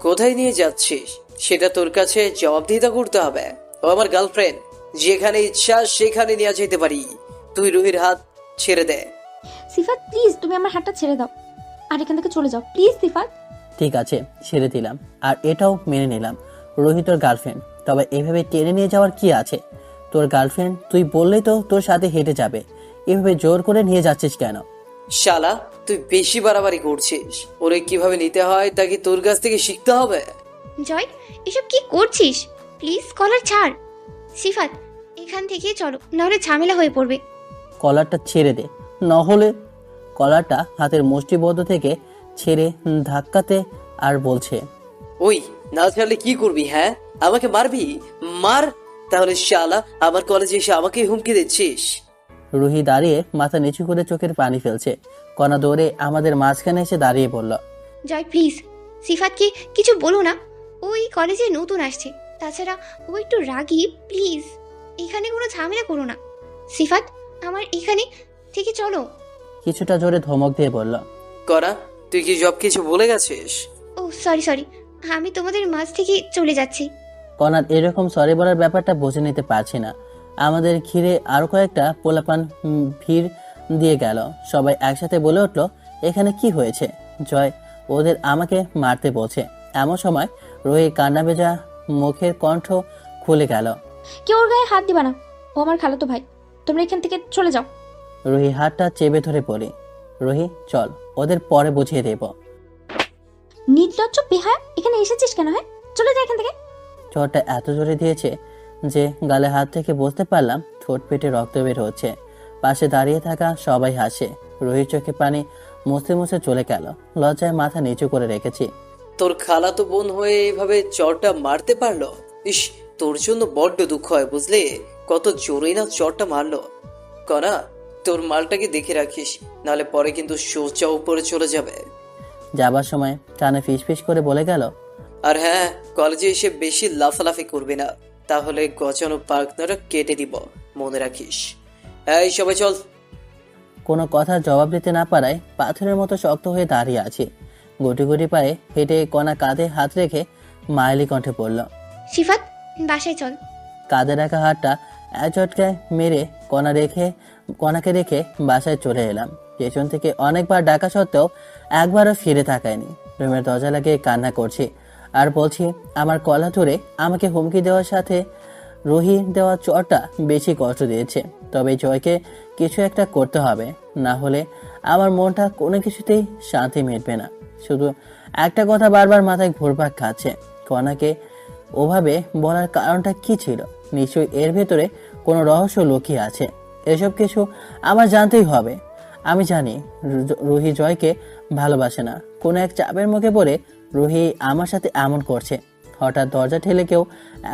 কোথায় নিয়ে যাচ্ছিস সেটা তোর কাছে জবাবদিহিতা করতে হবে। ও আমার গার্লফ্রেন্ড, যেখানে ইচ্ছা সেখানে নিয়ে যেতে পারি। তুই রুহির হাত ছেড়ে দে। সিফাত প্লিজ, তুমি আমার হাতটা ছেড়ে দাও আর এখান থেকে চলে যাও প্লিজ সিফাত। ঠিক আছে, ছেড়ে দিলাম, আর এটাও মেনে নিলাম রুহি তোর গার্লফ্রেন্ড। তবে এভাবে টেনে নিয়ে যাওয়ার কি আছে? তোর গার্লফ্রেন্ড, তুই বললেই তো তোর সাথে হেঁটে যাবে। এভাবে জোর করে নিয়ে যাচ্ছিস কেন? শালা, তুই বেশি বাড়াবাড়ি করছিস। ওরে কিভাবে নিতে হয় তা কি তোর কাছ থেকে শিখতে হবে? জয়, এসব কি করছিস? প্লিজ কলার ছাড়। সিফাত, এখান থেকে চলো, নাহলে ঝামেলা হয়ে পড়বে। কলারটা ছেড়ে দে, নহলে। কলারটা হাতের মুষ্টিবদ্ধ থেকে ছেড়ে ধাক্কাতে আর বলছে, ওই না ছাড়লে কি করবি? হ্যাঁ, আমাকে মারবি? মার তাহলে। শালা, আমার কলেজে এসে আমাকে হুমকি দিচ্ছিস? রুহি দাঁড়িয়ে মাথা নিচু করে চোখের পানি ফেলছে। কণা দৌড়ে আমাদের মাঝখানে এসে দাঁড়িয়ে বলল, জয় প্লিজ, সিফাতকে কিছু বলো না। ওই কলেজে নতুন আসছে, তাছাড়া ও একটু রাগী। প্লিজ এখানে কোনো ঝামেলা করো না। সিফাত, আমার এখানে থেকে চলো। কিছুটা জোরে ধমক দিয়ে বলল, করা, তুই কি সব কিছু বলে গেছিস? ও সরি, আমি তোমাদের মাঝ থেকে চলে যাচ্ছি। কণার এরকম সরি বলার ব্যাপারটা বুঝে নিতে পারছি না। আমাদের ঘিরে আরো কয়েকটা পোলাপান ভিড় দিয়ে গেল। সবাই একসাথে বলে উঠল, এখানে কি হয়েছে? জয় ওদের আমাকে মারতে বলছে। এমন সময় রুহি কান্না ভেজা মুখের কণ্ঠ খুলে গেল। কেউ ওর গায়ে হাত দিবা না, ও আমার খালাতো ভাই। তোমরা এখান থেকে চলে যাও। রুহি হাতটা চেপে ধরে বলি, রুহি চল, ওদের পরে বুঝিয়ে দেব। নির্লজ্জ বেহায়া, এখানে এসেছিস কেন? হ্যাঁ, চলে যা এখান থেকে। চোরটা এত জোরে দিয়েছে যে গালে হাত থেকে বুঝতে পারলাম ঠোঁট পেটে রক্ত বের হচ্ছে। পাশে দাঁড়িয়ে থাকা সবাই হাসে। রুহির চোখে পানি মুছতে মুছতে চলে গেল। লজ্জায় মাথা নিচু করে রেখেছি। তোর খালাতো বোন হয়ে এইভাবে চরটা মারতে পারলো? ইস, তোর জন্য বড্ড দুঃখ হয় বুঝলি, কত জোরেই না চরটা মারলো। কনা, তোর মালটাকে দেখে রাখিস, নালে পরে কিন্তু সোজা উপরে চলে যাবে। যাবার সময় কানে ফিস করে বলে গেল, আর হ্যাঁ, কলেজে এসে বেশি লাফালাফি করবি না, তাহলে গজানো পার্টনাররা কেটে দিব, মনে রাখিস। এই সবাই চল। কোনো কথা জবাব দিতে না পারায় পাথরের মতো শক্ত হয়ে দাঁড়িয়ে আছি। গুটি গুটি পায়ে হেঁটে কণা কাঁধে হাত রেখে মায়েলি কণ্ঠে পড়ল, শিফাত, বাসায় চল। কাঁধে রাখা হাতটা এক ঝটকায় মেরে কণাকে রেখে বাসায় চলে এলাম। পেছন থেকে অনেকবার ডাকা সত্ত্বেও একবারও ফিরে তাকায়নি। রুমের দরজা লাগিয়ে কান্না করছি আর বলছি, আমার কলা ধরে আমাকে হুমকি দেওয়ার সাথে রুহি দেওয়া চরটা বেশি কষ্ট দিয়েছে। তবে জয়কে কিছু একটা করতে হবে, না হলে আমার মনটা কোনো কিছুতেই শান্তি মিটবে না। শুধু একটা কথা বারবার মাথায় ঘুরপাক খাচ্ছে, কণাকে ওভাবে বলার কারণটা কি ছিল? নিশ্চয়ই এর ভেতরে কোনো রহস্য লুকিয়ে আছে। এসব কিছু আমার জানতেই হবে। আমি জানি রুহি জয়কে ভালোবাসে না। কোনো এক চাপের মুখে পড়ে রুহি আমার সাথে এমন করছে। হঠাৎ দরজা ঠেলে কেউ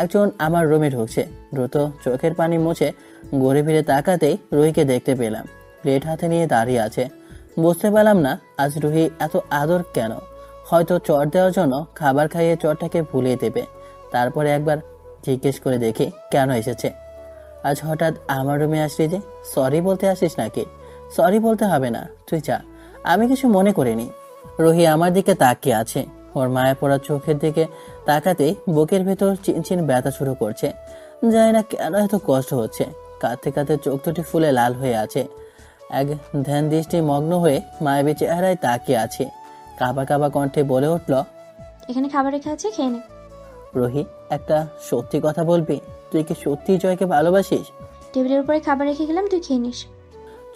একজন আমার রুমে ঢুকছে। দ্রুত চোখের পানি মুছে ঘুরে ফিরে তাকাতেই রুহিকে দেখতে পেলাম। প্লেট হাতে নিয়ে দাঁড়িয়ে আছে। বুঝতে পারলাম না আজ রুহি এত আদর কেন। হয়তো চট দেওয়ার জন্য খাবার খাইয়ে চটটাকে ভুলিয়ে দেবে। তারপরে একবার জিজ্ঞেস করে দেখি কেন এসেছে। আজ হঠাৎ আমার রুমে আসলি যে? সরি বলতে আসিস নাকি? সরি বলতে হবে না, তুই যা, আমি কিছু মনে করিনি। রুহি আমার দিকে তাকিয়ে আছে। ওর মায়া পড়া চোখের দিকে তাকাতেই বুকের ভেতর চিনচিন ব্যথা শুরু করছে। জানি না কেন এত কষ্ট হচ্ছে। কাঁদতে কাঁদতে চোখ দুটি ফুলে লাল হয়ে আছে। এক ধ্যান দৃষ্টি মগ্ন হয়ে মায়াবী চেহারায় তাকিয়ে আছে। কাঁপা কাঁপা কণ্ঠে বলে উঠল, এখানে খাবার রেখে আছে, খেয়ে নে। রুহি, একটা সত্যি কথা বলবি? তুই কি সত্যি জয়কে ভালোবাসিস? টেবিলের উপরে খাবার রেখে গেলাম, তুই খেয়ে নিস।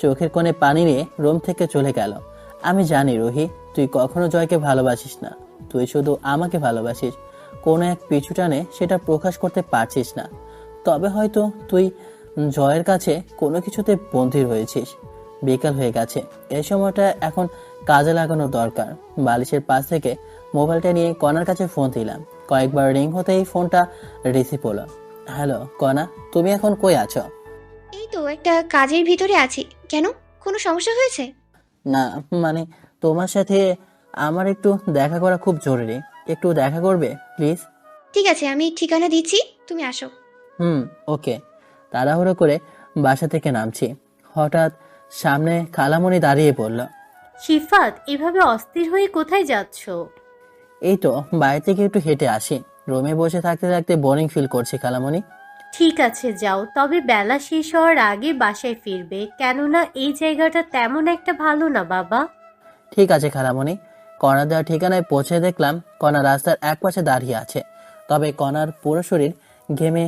চোখের কোণে পানি নিয়ে রুম থেকে চলে গেল। আমি জানি রুহি, তুই কখনো জয়কে ভালোবাসিস না। তুই শুধু আমাকে ভালোবাসিস। কোনো এক পিছু টানে সেটা প্রকাশ করতে পারছিস না। তবে হয়তো তুই জয়ের কাছে কোনো কিছুতে বন্দী হয়েছিস। বিকাল হয়ে গেছে, এই সময়টা এখন কাজে লাগানো দরকার। বালিশের পাশ থেকে মোবাইলটা নিয়ে কণার কাছে ফোন দিলাম। কয়েকবার রিং হতেই ফোনটা রিসিভ হলো। হ্যালো কণা, তুমি এখন কই আছো? এই তো একটা কাজের ভিতরে আছি। কেন, কোনো সমস্যা হয়েছে? না, মানে তোমার সাথে আমার একটু দেখা করা খুব জরুরি। একটু দেখা করবে প্লিজ? ঠিক আছে, আমি ঠিকানা দিচ্ছি, তুমি আসো। ওকে। তাড়াহুড়ো করে বাসা থেকে নামছি। হঠাৎ সামনে খালামণি দাঁড়িয়ে পড়ল। শিফাত, এভাবে অস্থির হয়ে কোথায় যাচ্ছ? এই তো বাইরে থেকে একটু হেঁটে আসি। রুমে বসে থাকতে থাকতে বোরিং ফিল করছি খালামণি। ঠিক আছে যাও, তবে বেলা শেষ হওয়ার আগে বাসায় ফিরবে, কেননা এই জায়গাটা তেমন একটা ভালো না বাবা। ঠিক আছে খালামণি। কণা দেওয়ার ঠিকানায় পৌঁছে দেখলাম কণা রাস্তার এক পাশে দাঁড়িয়ে আছে। তবে কণার পুরো শরীর ঘেমে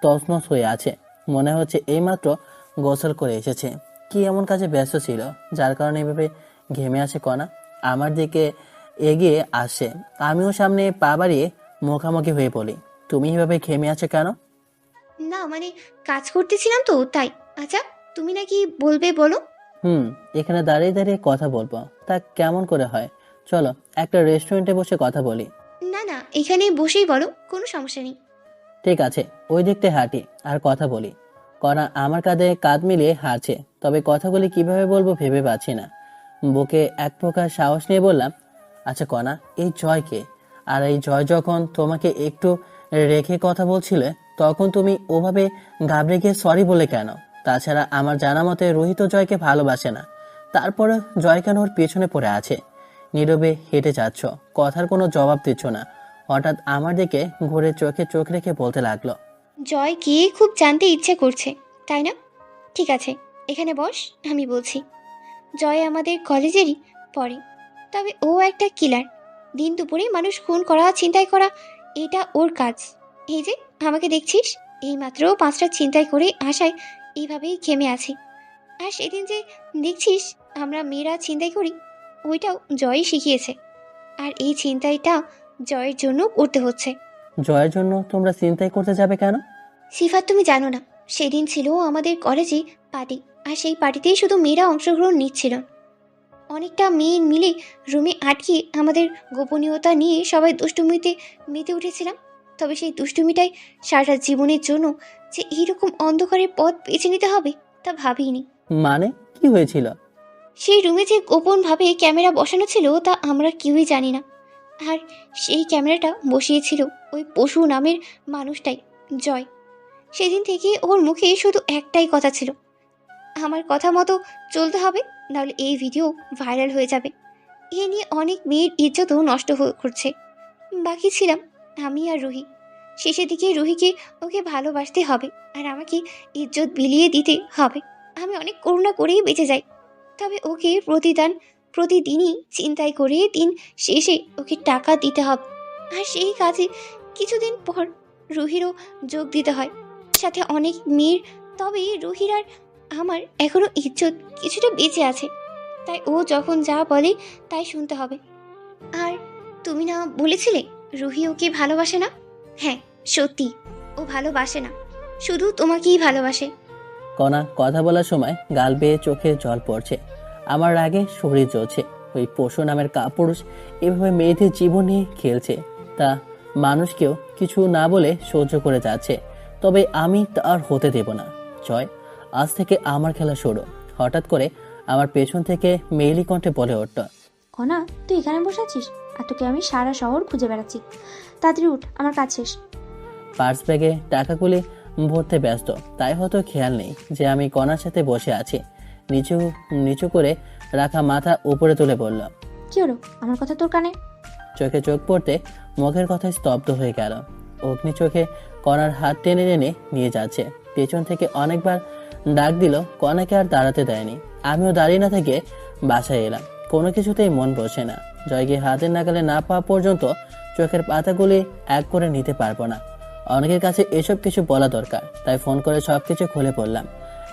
তছনছ হয়ে আছে। মনে হচ্ছে এইমাত্র গোসল করে এসেছে। কি এমন কাজে ব্যস্ত ছিল যার কারণে এভাবে ঘেমে আছে কণা? আমার দিকে এগিয়ে আসে। আমিও সামনে পা বাড়িয়ে মুখামুখি হয়ে পড়ি। তুমি এভাবে ঘেমে আছো কেন? না মানে কাজ করতেছিলাম তো তাই। আচ্ছা, তুমি নাকি বলবে, বলো। এখানে দাঁড়িয়ে দাঁড়িয়ে কথা বলবো তা কেমন করে হয়? চলো একটা রেস্টুরেন্টে বসে কথা বলি। না না, এখানে বসেই বলো, কোনো সমস্যা নেই। ঠিক আছে, ওই দিকতে হাঁটি আর কথা বলি। কণা আমার কাঁধে কাঁধ মিলিয়ে হাঁটছে। তবে কথাগুলি কিভাবে বলবো ভেবে পাচ্ছি না। বুকে এক প্রকার সাহস নিয়ে বললাম, আচ্ছা কণা, এই জয়কে? আর এই জয় যখন তোমাকে একটু রেখে কথা বলছিলে তখন তুমি ওভাবে ঘাবড়ে গিয়ে সরি বলে কেন? তাছাড়া আমার জানা মতে রোহিত জয়কে ভালোবাসে না। তারপরে জয় কেন ওর পেছনে পড়ে আছে? নীরবে হেঁটে যাচ্ছ, কথার কোনো জবাব দিচ্ছ না। হঠাৎ আমার দিকে ঘুরে চোখে চোখ রেখে বলতে লাগলো, জয় কে খুব জানতে ইচ্ছে করছে, তাই না? ঠিক আছে, এখানে বস, আমি বলছি। জয় আমাদের কলেজেরই পড়ে। তবে ও একটা কিলার। দিন দুপুরে মানুষ খুন করা, ছিনতাই করা, এটা ওর কাজ। এই যে আমাকে দেখছিস, এইমাত্র 5টা ছিনতাই করে আসায় এইভাবেই ঘেমে আছি। আর সেদিন যে দেখছিস আমরা মেয়েরা ছিনতাই করি, ওইটাও জয়ই শিখিয়েছে। আর এই ছিনতাইটা জয়ের জন্য করতে হচ্ছে। জয়ের জন্য তোমরা চিন্তাই করতে যাবে কেন? সিফাত, তুমি জানো না, সেদিন ছিল আমাদের কলেজে পার্টি, আর সেই পার্টিতেই শুধু মেয়েরা অংশগ্রহণ নিচ্ছিল। অনেকটা মেয়ে মিলে রুমে আটকে আমাদের গোপনীয়তা নিয়ে সবাই দুষ্টুমিতে মেতে উঠেছিলাম। তবে সেই দুষ্টুমিটাই সারা জীবনের জন্য যে এইরকম অন্ধকারের পথ বেছে নিতে হবে তা ভাবিনি। মানে কি হয়েছিল? সেই রুমে যে গোপনভাবে ক্যামেরা বসানো ছিল তা আমরা কেউই জানি না। আর সেই ক্যামেরাটা বসিয়েছিল ওই পশু নামের মানুষটাই, জয়। সেদিন থেকে ওর মুখে শুধু একটাই কথা ছিল, আমার কথা মতো চলতে হবে, নাহলে এই ভিডিও ভাইরাল হয়ে যাবে। এ নিয়ে অনেক মেয়ের ইজ্জতও নষ্ট করছে। বাকি ছিলাম আমি আর রুহি। শেষের দিকে রুহিকে ওকে ভালোবাসতে হবে, আর আমাকে ইজ্জত বিলিয়ে দিতে হবে। আমি অনেক করুণা করেই বেঁচে যাই, তবে ওকে প্রতিদিনই চিন্তাই করে দিন শেষে ওকে টাকা দিতে হবে। আর সেই কাজে কিছুদিন পর রুহিরও যোগ দিতে হয়, সাথে অনেক মেয়ের। তবে রুহির আর আমার এখনো ইজ্জত কিছুটা বেঁচে আছে, তাই ও যখন যা বলে তাই শুনতে হবে। আর তুমি না বলেছিলে রুহি ওকে ভালোবাসে না? হ্যাঁ, সত্যি, ও ভালোবাসে না, শুধু তোমাকেই ভালোবাসে। কণা কথা বলার সময় গাল বেয়ে চোখে জল পড়ছে। আমার রাগে শরীর জ্বলছে। ওই পশু নামের কাপুরুষ এভাবে মেয়েদের জীবন নিয়ে খেলছে, তা মানুষকেও কিছু না বলে সহ্য করে যাচ্ছে। তবে আমি তার হতে দেব না। জয়, আজ থেকে আমার খেলা শুরু। হঠাৎ করে আমার পেছন থেকে মেয়েলি কণ্ঠে বলে উঠল, কনা, তুই এখানে বসে আছিস আর তোকে আমি সারা শহর খুঁজে বেড়াচ্ছি। তাড়াতাড়ি উঠ, আমার কাজ শেষ। পার্স ব্যাগে টাকাগুলি ভরতে ব্যস্ত, তাই হয়তো খেয়াল নেই যে আমি কণার সাথে বসে আছি। নিচু নিচু করে রাখা মাথা উপরে তুলে বলল, কি হলো? আমার কথা তোর কানে? চোখে চোখ পড়তে মুখের কথায় স্তব্ধ হয়ে গেল। অগ্নি চোখে কণার হাত টেনে টেনে নিয়ে যাচ্ছে। পেছন থেকে অনেকবার ডাক দিল, কণাকে আর দাঁড়াতে দেয়নি। আমিও দাঁড়িয়ে না থেকে বাসায় এলাম। কোনো কিছুতেই মন বসে না। জয়কে হাতের নাগালে না পাওয়া পর্যন্ত চোখের পাতাগুলি এক করে নিতে পারবো না। অনেকের কাছে এসব কিছু বলা দরকার, তাই ফোন করে সবকিছু খুলে পড়লাম।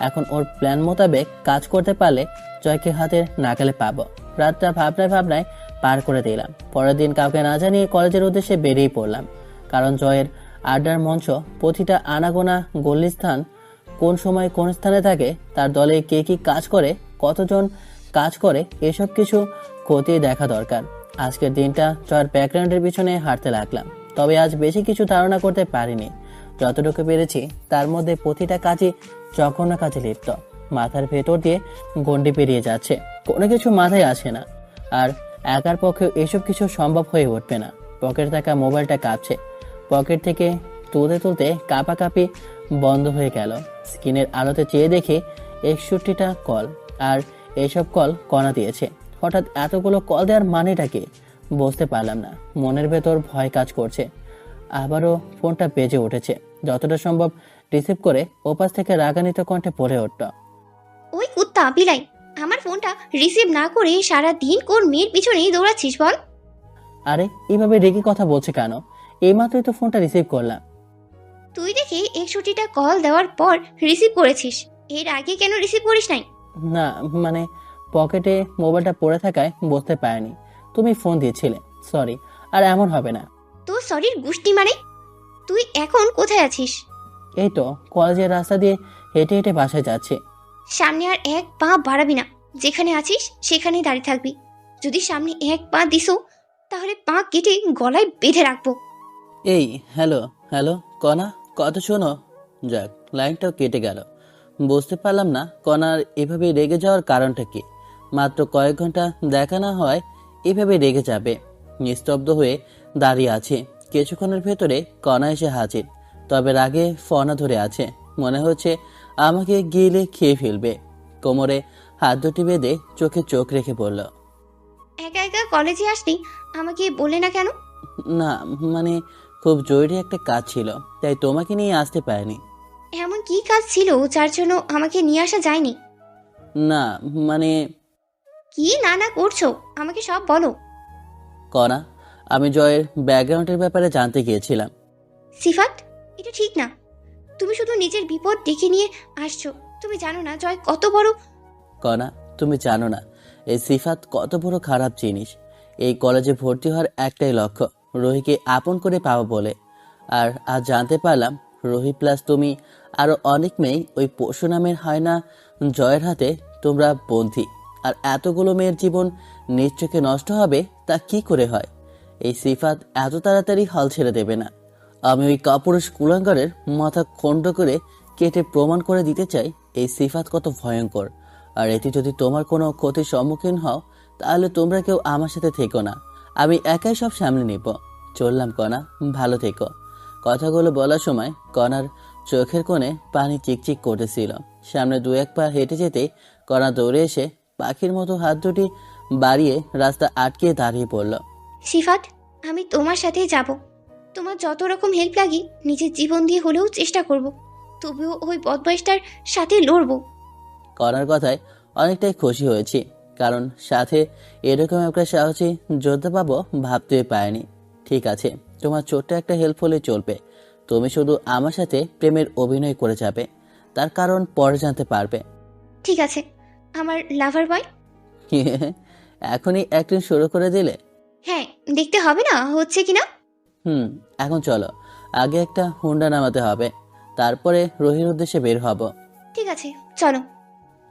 এখন ওর প্ল্যান মোতাবেক কাজ করতে পারলে জয়কে হাতের নাগালে পাবো। রাতটা ভাবনায় পার করে দিলাম। পরের দিন কাউকে না জানিয়ে কলেজের উদ্দেশ্যে বেরিয়ে পড়লাম, কারণ জয়ের আড্ডার মঞ্চ প্রতিটা আনাগোনা গল্লিস্থান কোন সময় কোন স্থানে থাকে, তার দলে কে কি কাজ করে, কতজন কাজ করে, এসব কিছু খতিয়ে দেখা দরকার। আজকের দিনটা জয়ের ব্যাকগ্রাউন্ডের পিছনে হাঁটতে লাগলাম, তবে আজ বেশি কিছু ধারণা করতে পারিনি। যতটুকু পেরেছি তার মধ্যে প্রতিটা কাজে জঘন্য কাজে লিপ্ত। মাথার ভেতর দিয়ে গন্ডি পেরিয়ে যাচ্ছে, কোনো কিছু মাথায় আসে না। আর একার পক্ষে এসব কিছু সম্ভব হয়ে উঠবে না। পকেটে থাকা মোবাইলটা কাঁপছে। পকেট থেকে তুলতে কাঁপাকাঁপি বন্ধ হয়ে গেল। স্ক্রিনের আলোতে চেয়ে দেখি 61টা কল, আর এইসব কল কণা দিয়েছে। হঠাৎ এতগুলো কল দেওয়ার মানেটা কি বুঝতে পারলাম না। মনের ভেতর ভয় কাজ করছে। আবারও ফোনটা বেজে উঠেছে। যতটা সম্ভব রিসিভ করে ওপাশ থেকে রাগান্বিত কণ্ঠে বলে উঠল, ওই কুত্তা বিলাই, আমার ফোনটা রিসিভ না করে সারা দিন কোন মেয়ের পিছনেই দৌড়াচ্ছিস বল? আরে এইভাবে রেগে কথা বলছে কেন? এইমাত্রই তো ফোনটা রিসিভ করলাম। তুই দেখি 61টা কল দেওয়ার পর রিসিভ করেছিস, এর আগে কেন রিসিভ করিস নাই? না মানে পকেটে মোবাইলটা পড়ে থাকায় বুঝতে পারিনি তুমি ফোন দিয়েছিলে, সরি। আর এমন হবে না। তোর সরির গুষ্টি মানে? তুই এখন কোথায় আছিস? এই তো কলেজের রাস্তা দিয়ে হেঁটে হেঁটে বাসায় যাচ্ছি। সামনে আর এক পা বাড়াবি না, যেখানে আছিস সেখানেই দাঁড়িয়ে থাকবি। যদি সামনে এক পা দিস তাহলে পা কেটে গলায় বেঁধে রাখবো। এই হ্যালো হ্যালো কণা, কথা শোনো। যাক, লাইনটাও কেটে গেল। বুঝতে পারলাম না কণার এভাবে রেগে যাওয়ার কারণটা কি। মাত্র কয়েক ঘন্টা দেখা না হয় এভাবে রেগে যাবে। নিস্তব্ধ হয়ে দাঁড়িয়ে আছে। কিছুক্ষণের ভেতরে কণা এসে হাজির, তবে রাগে ফনা ধরে আছে। মনে হচ্ছে আমাকে গিলে খেয়ে ফেলবে। কোমরে হাত দুটি বেঁধে চোখে চোখ রেখে বলল, একা একা কলেজে আসলি, আমাকে বলে না কেন? না মানে খুব জরুরি একটা কাজ ছিল, তাই তোমাকে নিয়ে আসতে পারিনি। এমন কি কাজ ছিল যার জন্য আমাকে নিয়ে আসা যায়নি? না মানে কি না না করছো আমাকে সব বলো। কণা, আমি জয়ের ব্যাকগ্রাউন্ডের ব্যাপারে জানতে গিয়েছিলাম। সিফাত, এটা ঠিক না। তুমি শুধু নিজের বিপদ ডেকে নিয়ে আসছো। তুমি জানো না জয় কত বড়। কণা, তুমি জানো না এই সিফাত কত বড় খারাপ জিনিস। এই কলেজে ভর্তি হওয়ার একটাই লক্ষ্য, রোহিকে আপন করে পাওয়া বলে। আর আজ জানতে পারলাম রোহি প্লাস তুমি আরো অনেক মেয়ে ওই পশু নামের হয় না জয়ের হাতে তোমরা বন্দী। আর এতগুলো মেয়ের জীবন নিশ্চয়ই নষ্ট হবে তা কি করে হয়? এই সিফাত এত তাড়াতাড়ি হাল ছেড়ে দেবে না। আমি ওই কাপুরুষ কুলাঙ্গারের মাথা খণ্ড করে কেটে প্রমাণ করে দিতে চাই এই সিফাত কত ভয়ঙ্কর। আর এতে যদি তোমার কোনো ক্ষতির সম্মুখীন হও তাহলে তোমরা কেউ আমার সাথে থেকো না, আমি একাই সব সামলে নেব। চললাম কণা, ভালো থেকো। কথাগুলো বলার সময় কণার চোখের কোণে পানি চিকচিক করতেছিল। সামনে দু এক পা হেঁটে যেতে কণা দৌড়ে এসে পাখির মতো হাত দুটি বাড়িয়ে রাস্তা আটকে দাঁড়িয়ে পড়ল। সিফাত, আমি তোমার সাথে যাব। তোমার যত রকম হেল্প লাগে নিজের জীবন দিয়ে হলেও চেষ্টা করব। তবুও ওই বদমাইশটার সাথে লড়বো। কণার কথায় অনেকটাই খুশি হয়েছি, কারণ সাথে এরকম একটা সাহসী যোদ্ধা পাবো ভাবতেই পারিনি। ঠিক আছে, তোমার ছোট্ট একটা হেল্প হলে চলবে। তুমি শুধু আমার সাথে প্রেমের অভিনয় করে যাবে, তার কারণ পরে জানতে পারবে। ঠিক আছে, আমার লাভার বয়। এখনই অ্যাক্টিং শুরু করে দিলে? হ্যাঁ, দেখতে হবে না হচ্ছে কিনা। এখন চলো, আগে একটা হুন্ডা নামাতে হবে, তারপরে রোহির উদ্দেশ্যে বের হব। ঠিক আছে, চলো।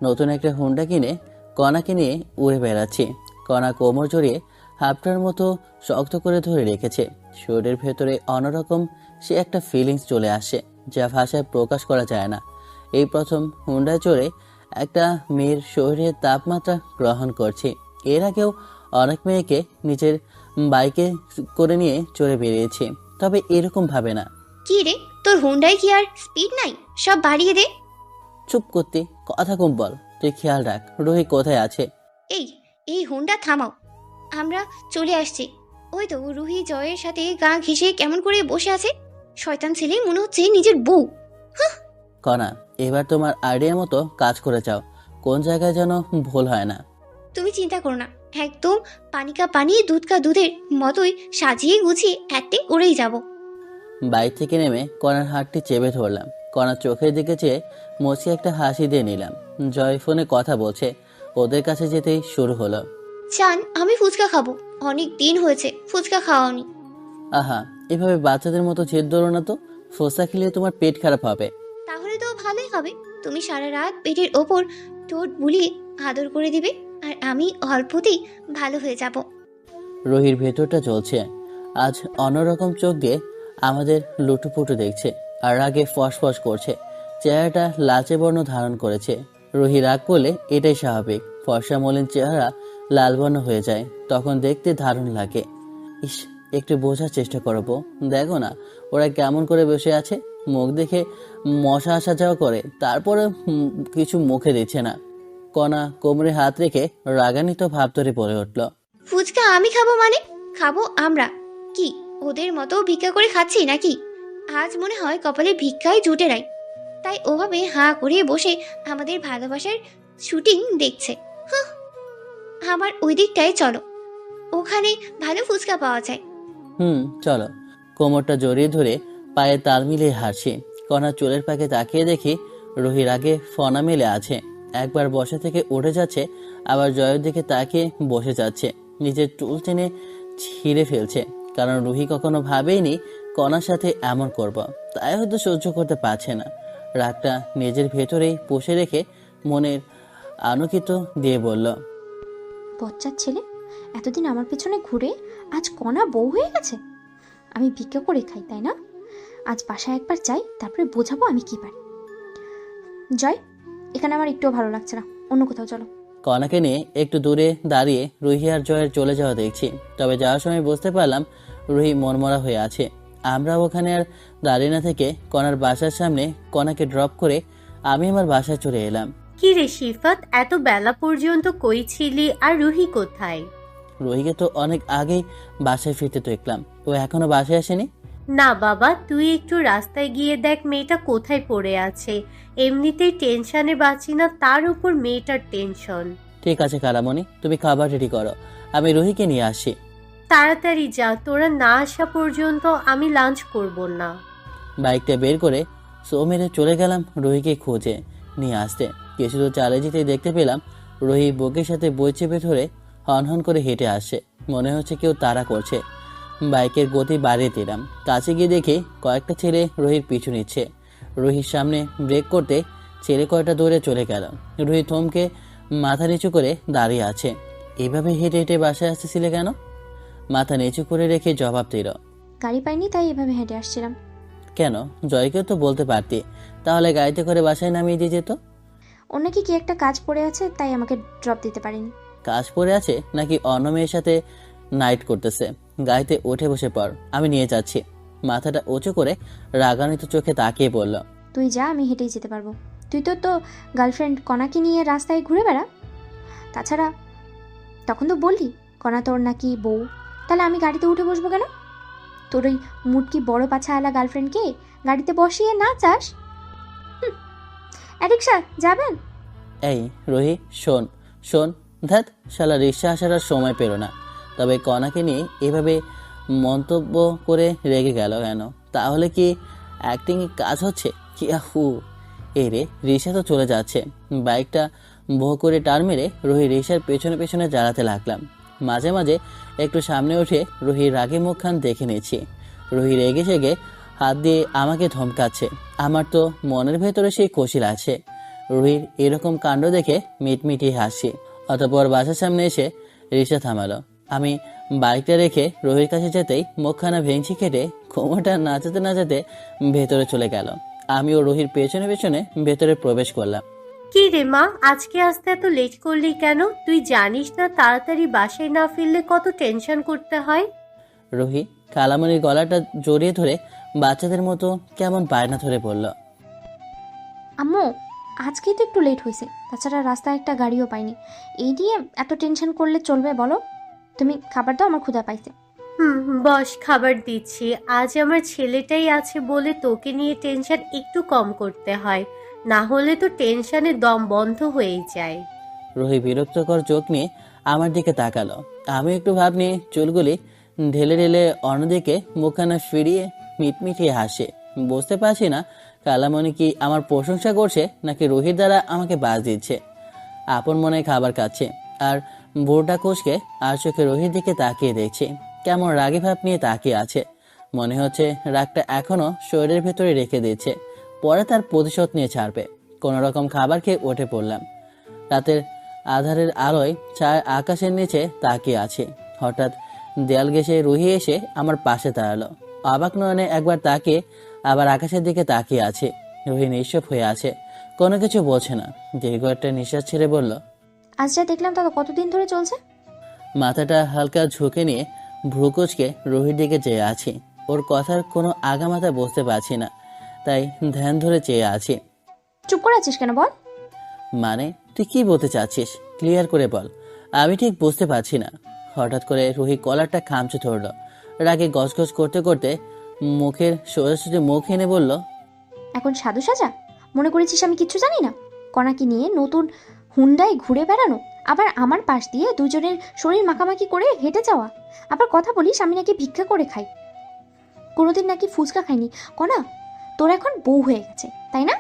নতুন একটা হুন্ডা কিনে কণাকে নিয়ে উড়ে বেড়াচ্ছি। কণা কোমর জড়িয়ে হাফটার মতো শক্ত করে ধরে রেখেছে। শরীরের ভেতরে অন্যরকম সে একটা ফিলিংস চলে আসে, যা ভাষায় প্রকাশ করা যায় না। এই প্রথম হুন্ডায় চড়ে একটা মেয়ের শরীরের তাপমাত্রা গ্রহণ করছি। এর আগেও অনেক মেয়েকে নিজের বাইকে করে নিয়ে চড়ে বেরিয়েছি, তবে এরকম ভাবে না। কি রে, তোর হুন্ডায় কি আর স্পিড নাই? সব বাড়িয়ে দে। চুপ করতে, কথা কম বল। তুই খেয়াল রাখ রোহি কোথায় আছে। এই এই হুন্ডা থামাও, আমরা চলে আসছি। ওই তো রুহি জয়ের সাথে গা ঘেঁষে কেমন করে বসে আছে। শয়তান ছেলে, মনে হচ্ছে নিজের বউ। কণা, এবার তোমার আইডিয়া মতো কাজ করে যাও, কোন জায়গায় যেন ভুল হয় না। তুমি চিন্তা করো না, একদম পানি কা পানি দুধ কা দুধের মতোই সাজিয়ে গুছিয়ে অ্যাক্টিং করেই যাব। বাইক থেকে নেমে কণার হাতটি চেপে ধরলাম। কণার চোখের দিকে চেয়ে মুচকি একটা হাসি দিয়ে নিলাম। জয় ফোনে কথা বলছে, ওদের কাছে যেতেই শুরু হলো। চান আমি ফুচকা খাবো? অনেক দিন হয়েছে ফুচকা খাওয়ানি। আহা, এভাবে বাচ্চাদের মতো জেদ ধরো না তো, ফোসা খেলে তোমার পেট খারাপ হবে। তাহলে তো ভালোই হবে। তুমি সারা রাত পেটের ওপর ঠোঁট বুলিয়ে আদর করে দিবে, আর আমি অল্পতেই ভালো হয়ে যাব। রোহির ভেতরটা চলছে আজ অন্যরকম চোখ দিয়ে আমাদের লুটুপুটু দেখছে, আর আগে ফসফস করছে। চেহারাটা লালচে বর্ণ ধারণ করেছে। রোহি রাগ করলে এটাই স্বাভাবিক, ফর্সা মলিন চেহারা লাল বর্ণ হয়ে যায়, তখন দেখতে দারুণ লাগে। ইস, একটু বোঝার চেষ্টা করবো, দেখো না ওরা কেমন করে বসে আছে। মুখ দেখে মশা আসা যাওয়া করে, তারপরে কিছু মুখে দিচ্ছে না। কণা কোমরে হাত রেখে রাগান্বিত ভাব ধরে বলে উঠল, ফুচকা আমি খাবো মানে? খাবো আমরা কি ওদের মতো ভিক্ষা করে খাচ্ছি নাকি? আজ মনে হয় কপালে ভিক্ষায় জুটে নাই, তাই ওভাবে হাঁ করে বসে আমাদের ভালোবাসার শুটিং দেখছে। হাহ, আমার ওই দিকটায় চলো, ওখানে ভালো ফুচকা পাওয়া যায়। চলো। কোমরটা জড়িয়ে ধরে পায়ে তাল মিলিয়ে হাসি। কণা চুলের পাকে তাকিয়ে দেখি রুহির আগে ফনা মেলে আছে, একবার বসা থেকে উঠে যাচ্ছে, আবার জয়ের দিকে তাকিয়ে বসে যাচ্ছে। নিজের চুল টেনে ছিঁড়ে ফেলছে, কারণ রুহি কখনো ভাবেইনি কণার সাথে এমন করব, তাই হয়তো সহ্য করতে পারছে না। রাগটা নিজের ভেতরেই পুষে রেখে মনের আনুকিত দিয়ে বলল, বচ্চার ছেলে এতদিন আমার পিছনে ঘুরে আজ কণা বউ হয়ে গেছে। আমি ভিক্ষা করে খাই তাই না? আজ বাসায় একবার যাই, তারপরে বোঝাবো আমি কি পারি। জয়, এখানে আমার একটুও ভালো লাগছে না, অন্য কোথাও চলো। কণাকে নিয়ে একটু দূরে দাঁড়িয়ে রুহি আর জয়ের চলে যাওয়া দেখছি, তবে যাওয়ার সময় বুঝতে পারলাম রুহি মনমরা হয়ে আছে। আমরা ওখানে আর দাঁড়িয়ে না থেকে কণার বাসার সামনে কণাকে ড্রপ করে আমি আমার বাসায় চলে এলাম। কি রে শিফাত, এত বেলা পর্যন্ত কই ছিলি আর রুহি কোথায়? রুহিকে তো অনেক আগেই বাসায় ফিরতে দেখলাম, ও এখনো বাসায় আসেনি। না বাবা, তুই একটু রাস্তায় গিয়ে দেখ মেয়েটা কোথায় পড়ে আছে। এমনিতেই টেনশনে বাঁচি না, তার উপর মেয়েটার টেনশন। ঠিক আছে খালামণি, তুমি খাবার রেডি করো, আমি রুহিকে নিয়ে আসি। তাড়াতাড়ি যা, তোরা না আসা পর্যন্ত আমি লাঞ্চ করব না। বাইকটা বের করে সো মেরে চলে গেলাম রুহিকে খুঁজে নিয়ে আসতে। কিছু দূর চালে যেতে দেখতে পেলাম রুহি বুকের সাথে বই চেপে ধরে হনহন করে হেঁটে আসছে। মনে হচ্ছে কেউ তাড়া করছে। বাইকের গতি বাড়িয়ে দিলাম। কাছে গিয়ে দেখি কয়েকটা ছেলে রুহির পিছু নিচ্ছে। রুহির সামনে ব্রেক করতে ছেলে কয়টা দৌড়ে চলে গেল। রুহি থমকে মাথা নিচু করে দাঁড়িয়ে আছে। এভাবে হেঁটে হেঁটে বাসায় আসতেছিলে কেন? মাথা নিচু করে রেখে জবাব দিল, গাড়ি পাইনি তাই এভাবে হেঁটে আসছিলাম। কেন? জয়কেও তো বলতে পারতি, তাহলে গাড়িতে করে বাসায় নামিয়ে দিয়ে যেত। ওর নাকি কি একটা কাজ পড়ে আছে তাই আমাকে ড্রপ দিতে পারিনি। কাজ পড়ে আছে নাকি অন্য মেয়ের সাথে নাইট করতেছে? গাড়িতে উঠে বসে পড়, আমি নিয়ে যাচ্ছি। মাথাটা উঁচু করে রাগান্বিত চোখে তাকিয়ে বলল, তুই যা, আমি হেঁটেই যেতে পারবো। তুই তো গার্লফ্রেন্ড কণাকে নিয়ে রাস্তায় ঘুরে বেড়া। তাছাড়া তখন তো বললি কণা তোর নাকি বউ, তাহলে আমি গাড়িতে উঠে বসবো কেন? তোর ওই মুটকি বড় পাছাওয়ালা গার্লফ্রেন্ডকে গাড়িতে বসিয়ে না চাস? রিক্সা যাবেন? এই রোহি, শোন শোন। ধ্যাত, শালা রিক্সা আসার আর সময় পেল না। তবে কণাকে নিয়ে এভাবে মন্তব্য করে রেগে গেল কেন? তাহলে কি অ্যাক্টিং কাজ হচ্ছে কি? আহু, এই রে, রিক্সা তো চলে যাচ্ছে। বাইকটা বহু করে টার মেরে রুহি রিক্সার পেছনে পেছনে জ্বালাতে লাগলাম। মাঝে মাঝে একটু সামনে উঠে রুহির রাগে মুখখান দেখে নিচ্ছি। রুহি রেগে সেগে হাত দিয়ে আমাকে ধমকাচ্ছে। আমার তো মনের ভেতরে সেই কৌশল আছে। রুহির এরকম কাণ্ড দেখে মিটমিটিয়ে হাসি। অতঃপর বাসার সামনে এসে রিক্সা থামালো। আমি বাইকটা রেখে রুহির কাছে যেতেই মুখখানা ভেঙচি কেটে কোমরটা নাচাতে নাচাতে ভেতরে চলে গেল। আমিও রুহির পেছনে পেছনে ভেতরে প্রবেশ করলাম। কি রে মা, আজকে আসতে এত লেট করলি কেন? তুই জানিস না তাড়াতাড়ি বাসায় না ফিরলে কত টেনশন করতে হয়? রুহি খালামণির গলাটা জড়িয়ে ধরে বাচ্চাদের মতো কেমন বায়না ধরে বলল, আম্মু আজকেই তো একটু লেট হয়েছে, তাছাড়া রাস্তায় একটা গাড়িও পাইনি। এই নিয়ে এত টেনশন করলে চলবে বলো? তুমি খাবার দাও, আমার ক্ষুধা পাইছে। বস, খাবার দিচ্ছি। আজ আমার ছেলেটাই আছে বলে তোকে নিয়ে টেনশন একটু কম করতে হয়, না হলে তো টেনশনে দম বন্ধ হয়ে যায়। রুহি বিরক্তকর চোখ নিয়ে আমার দিকে তাকালো। আমি একটু ভাব নিয়ে চুলগুলি ঢেলে ঢেলে অন্যদিকে মুখখানা ফিরিয়ে মিটমিটিয়ে হাসে। বুঝতে পারছি না কালামণি কি আমার প্রশংসা করছে নাকি রুহির দ্বারা আমাকে বাজ দিচ্ছে। আপন মনে খাবার খাচ্ছে আর বোরটা কোষকে আর চোখে রুহির দিকে তাকিয়ে দেখছি। কেমন রাগী ভাব নিয়ে তাকিয়ে আছে। মনে হচ্ছে রাগটা এখনো শরীরের ভেতরে রেখে দিচ্ছে, পরে তার প্রতিশোধ নিয়ে ছাড়বে। কোনো রকম খাবার খেয়ে উঠে পড়লাম। রাতের আধারের আলোয় ছায় আকাশের নিচে তাকিয়ে আছে। হঠাৎ দেয়াল ঘেঁষে রুহি এসে আমার পাশে দাঁড়ালো। অবাক নয়নে একবার তাকিয়ে আবার আকাশের দিকে তাকিয়ে আছে। রুহি নিঃসব হয়ে আছে, কোনো কিছু বলছে না। দীর্ঘ একটা নিঃশ্বাস ছেড়ে বলল, আজ যা দেখলাম তা তো কতদিন ধরে চলছে? মাথাটা হালকা ঝুঁকে নিয়ে ভ্রুকুচকে রুহির দিকে চেয়ে আছি। ওর কথার কোনো আগামাথা বুঝতে পারছি না, তাই ধ্যান ধরে চেয়ে আছি। চুপ করে আছিস কেন বল? মানে তুই কি বলতে চাচ্ছিস? ক্লিয়ার করে বল, আমি ঠিক বুঝতে পারছি না। হঠাৎ করে রুহি কলারটা খামচে ধরল। রাগে গজগজ করতে করতে মুখের সোজাসুজি মুখ এনে বলল, এখন সাধু সাজা মনে করেছিস আমি কিচ্ছু জানি না? কণাকে নিয়ে নতুন হুন্ডায় ঘুরে বেড়ানো, আবার আমার পাশ দিয়ে দুজনের শরীর মাখামাখি করে হেঁটে যাওয়া, আবার কথা বলিস আমি নাকি ভিক্ষা করে খাই, কোনোদিন নাকি ফুচকা খাইনি। কণা তোর এখন বউ হয়ে গেছে তাই না?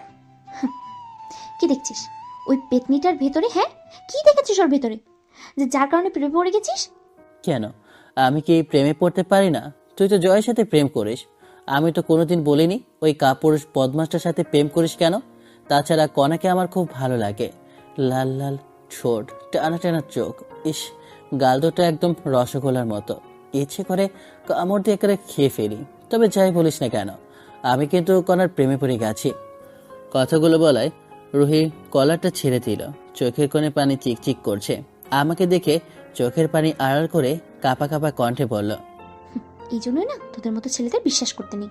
কি দেখছিস ওই পেতনিটার ভেতরে? হ্যাঁ, কি দেখেছিস ওর ভেতরে যে যার কারণে প্রেমে পড়ে গেছিস? কেন আমি কি প্রেমে পড়তে পারি না? তুই তো জয়ের সাথে প্রেম করিস। আমি তো কোনোদিন বলিনি ওই কাপুরুষ বদমাসটার সাথে প্রেম করিস কেন। তাছাড়া কণাকে আমার খুব ভালো লাগে। লাল লাল ঠোঁট, টানা টানা চোখ, ইস, গাল দুটো একদম রসগোল্লার মতো। ইচ্ছে করে কামড় দিয়ে করে খেয়ে ফেলি। তবে যাই বলিস না কেন, আমি কিন্তু কণার প্রেমে পড়ে গেছি। কথাগুলো বলায় রুহি কলারটা ছেড়ে দিল। চোখের কোণে পানি চিকচিক করছে। আমাকে দেখে চোখের পানি আড়াল করে কাপা কাপা কণ্ঠে বলল, এই জন্যই না তোদের মতো ছেলেদের বিশ্বাস করতে নেই।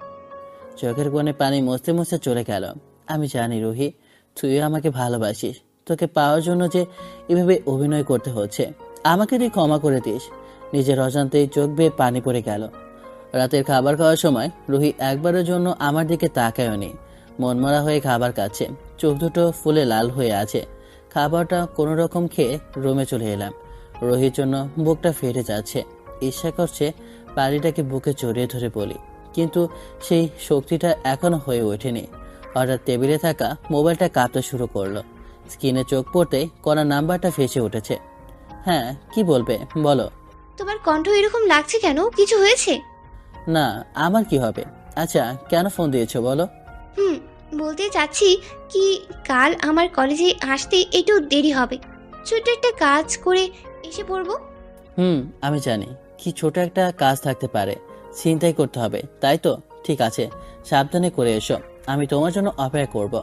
চোখের কোণে পানি মুছতে মুছতে চলে গেল। আমি জানি রুহি, তুইও আমাকে ভালোবাসিস। তোকে পাওয়ার জন্য যে এভাবে অভিনয় করতে হচ্ছে, আমাকে তুই ক্ষমা করে দিস। নিজের অজান্তেই চোখ বেয়ে পানি পড়ে গেল। রাতের খাবার খাওয়ার সময় রুহি একবারের জন্য আমার দিকে তাকায়নি। মনমরা হয়ে খাবার খাচ্ছে, চোখ দুটো ফুলে লাল হয়ে আছে। খাবারটা কোনো রকম খেয়ে রুমে চলে এলাম। রোহির জন্য বুকটা ফেটে যাচ্ছে। ইচ্ছা করছে পানিটাকে বুকে জড়িয়ে ধরে বলি, কিন্তু সেই শক্তিটা এখনো হয়ে ওঠেনি। হঠাৎ টেবিলে থাকা মোবাইলটা কাঁপতে শুরু করলো। স্ক্রিনে চোখ পড়তেই কণার নাম্বারটা ভেসে উঠেছে। হ্যাঁ, কি বলবে বলো। তোমার কণ্ঠ এরকম লাগছে কেন? কিছু হয়েছে? না, আমার কি হবে? আচ্ছা, কেন ফোন দিয়েছো বলো। বলতে চাচ্ছি কি, কাল আমার কলেজে আসতে একটু দেরি হবে। ছোট একটা কাজ করে এসে পড়বো। আমি জানি কি ছোট একটা কাজ থাকতে পারে, ছিনতাই করতে হবে, তাই তো? ঠিক আছে, সাবধানে করে এসো। আমি তোমার জন্য অপেক্ষা করব।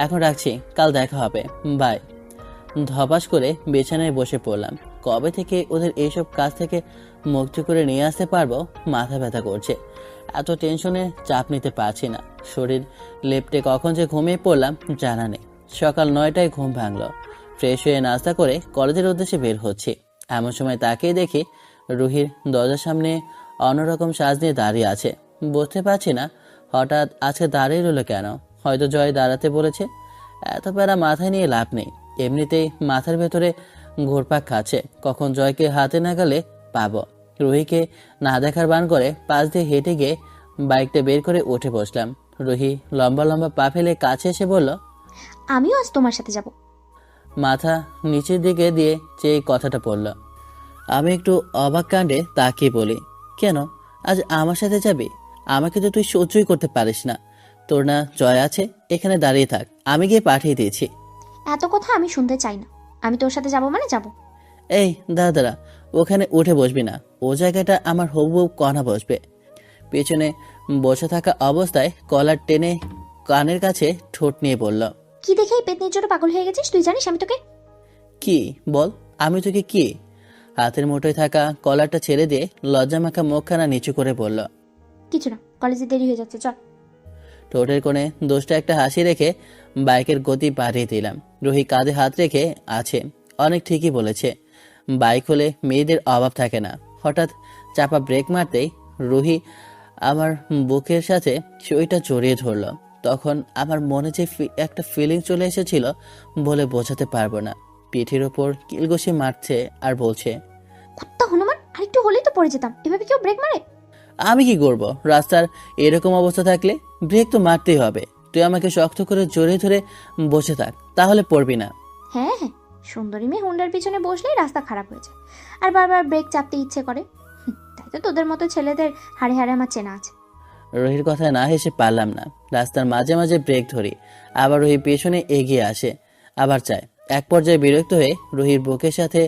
এখন রাখছি, কাল দেখা হবে, বাই। ধপাস করে বিছানায় বসে পড়লাম। কবে থেকে ওদের এইসব কাজ থেকে মুক্তি করে নিয়ে আসতে পারবো মাথা ব্যথা করছে। এত টেনশনে চাপ নিতে পারছি না। শরীর লেপ্টে কখন যে ঘুমিয়ে পড়লাম জানা নেই। সকাল 9টায় ঘুম ভাঙলো। ফ্রেশ হয়ে নাস্তা করে কলেজের উদ্দেশ্যে বের হচ্ছি। এমন সময় তাকেই দেখি রুহির দরজার সামনে অন্যরকম সাজ নিয়ে দাঁড়িয়ে আছে। বুঝতে পারছি না হঠাৎ আজকে দাঁড়িয়ে রইল কেন। হয়তো জয় দাঁড়াতে বলেছে। এত প্যারা মাথায় নিয়ে লাভ নেই। এমনিতেই মাথার ভেতরে ঘুরপাক খাচ্ছে, কখন জয়কে হাতে নাগালে পাবো। রুহিকে না দেখার বান করে পাশ দিয়ে হেঁটে গিয়ে বাইকটা বের করে উঠে বসলাম। রুহি লম্বা লম্বা পা ফেলে কাছে এসে বলল, আমিও আজ তোমার সাথে যাব। মাথা নিচের দিকে দিয়ে চেয়ে কথাটা পড়ল। আমি একটু অবাক কাণ্ডে তাকিয়ে বলি, কেন আজ আমার সাথে যাবি? আমাকে তো তুই সহ্যই করতে পারিস না। তোর না জয় আছে, এখানে দাঁড়িয়ে থাক, আমি গিয়ে পাঠিয়ে দিয়েছি। এত কথা আমি শুনতে চাই না। আমি তোর সাথে যাব মানে যাব। এই দাদা, ওখানে উঠে বসবি না। ও জায়গাটা আমার হবু কণা বসবে। পেছনে বসে থাকা অবস্থায় কলার টেনে কানের কাছে ঠোঁট নিয়ে বলল, কি দেখে পেতনির জন্য পাগল হয়ে গেছিস? তুই জানিস আমি তোকে কি? বল, আমি তোকে কি? হাতের মুঠোয় থাকা কলারটা ছেড়ে দিয়ে লজ্জা মাখা মুখখানা নিচু করে বলল, কিছু না, কলেজে দেরি হয়ে যাচ্ছে, চল। ঠোঁটের কোণে দোষটা একটা হাসি রেখে বাইকের গতি বাড়িয়ে দিলাম। রুহি কাঁধে হাত রেখে আছে। অনেক ঠিকই বলেছে, বাইক হলে মেয়েদের অভাব থাকে না। হঠাৎ চাপা ব্রেক মারতেই রুহি আমার বুকের সাথে শরীরটা জড়িয়ে ধরলো। তখন আমার মনে যে একটা ফিলিং চলে এসেছিল বলে বোঝাতে পারবো না। পিঠের ওপর কিলঘষে মারছে আর বলছে, কুত্তা হনুমান, আরেকটু হলেই তো পড়ে যেতাম। এভাবে কেউ ব্রেক মারে? আমি কি করব? রাস্তার এরকম অবস্থা থাকলে ব্রেক তো মারতেই হবে। তুই আমাকে শক্ত করে জড়িয়ে ধরে বসে থাক, তাহলে পড়বি না। হ্যাঁ হ্যাঁ, সুন্দরী মেয়ে হুন্ডার পিছনে বসলেই রাস্তা খারাপ হয়ে যায়, আর বারবার ব্রেক চাপতে ইচ্ছে করে। তাই তো তোদের মতো ছেলেদের হাড়ে হাড়ে আমার চেনা আছে। রোহির কথা না হেসে পারলাম না। রাস্তার মাঝে মাঝে ব্রেক ধরি, আবার রোহি পেছনে এগিয়ে আসে, আবার চায়। এক পর্যায়ে বিরক্ত হয়ে রোহির বুকের সাথে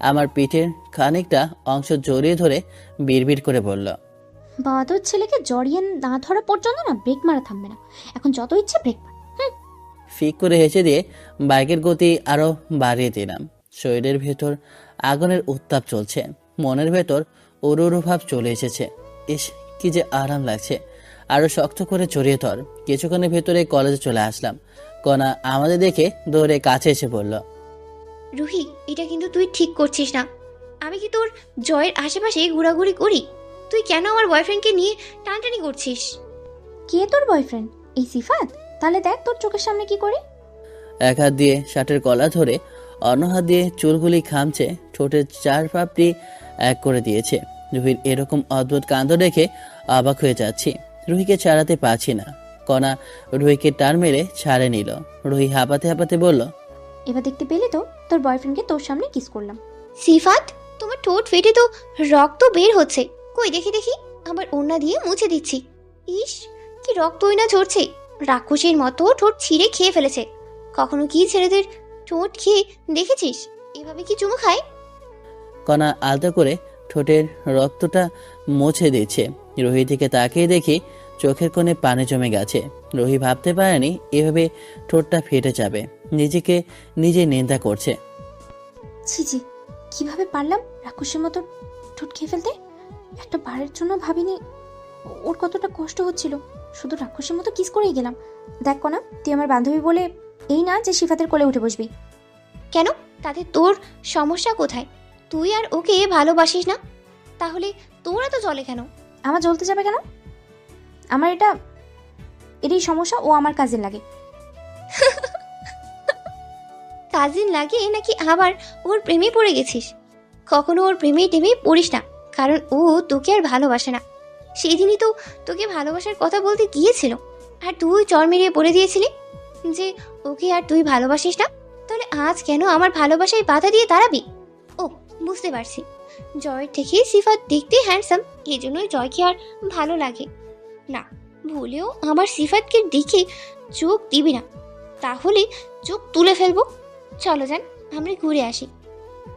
আমার পিঠের খানিকটা অংশ জড়িয়ে ধরে বিড়বিড় করে বলল, বাদর ছেলেকে জড়িয়ে না ধরা পর্যন্ত না ব্রেক মারা থামবে না। এখন যত ইচ্ছে ব্রেক মার। ফিক করে হেসে দিয়ে বাইকের গতি আরো বাড়িয়ে দিলাম। শরীরের ভেতর আগুনের উত্তাপ চলছে, মনের ভেতর উড়ু ভাব চলে এসেছে। ইস, কি যে আরাম লাগছে। আরো শক্ত করে জড়িয়ে ধর। কিছুক্ষণের ভেতরে কলেজে চলে আসলাম। কণা আমাদের দেখে দৌড়ে কাছে এসে বলল, রুহি, এটা কিন্তু তুই ঠিক করছিস না। আমি কি তোর জয়ের আশেপাশে ঘোরাঘুরি করি? তুই কেন আমার বয়ফ্রেন্ডকে নিয়ে টানটানি করছিস? কে তোর বয়ফ্রেন্ড? এই সিফাত? তাহলে দেখ তোর চোখের সামনে কি করে। এক হাত দিয়ে শার্টের কলা ধরে অন্য হাত দিয়ে চুলগুলি খামছে, ঠোঁটের চার পাপড়ি এক করে দিয়েছে। রুহির এরকম অদ্ভুত কাণ্ড দেখে অবাক হয়ে যাচ্ছি। রুহিকে ছাড়াতে পারছি না। কণা রুহিকে টান মেরে ছাড়ে নিল। রুহি হাঁপাতে হাঁপাতে বলল, এবার দেখতে পেলে তো তোর বয়ফ্রেন্ডকে তোর সামনে কিস করলাম। সিফাত, তোমার ঠোঁট ফেটে তো রক্ত বের হচ্ছে। কই দেখি দেখি। আবার ওড়না দিয়ে মুছে দিচ্ছি। ইস, কি রক্তই না ঝরছে। রাক্ষসের মতো ঠোঁট ছিঁড়ে খেয়ে ফেলেছে। কখনো কি ছেলেদের ঠোঁট খেয়ে দেখেছিস? এভাবে কি চুমু খায়? কণা আলতো করে ঠোঁটের রক্তটা মুছে দিচ্ছে। রুহির দিকে তাকিয়ে দেখি চোখের কোণে পানি জমে গেছে। রুহি ভাবতে পারেনি এভাবে ঠোঁটটা ফেটে যাবে। নিজেকে নিজে নিন্দা করছে। ছি ছি, কিভাবে পারলাম রাক্ষসের মতো ঠোঁট খেয়ে ফেলতে? একটা বারের জন্য ভাবিনি ওর কতটা কষ্ট হচ্ছিল। শুধু রাক্ষসের মতো কিস করেই গেলাম। দেখ না, তুই আমার বান্ধবী বলে এই না যে সিফাতের কোলে উঠে বসবি। কেন? তাতে তোর সমস্যা কোথায়? তুই আর ওকে ভালোবাসিস না? তাহলে তোরা তো চলে কেন? আমার জ্বলতে যাবে কেন? আমার এটাই সমস্যা। ও আমার কাজে লাগে। কাজিন লাগে নাকি আবার ওর প্রেমে পড়ে গেছিস? কখনো ওর প্রেমে টেমে পড়িস না, কারণ ও তোকে আর ভালোবাসে না। সেদিনই তো তোকে ভালোবাসার কথা বলতে গিয়েছিল, আর তুই চর মেরিয়ে বলে দিয়েছিলি যে ওকে আর তুই ভালোবাসিস না। তাহলে আজ কেন আমার ভালোবাসায় বাধা দিয়ে দাঁড়াবি? ও, বুঝতে পারছি, জয়ের থেকে সিফাত দেখতে হ্যান্ডসাম, এই জন্যই জয়কে আর ভালো লাগে না। ভুলেও আমার সিফাতকে দেখে চোখ দিবি না, তাহলে চোখ তুলে ফেলবো। চলো যান, আমরা ঘুরে আসি।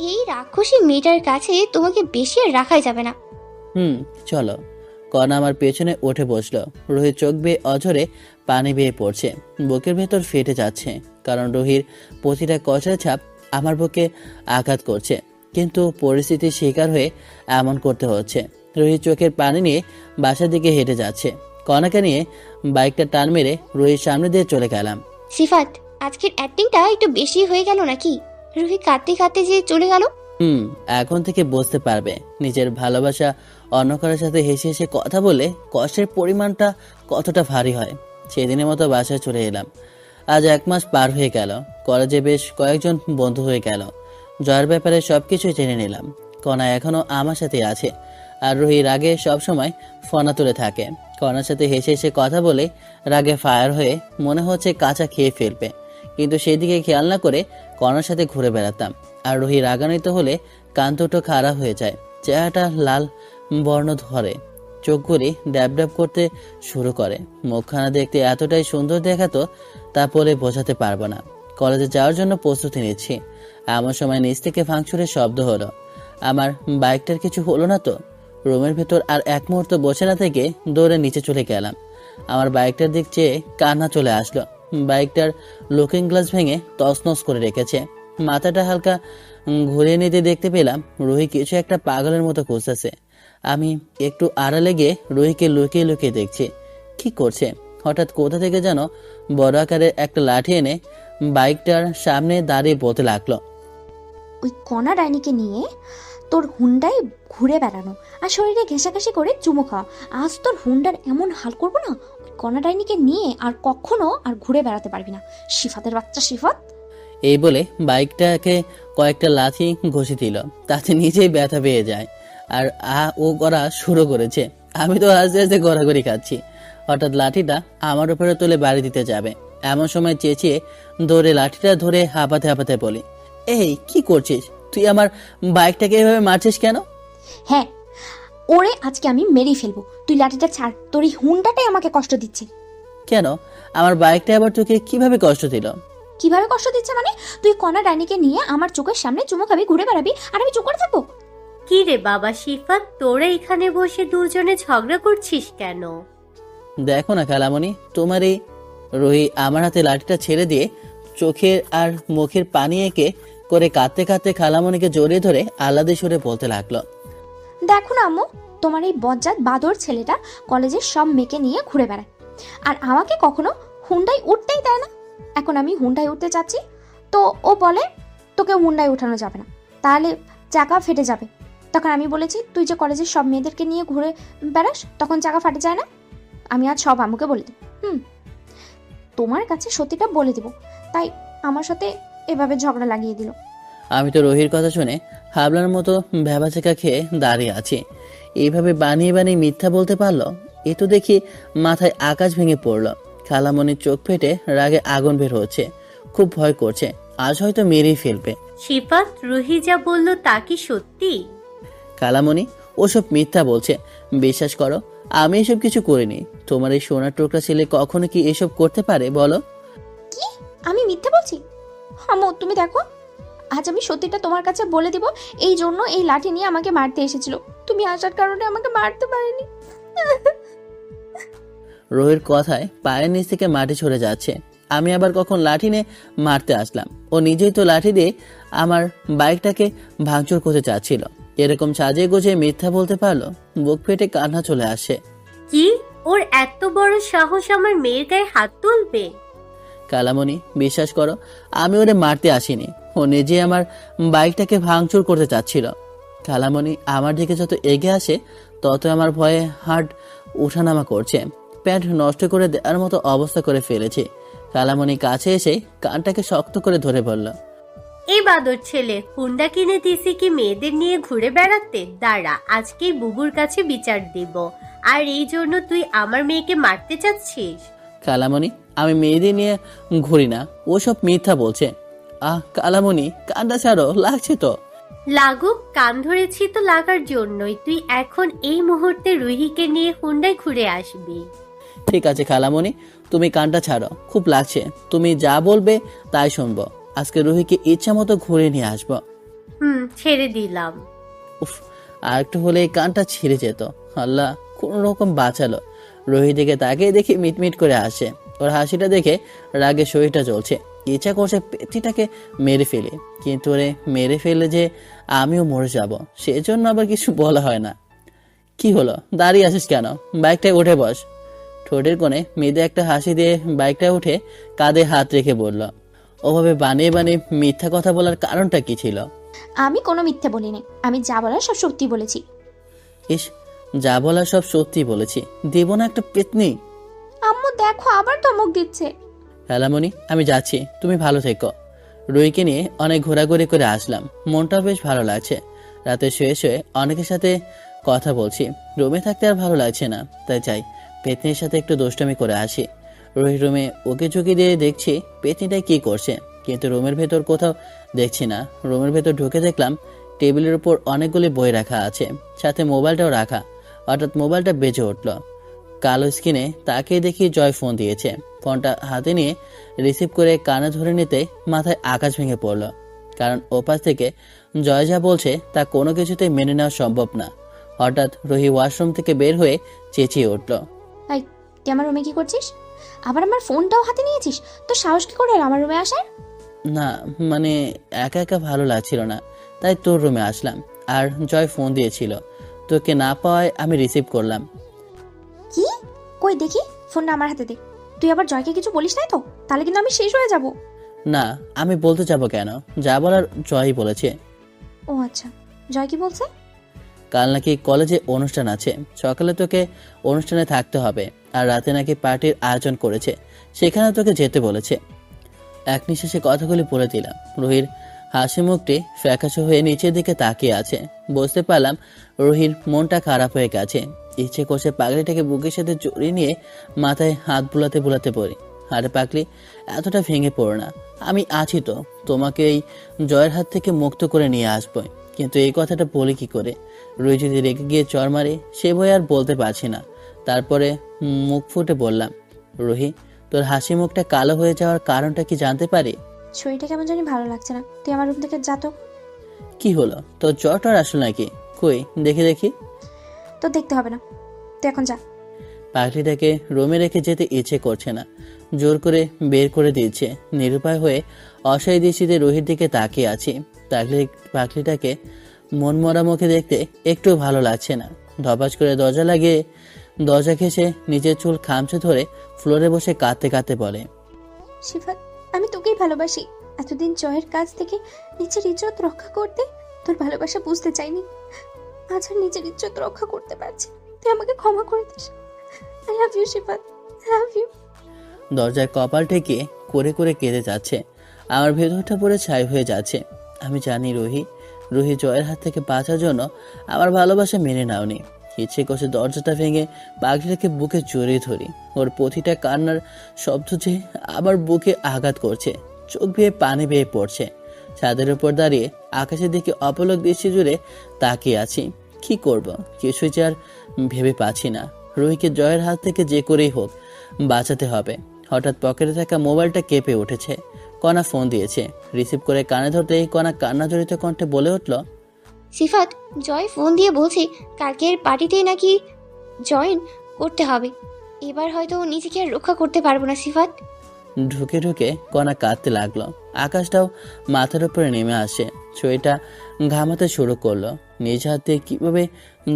এই রাক্ষসী মেয়েটার কাছে তোমাকে বেশি আর রাখাই যাবে না। চলো। কণা আমার পেছনে উঠে বসলো। রুহির চোখ বেয়ে অঝরে পানি বেয়ে পড়ছে, বুকের ভেতর ফেটে যাচ্ছে, কারণ রুহির প্রতিটা কষার ছাপ আমার বুকে আঘাত করছে। কিন্তু পরিস্থিতির শিকার হয়ে এমন করতে হচ্ছে। রুহির চোখের পানি নিয়ে বাসার দিকে হেঁটে যাচ্ছে। কণাকে নিয়ে বাইকটা টান মেরে রুহির সামনে দিয়ে চলে গেলাম। সিফাত, আজকের অ্যাক্টিংটা একটু বেশি হয়ে গেল নাকি? রুহি কাঁদতে কাঁদতে যে চলে গেল। এখন থেকে বুঝতে পারবে নিজের ভালোবাসা অন্য কারোর সাথে হেসে হেসে কথা বলে কষ্টের পরিমাণটা কতটা ভারী হয়। সেদিনের মতো বাসায় চলে এলাম। আজ 1 মাস পার হয়ে গেল। কলেজে বেশ কয়েকজন বন্ধু হয়ে গেল। জয়ের ব্যাপারে সবকিছু জেনে নিলাম। কণা এখনো আমার সাথে আছে, আর রুহি রাগে সবসময় ফোনা তুলে থাকে। কণার সাথে হেসে হেসে কথা বলে রাগে ফায়ার হয়ে মনে হচ্ছে কাঁচা খেয়ে ফেলবে, কিন্তু সেদিকে খেয়াল না করে কণার সাথে ঘুরে বেড়াতাম। আর রুহি রাগান্বিত হলে কান দুটো খাড়া হয়ে যায়, চেহারাটা লাল বর্ণ ধরে, চোখগুলি ড্যাব ড্যাব করতে শুরু করে। মুখখানা দেখতে এতটাই সুন্দর দেখাতো তা বলে বোঝাতে পারবো না। কলেজে যাওয়ার জন্য প্রস্তুতি নিচ্ছি, এমন সময় নিচ থেকে ভাঙচুরের শব্দ হলো। আমার বাইকটার কিছু হলো না তো? রুমের ভেতর আর 1 মুহূর্ত বসে না থেকে দৌড়ে নিচে চলে গেলাম। আমার বাইকটার দিক চেয়ে কান্না চলে আসলো। বাইকটার লুকিং গ্লাস ভেঙে তছনছ করে রেখেছে। মাথাটা হালকা ঘুরিয়ে নিতে দেখতে পেলাম রুহি কিছু একটা পাগলের মতো খুঁজতেছে। আমি একটু আড়ালে গিয়ে রুহিকে লুকিয়ে লুকিয়ে দেখছি কি করছে। হঠাৎ কোথা থেকে যেন বড় আকারের একটা লাঠি এনে বাইকটার সামনে দাঁড়িয়ে বলতে লাগলো, ওই কণা ডাইনিকে নিয়ে তোর হুন্ডায় ঘুরে বেড়ানো আর শরীরে ঘেঁষাঘেঁষি করে চুমু খাওয়া, আজ তোর হুন্ডার এমন হাল করবো না, ওই কণা ডাইনিকে নিয়ে আর কখনো আর ঘুরে বেড়াতে পারবি না, সিফাতের বাচ্চা সিফাত। এই বলে বাইকটাকে কয়েকটা লাথি ঘষে দিল, তাতে নিজেই ব্যথা পেয়ে যায় আর ও করা শুরু করেছে। আমি তো আস্তে আস্তে গড়াগড়ি খাচ্ছি। হঠাৎ লাঠিটা আমার উপরে তুলে বাড়ি দিতে যাবে, এমন সময় চেঁচিয়ে দৌড়ে লাঠিটা ধরে হাঁপাতে হাঁপাতে বলি, এই কি করছিস তুই? আমার বাইকটাকে এভাবে মারছিস কেন? হ্যাঁ, ওরে আজকে আমি মেরেই ফেলবো, তুই লাঠিটা ছাড়, তোর এই হুন্ডাটাই আমাকে কষ্ট দিচ্ছে। কেন? আমার বাইকটা আবার তোকে কিভাবে কষ্ট দিল? কিভাবে কষ্ট দিচ্ছে মানে? তুই কণা ডাইনিকে নিয়ে আমার চোখের সামনে চুমু খাবি, ঘুরে বেড়াবি, আর আমি চুপ করে থাকবো? কি রে বাবা সিফাত, তোরা এখানে বসে দুজনে ঝগড়া করছিস কেন? দেখো না খালামণি, তোমার এই রুহি আমার হাতে লাঠিটা ছেড়ে দিয়ে চোখের আর মুখের পানি এঁকে করে কাঁদতে কাঁদতে খালামণিকে জড়িয়ে ধরে আহ্লাদে সুরে বলতে লাগলো, দেখো না আম্মু, তোমার এই বজ্জাত বাদর ছেলেটা কলেজের সব মেয়েকে নিয়ে ঘুরে বেড়ায়, আর আমাকে কখনো হুন্ডায় উঠতেই দেয় না। এখন আমি হুন্ডায় উঠতে চাচ্ছি, তো ও বলে তোকে হুন্ডায় উঠানো যাবে না, তাহলে চাকা ফেটে যাবে। তখন আমি বলেছি তুই যে কলেজের সব মেয়েদেরকে নিয়ে ঘুরে বেড়াস, তখন চাকা ফাটে যায় না। আমি আজ সব আম্মুকে বলে দেব। তোমার কাছে সত্যিটা বলে দেব, তাই আমার সাথে এভাবে ঝগড়া লাগিয়ে দিল। আমি তো রুহির কথা শুনে হাবলার মতো ভ্যাবাচেকা খেয়ে দাঁড়িয়ে আছি। এইভাবে বানিয়ে বানিয়ে মিথ্যা বলতে পারলো? এ তো দেখি মাথায় আকাশ ভেঙে পড়লো। খালামণির চোখ ফেটে রাগে আগুন বের হচ্ছে, খুব ভয় করছে, আজ হয়তো মেরেই ফেলবে। সিফাত, রুহি যা বলল তা কি সত্যি? খালামণি ওসব মিথ্যা বলছে, বিশ্বাস করো আমি এসব কিছু করিনি। তোমার এই সোনার টুকরা ছেলে কখনো কি এসব করতে পারে বলো? কি? আমি মিথ্যে বলছি? আম্মু তুমি দেখো, আজ আমি সত্যিটা তোমার কাছে বলে দিব। এই জন্য এই লাঠি নিয়ে আমাকে মারতে এসেছিল, তুমি আসার কারণে আমাকে মারতে পারেনি। রোহির কথায় পায়ের নিচ থেকে মাটি সরে যাচ্ছে। আমি আবার কখন লাঠি নিয়ে মারতে আসলাম? ও নিজেই তো লাঠি দিয়ে আমার বাইকটাকে ভাঙচুর করতে চাচ্ছিল। এরকম সাজিয়ে গুছিয়ে মিথ্যা বলতে পারলো? বুক ফেটে কান্না চলে আসে। কি? ওর এত বড় সাহস আমার মেয়ের গায়ে হাত তুলবে? কালামণি বিশ্বাস করো আমি ওরে মারতে আসিনি, ও নিজে আমার বাইকটাকে ভাঙচুর করতে চাচ্ছিল। কালামণি আমার দিকে যত এগিয়ে আসে তত আমার ভয়ে হার্ট উঠানামা করছে, প্যান্ট নষ্ট করে দেওয়ার মতো অবস্থা করে ফেলেছি। কালামণি কাছে এসে কানটাকে শক্ত করে ধরে বলল, এই বাদর ছেলে, হুন্ডা কিনে দিছি কি মেয়েদের নিয়ে ঘুরে বেড়াতে? দাঁড়া, আজকেই বুবুর কাছে বিচার দিব। আর এই জন্য তুই আমার মেয়েকে মারতে চাচ্ছিস? কালামণি, আমি মেয়েদের নিয়ে ঘুরি না, ও সব মিথ্যা বলছে। কালামণি, কান্না ছাড়ো, লাগছে তো। লাগুক, কান ধরেছি তো লাগার জন্যই। তুই এখন এই মুহূর্তে রুহিকে নিয়ে হুন্ডায় ঘুরে আসবি। ঠিক আছে খালামণি, তুমি কানটা ছাড়ো, খুব লাগছে। তুমি যা বলবে তাই শুনবো। আজকে রুহিকে ইচ্ছা মতো ঘুরে নিয়ে আসবো। ছেড়ে দিলাম। উফ, আর একটু হলে এই কানটা ছিঁড়ে যেত। আল্লাহ কোন রকম বাঁচালো। রুহি দিকে তাকিয়ে দেখি মিটমিট করে আসে। ওর হাসিটা দেখে রাগে শরীরটা চলছে। ইচ্ছা করছে পেটিটাকে মেরে ফেলে, কিন্তু ওরে মেরে ফেলে যে আমিও মরে যাব, সেজন্য আবার কিছু বলা হয় না। কি হলো, দাঁড়িয়ে আছিস কেন? বাইকটায় উঠে বস। ঠোঁটের কোণে মেয়েদের একটা হাসি দিয়ে বাইকটা উঠে কাঁধে হাত রেখে বলল। ওভাবে বানিয়ে বানিয়ে মিথ্যা কথা বলার কারণটা কি ছিল? আমি কোনো মিথ্যে বলিনি, আমি যা বলার সব সত্যি বলেছি। ইস, যা বলা সব সত্যি বলেছি, দেব না একটা পেতনি। আম্মু দেখো আবার ধমক দিচ্ছে। হেলামণি, আমি যাচ্ছি, তুমি ভালো থেকো। রুইকে নিয়ে অনেক ঘোরাঘুরি করে আসলাম, মনটাও বেশ ভালো লাগছে। রাতে শুয়ে শুয়ে অনেকের সাথে কথা বলছি, রুমে থাকতে আর ভালো লাগছে না, তাই চাই পেতনির সাথে একটু দুষ্টামি করে আসি। রুহির রুমে ওকে ঝুঁকি দিয়ে দেখছি পেতনিটাই কি করছে, কিন্তু রুমের ভেতর কোথাও দেখছি না। রুমের ভেতর ঢুকে দেখলাম টেবিলের উপর অনেকগুলি বই রাখা আছে, সাথে মোবাইলটাও রাখা। হঠাৎ মোবাইলটা বেজে উঠল। কালো স্ক্রিনে তাকিয়ে দেখি জয় ফোন দিয়েছে। ফোনটা হাতে নিয়ে রিসিভ করে কানে ধরে নিতে মাথায় আকাশ ভেঙে পড়ল, কারণ ওপাশ থেকে জয় যা বলছে তা কোনো কিছুতেই মেনে নেওয়া সম্ভব না। হঠাৎ রুহি ওয়াশরুম থেকে বের হয়ে চেঁচিয়ে উঠল। এই, তুই আমার রুমে কি করছিস? আবার আমার ফোনটাও হাতে নিয়েছিস? তোর সাহস কি করে হলো আমার রুমে আসার? না মানে, একা একা ভালো লাগছিল না, তাই তোর রুমে আসলাম। আর জয় ফোন দিয়েছিল, তোকে না পাওয়ায় আমি রিসিভ করলাম। কি? কই দেখি ফোনটা আমার হাতে দে। তুই আবার জয়কে কিছু বলিস নাই তো? তাহলে কিন্তু আমি শেষ হয়ে যাব। না, আমি বলতে যাব কেন, যা বলার জয়ই বলেছে। ও আচ্ছা, জয় কি বলছে? কাল নাকি কলেজে অনুষ্ঠান আছে, সকালে তোকে অনুষ্ঠানে থাকতে হবে, আর রাতে নাকি পার্টির আয়োজন করেছে, সেখানে তোকে যেতে বলেছে। এক নিঃশ্বাসে কথাগুলি বলে দিলাম। রুহির হাসি মুখটি ফ্যাকাশে হয়ে নিচের দিকে তাকিয়ে আছে। বুঝতে পারলাম রুহির মনটা খারাপ হয়ে গেছে। ইচ্ছে করছে পাগলিটাকে বুকের সাথে জড়িয়ে নিয়ে মাথায় হাত বুলাতে বুলাতে পড়ি। আরে পাগলি, এতটা ভেঙে পড়ো না, আমি আছি তো, তোমাকে এই জয়ের হাত থেকে মুক্ত করে নিয়ে আসবো। কিন্তু এই কথাটা বলি কি করে? রুহি যদি রেগে গিয়ে চর মারে, সে ভয় আর বলতে পারছি না। তারপরে মুখ ফুটে বললাম, রুহি, তোর হাসি মুখটা কালো হয়ে যাওয়ার কারণটা কি জানতে পারি? শরীরটা কেমন জানি ভালো লাগছে না, তুই আমার রুম থেকে যা তো। কি হলো, তোর জ্বর টর আসলো নাকি? কই দেখি দেখি। তো দেখতে হবে না, তুই এখন যা। পাখিটাকে রুমে রেখে যেতে ইচ্ছে করছে না, জোর করে বের করে দিচ্ছে। নিরুপায় হয়ে অসহায় দৃষ্টিতে রুহির দিকে তাকিয়ে আছি। পাখিটাকে মনমরা মুখে দেখতে একটু ভালো লাগছে না। ধপাস করে দরজা লাগিয়ে দরজা ঘেঁষে নিজের চুল খামচে ধরে ফ্লোরে বসে কাঁদতে কাঁদতে বলে, শিফাত, আমি তোকেই ভালোবাসি। এতদিন জয়ের কাছ থেকে নিজের ইজ্জত রক্ষা করতে তোর ভালোবাসা বুঝতে চাইনি, আজ আর নিজের ইজ্জত রক্ষা করতে পারছি। তুই আমাকে ক্ষমা করে দিস। I love you Shifat, I love you. দরজায় কপাল ঠেকিয়ে করে করে কেঁদে যাচ্ছে। আমার ভেতরটা পুরো ছাই হয়ে যাচ্ছে। আমি জানি রুহি জয়ের হাত থেকে বাঁচার জন্য আমার ভালোবাসা মেনে নাওনি। ইচ্ছে করছে দরজাটা ভেঙে পাখিটাকে বুকে জড়িয়ে ধরি। ওর প্রতিটা কান্নার শব্দ যে আবার বুকে আঘাত করছে, চোখ বেয়ে পানি বেয়ে পড়ছে। ছাদের উপর দাঁড়িয়ে আকাশের দিকে অপলক দৃষ্টি জুড়ে তাকিয়ে আছি। কি করব, কিছুই যে আর ভেবে পাচ্ছি না। রুহিকে জয়ের হাত থেকে যে করেই হোক বাঁচাতে হবে। হঠাৎ পকেটে থাকা মোবাইলটা কেঁপে উঠেছে। কণা ফোন দিয়েছে। রিসিভ করে কানে ধরতেই কণা কান্না জড়িত কণ্ঠে বলে উঠল, সিফাত, জয় ফোন দিয়ে বলছে কালকের পার্টিতে নাকি জয়েন করতে হবে। এবার হয়তো নিজেকে আর রক্ষা করতে পারবো না সিফাত। ঢুকে ঢুকে কণা কাঁদতে লাগলো। আকাশটাও মাথার উপরে নেমে আসে। শরীরটা ঘামাতে শুরু করলো। নিজ হাতে কিভাবে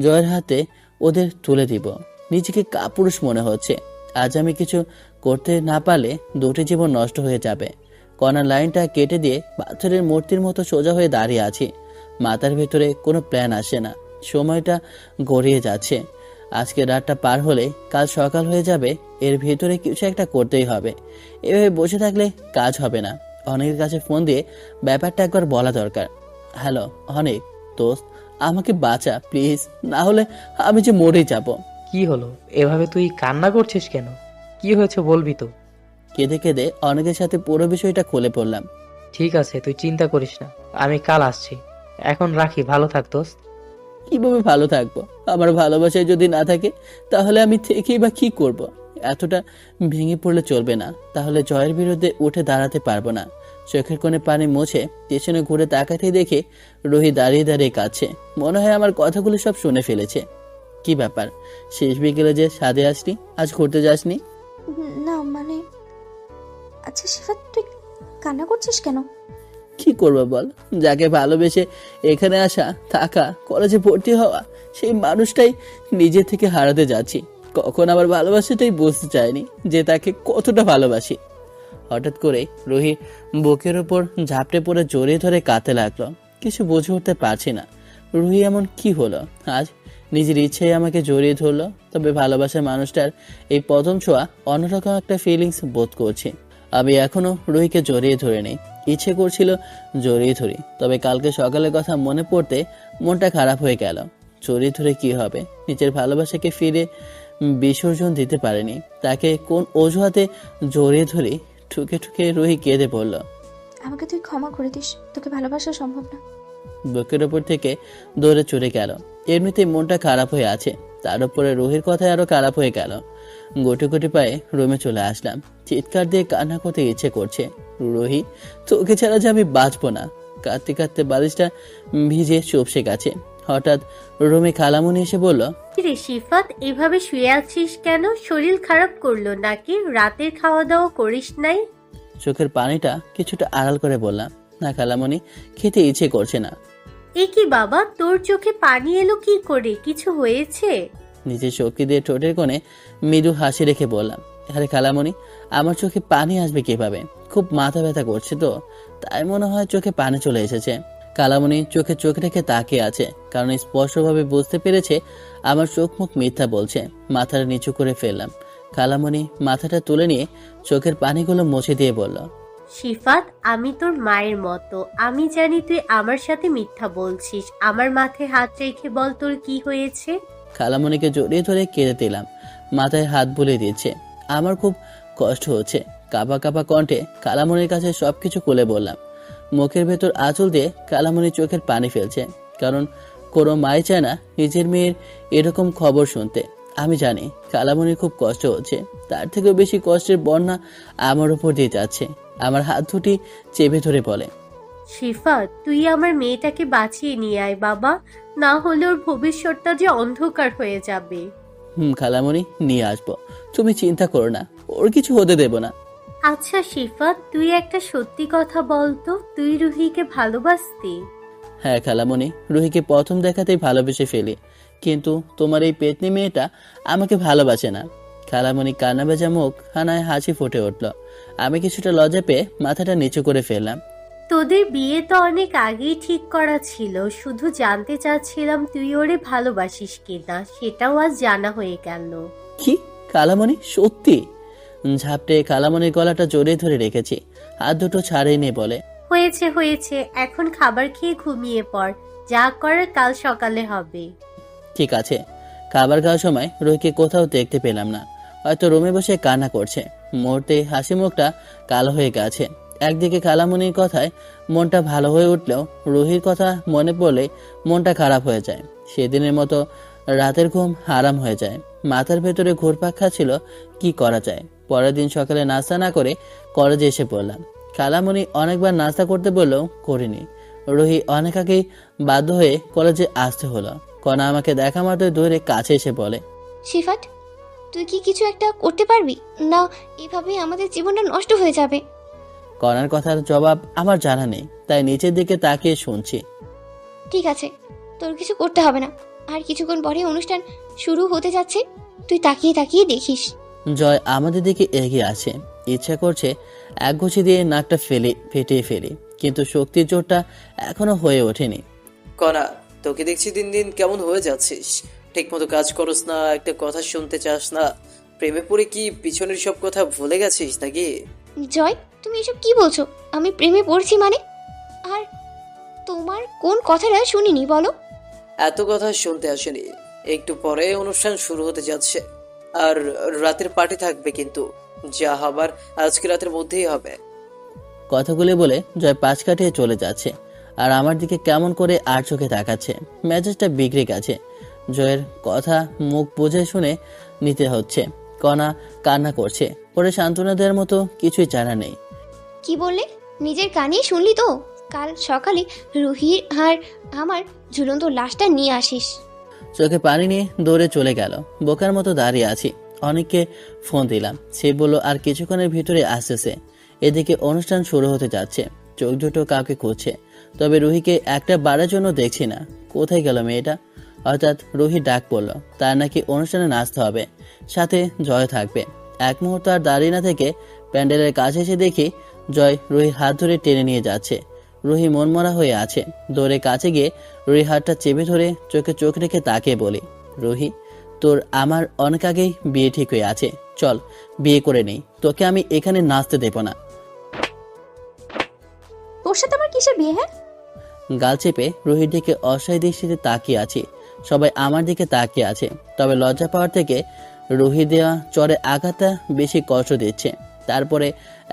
জয়ের হাতে ওদের তুলে দিব, নিজেকে কাপুরুষ মনে হচ্ছে। আজ আমি কিছু করতে না পারলে দুটি জীবন নষ্ট হয়ে যাবে। কণার লাইনটা কেটে দিয়ে পাথরের মূর্তির মতো সোজা হয়ে দাঁড়িয়ে আছি। মাথার ভেতরে কোনো প্ল্যান আসে না। সময়টা গড়িয়ে যাচ্ছে। আজকে রাতটা পার হলে কাল সকাল হয়ে যাবে। এর ভেতরে কিছু একটা করতেই হবে। এভাবে বসে থাকলে কাজ হবে না। অনেকের কাছে ফোন দিয়ে ব্যাপারটা একবার বলা দরকার। হ্যালো অনেক, দোস্ত আমাকে বাঁচা প্লিজ, না হলে আমি যে মরেই যাব। কি হলো, এভাবে তুই কান্না করছিস কেন? কি হয়েছে বলবি তো? কেঁদে কেঁদে অনেকের সাথে পুরো বিষয়টা খুলে পড়লাম। ঠিক আছে, তুই চিন্তা করিস না, আমি কাল আসছি। এখন রাখি, ভালো থাক দোস্ত। কিভাবে ভালো থাকবো? আমার ভালোবাসায় যদি না থাকে তাহলে আমি থেকেই বা কি করব? এতটা ভেঙে পড়লে চলবে না, তাহলে জয়ের বিরুদ্ধে উঠে দাঁড়াতে পারবো না। চোখের কোণে পানি মুছে পেছনে ঘুরে তাকাতে দেখে রুহি দাঁড়িয়ে দাঁড়িয়ে কাঁদছে। মনে হয় আমার কথাগুলো সব শুনে ফেলেছে। কি ব্যাপার, শেষ বিকেলে যে সাদে আসনি, আজ ঘুরতে যাসনি? না মানে, আচ্ছা সিফাত, তুই কান্না করছিস কেন? কি করবো বল, যাকে ভালোবেসে এখানে আসা, থাকা, কলেজে ভর্তি হওয়া, সেই মানুষটাই নিজে থেকে হারাতে যাচ্ছি। কখন আমার ভালোবাসাটাই বুঝতে চাইনি যে তাকে কতটা ভালোবাসি। হঠাৎ করে রুহি বুকের ওপর ঝাপটে পড়ে জড়িয়ে ধরে কাঁদতে লাগলো। কিছু বুঝে উঠতে পারছি না রুহি এমন কি হলো, আজ নিজের ইচ্ছেই আমাকে জড়িয়ে ধরলো। তবে ভালোবাসার মানুষটার এই প্রথম ছোঁয়া অন্যরকম একটা ফিলিংস বোধ করছি। আমি এখনো রুহিকে জড়িয়ে ধরে নেই, ইচ্ছে করছিল জড়িয়ে ধরি, তবে কালকে সকালের কথা মনে পড়তে মনটা খারাপ হয়ে গেল। জড়িয়ে ধরে কি হবে, নিজের ভালোবাসাকে ফিরে বিসর্জন দিতে পারেনি, তাকে কোন অজুহাতে জড়িয়ে ধরি। ঠুকে ঠুকে রুহি কেঁদে পড়ল। আমাকে তুই ক্ষমা করে দিস, তোকে ভালোবাসা সম্ভব না। বুকের ওপর থেকে দৌড়ে চলে গেল। এমনিতেই মনটা খারাপ হয়ে আছে, তার উপরে রুহির কথায় আরো খারাপ হয়ে গেল। গুটি গুটি পায়ে রুমে চলে আসলাম। চিৎকার দিয়ে কান্না করতে ইচ্ছে করছে। রুহি, তোকে ছাড়া যে আমি বাঁচবো না। কাঁদতে কাঁদতে বালিশটা ভিজে চুপসে গেছে। হঠাৎ রুমে খালামুনি এসে বলল, কিরে শিফাত, এভাবে শুয়ে আছিস কেন? শরীর খারাপ করলো নাকি? রাতের খাওয়া দাওয়া করিস নাই? চোখের পানিটা কিছুটা আড়াল করে বললাম, না খালামুনি, খেতে ইচ্ছে করছে না। এ কি বাবা, তোর চোখে পানি এলো কি করে? কিছু হয়েছে? নিজের শক্তি দিয়ে ঠোঁটের কোণে মৃদু হাসি রেখে বললাম, আরে খালামণি, আমার চোখে পানি আসবে কিভাবে? খুব মাথা ব্যথা করছে তো, তাই মনে হয় চোখে পানি চলে এসেছে। খালামণি চোখে চোখ রেখে তাকিয়ে আছে, কারণ স্পষ্টভাবে বুঝতে পেরেছে আমার চোখ মুখ মিথ্যা বলছে। মাথাটা নিচু করে ফেললাম। খালামণি মাথাটা তুলে নিয়ে চোখের পানিগুলো মুছে দিয়ে বলল, শিফাত, আমি তোর মায়ের মতো, আমি জানি তুই আমার সাথে মিথ্যা বলছিস। আমার মাথায় হাত রেখে বল তোর কি হয়েছে। খালামণিকে জড়িয়ে ধরে কেঁদে দিলাম। মাথায় হাত বুলিয়ে দিচ্ছে। আমার খুব কষ্ট হচ্ছে। কাঁপা কাঁপা কণ্ঠে খালামণির কাছে সবকিছু খুলে বললাম। মুখের ভেতর আঁচল দিয়ে খালামণি চোখের পানি ফেলছে, কারণ কোনো মাই চায় না নিজের মেয়ের এরকম খবর শুনতে। আমি জানি খালামণির খুব কষ্ট হচ্ছে, তার থেকেও বেশি কষ্টের বন্যা আমার উপর দিয়ে যাচ্ছে। আমার হাত দুটি চেপে ধরে বলে, শিফাত, তুই আমার মেয়েটাকে বাঁচিয়ে নিয়ে আয় বাবা, না হলে ওর ভবিষ্যৎটা যে অন্ধকার হয়ে যাবে। খালামণি, নিয়ে আসবো, তুমি চিন্তা করো না, ওর কিছু হতে দেব না। আচ্ছা শিফাত, তুই একটা সত্যি কথা বলতো, তুই রুহিকে ভালোবাসতি? হ্যাঁ খালামণি, রুহিকে প্রথম দেখাতেই ভালোবেসে ফেলি, কিন্তু তোমার এই পেতনি মেয়েটা আমাকে ভালোবাসে না। খালামণি কান্না ভেজা মুখ হানায় হাসি ফুটে উঠল। আমি কিছুটা লজ্জা পেয়ে মাথাটা নিচু করে ফেললাম। তোদের বিয়ে তো অনেক আগেই ঠিক করা ছিল, শুধু জানতে চাচ্ছিলাম তুই ওরে ভালোবাসিস কিনা, সেটাও আজ জানা হয়ে গেল। কি খালামণি, সত্যি? ঝাপটে খালামণির গলাটা জড়িয়ে ধরে রেখেছি, হাত দুটো ছাড়িয়ে নিয়ে বলে, হয়েছে হয়েছে, এখন খাবার খেয়ে ঘুমিয়ে পড়, যা করার কাল সকালে হবে। ঠিক আছে। খাবার খাওয়ার সময় রুহিকে কোথাও দেখতে পেলাম না, হয়তো রুমে বসে কান্না করছে। মুহূর্তে হাসি মুখটা কালো হয়ে গেছে। একদিকে খালামণির কথায় মনটা ভালো হয়ে উঠলেও রুহির কথা মনে পড়লে মনটা খারাপ হয়ে যায়। সেদিনের মতো রাতের ঘুম হারাম হয়ে যায়। মাথার ভেতরে ঘুরপাক খাচ্ছিল, কি করা যায়। পরের দিন সকালে নাস্তা না করে কলেজে এসে পড়লাম। খালামণি অনেকবার নাস্তা করতে বললেও করিনি। রুহি অনেক আগেই বাধ্য হয়ে কলেজে আসতে হলো। কণা আমাকে দেখা মাত্র দূরে কাছে এসে বলে, শিফাত, তুই কি কিছু একটা করতে পারবি না? এভাবে আমাদের জীবনটা নষ্ট হয়ে যাবে। কণার কথার জবাব আমার জানা নেই, তাই নিচের দিকে তাকিয়ে শুনছি। ঠিক আছে, তোর কিছু করতে হবে না। আর কিছুক্ষণ পরে অনুষ্ঠান শুরু হতে যাচ্ছে, তুই তাকিয়ে তাকিয়ে দেখিস। জয় আমাদের দিকে এগিয়ে আসে। ইচ্ছা করছে একঘুষি দিয়ে নাকটা ফেটিয়ে ফেলি, কিন্তু শক্তির জোরটা এখনো হয়ে ওঠেনি। কণা, তোকে দেখছি দিন দিন কেমন হয়ে যাচ্ছিস। ঠিক মতো কাজ করস না, একটা কথা শুনতে চাস না। প্রেমে পড়ে কি পিছনের সব কথা ভুলে গেছিস নাকি? জয়, তুমি এসব কি বলছো? আমি প্রেমে পড়ছি মানে? আর তোমার কোন কথাটা শুনিনি বলো? এত কথা শুনতে আসেনি, একটু পরে অনুষ্ঠান শুরু হতে যাচ্ছে। আর রাতের পার্টি থাকবে, কিন্তু যা হবার আজকে রাতের মধ্যেই হবে। কথাগুলি বলে জয় পাশ কাটিয়ে চলে যাচ্ছে, আর আমার দিকে কেমন করে আর চোখে তাকাচ্ছে। মেজাজটা বিগড়ে গেছে। জয়ের কথা মুখ বুঝে শুনে নিতে হচ্ছে। কণা কান্না করছে, পরে সান্ত্বনা দেওয়ার মতো কিছুই জানা নেই। কি বললে? নিজের কানে শুনলি তো? কাল সকালে রুহির আর আমার ঝুলন্ত লাশটা নিয়ে আসিস। চোখে পানি নিয়ে দৌড়ে চলে গেল। বোকার মতো দাঁড়িয়ে আছি। অনেককে ফোন দিলাম, সে বলল আর কিছুক্ষণের ভিতরে আসতেছে। এদিকে অনুষ্ঠান শুরু হতে যাচ্ছে, চোখ দুটো কাউকে খুঁজছে, তবে রুহিকে একটা বারের জন্য দেখছি না। কোথায় গেল মেয়েটা? অর্থাৎ রুহি ডাক পড়লো, তার নাকি অনুষ্ঠানে নাচতে হবে, সাথে জয় থাকবে। এক মুহূর্ত আর দাঁড়িয়ে না থেকে প্যান্ডেলের কাছে এসে দেখি জয় রুহির হাত ধরে টেনে নিয়ে যাচ্ছে। রুহি মনমরা হয়ে আছে। দৌড়ে কাছে গিয়ে রুহির হাতটা চেপে ধরে চোখে চোখ রেখে তাকিয়ে বলি, রুহি, তোর আমার অনেক আগেই বিয়ে ঠিক হয়ে আছে, চল বিয়ে করে নেই, তোকে আমি এখানে নাচতে দেব না। তোর সাথে আমার কিসের বিয়ে? হ্যাঁ, গাল চেপে রুহির দিকে অসহায় দৃষ্টিতে তাকিয়ে আছি। সবাই আমার দিকে তাকিয়ে আছে, তবে লজ্জা পাওয়ার থেকে রুহি দেওয়া চড়ে আঘাতটা বেশি কষ্ট দিচ্ছে। তারপরে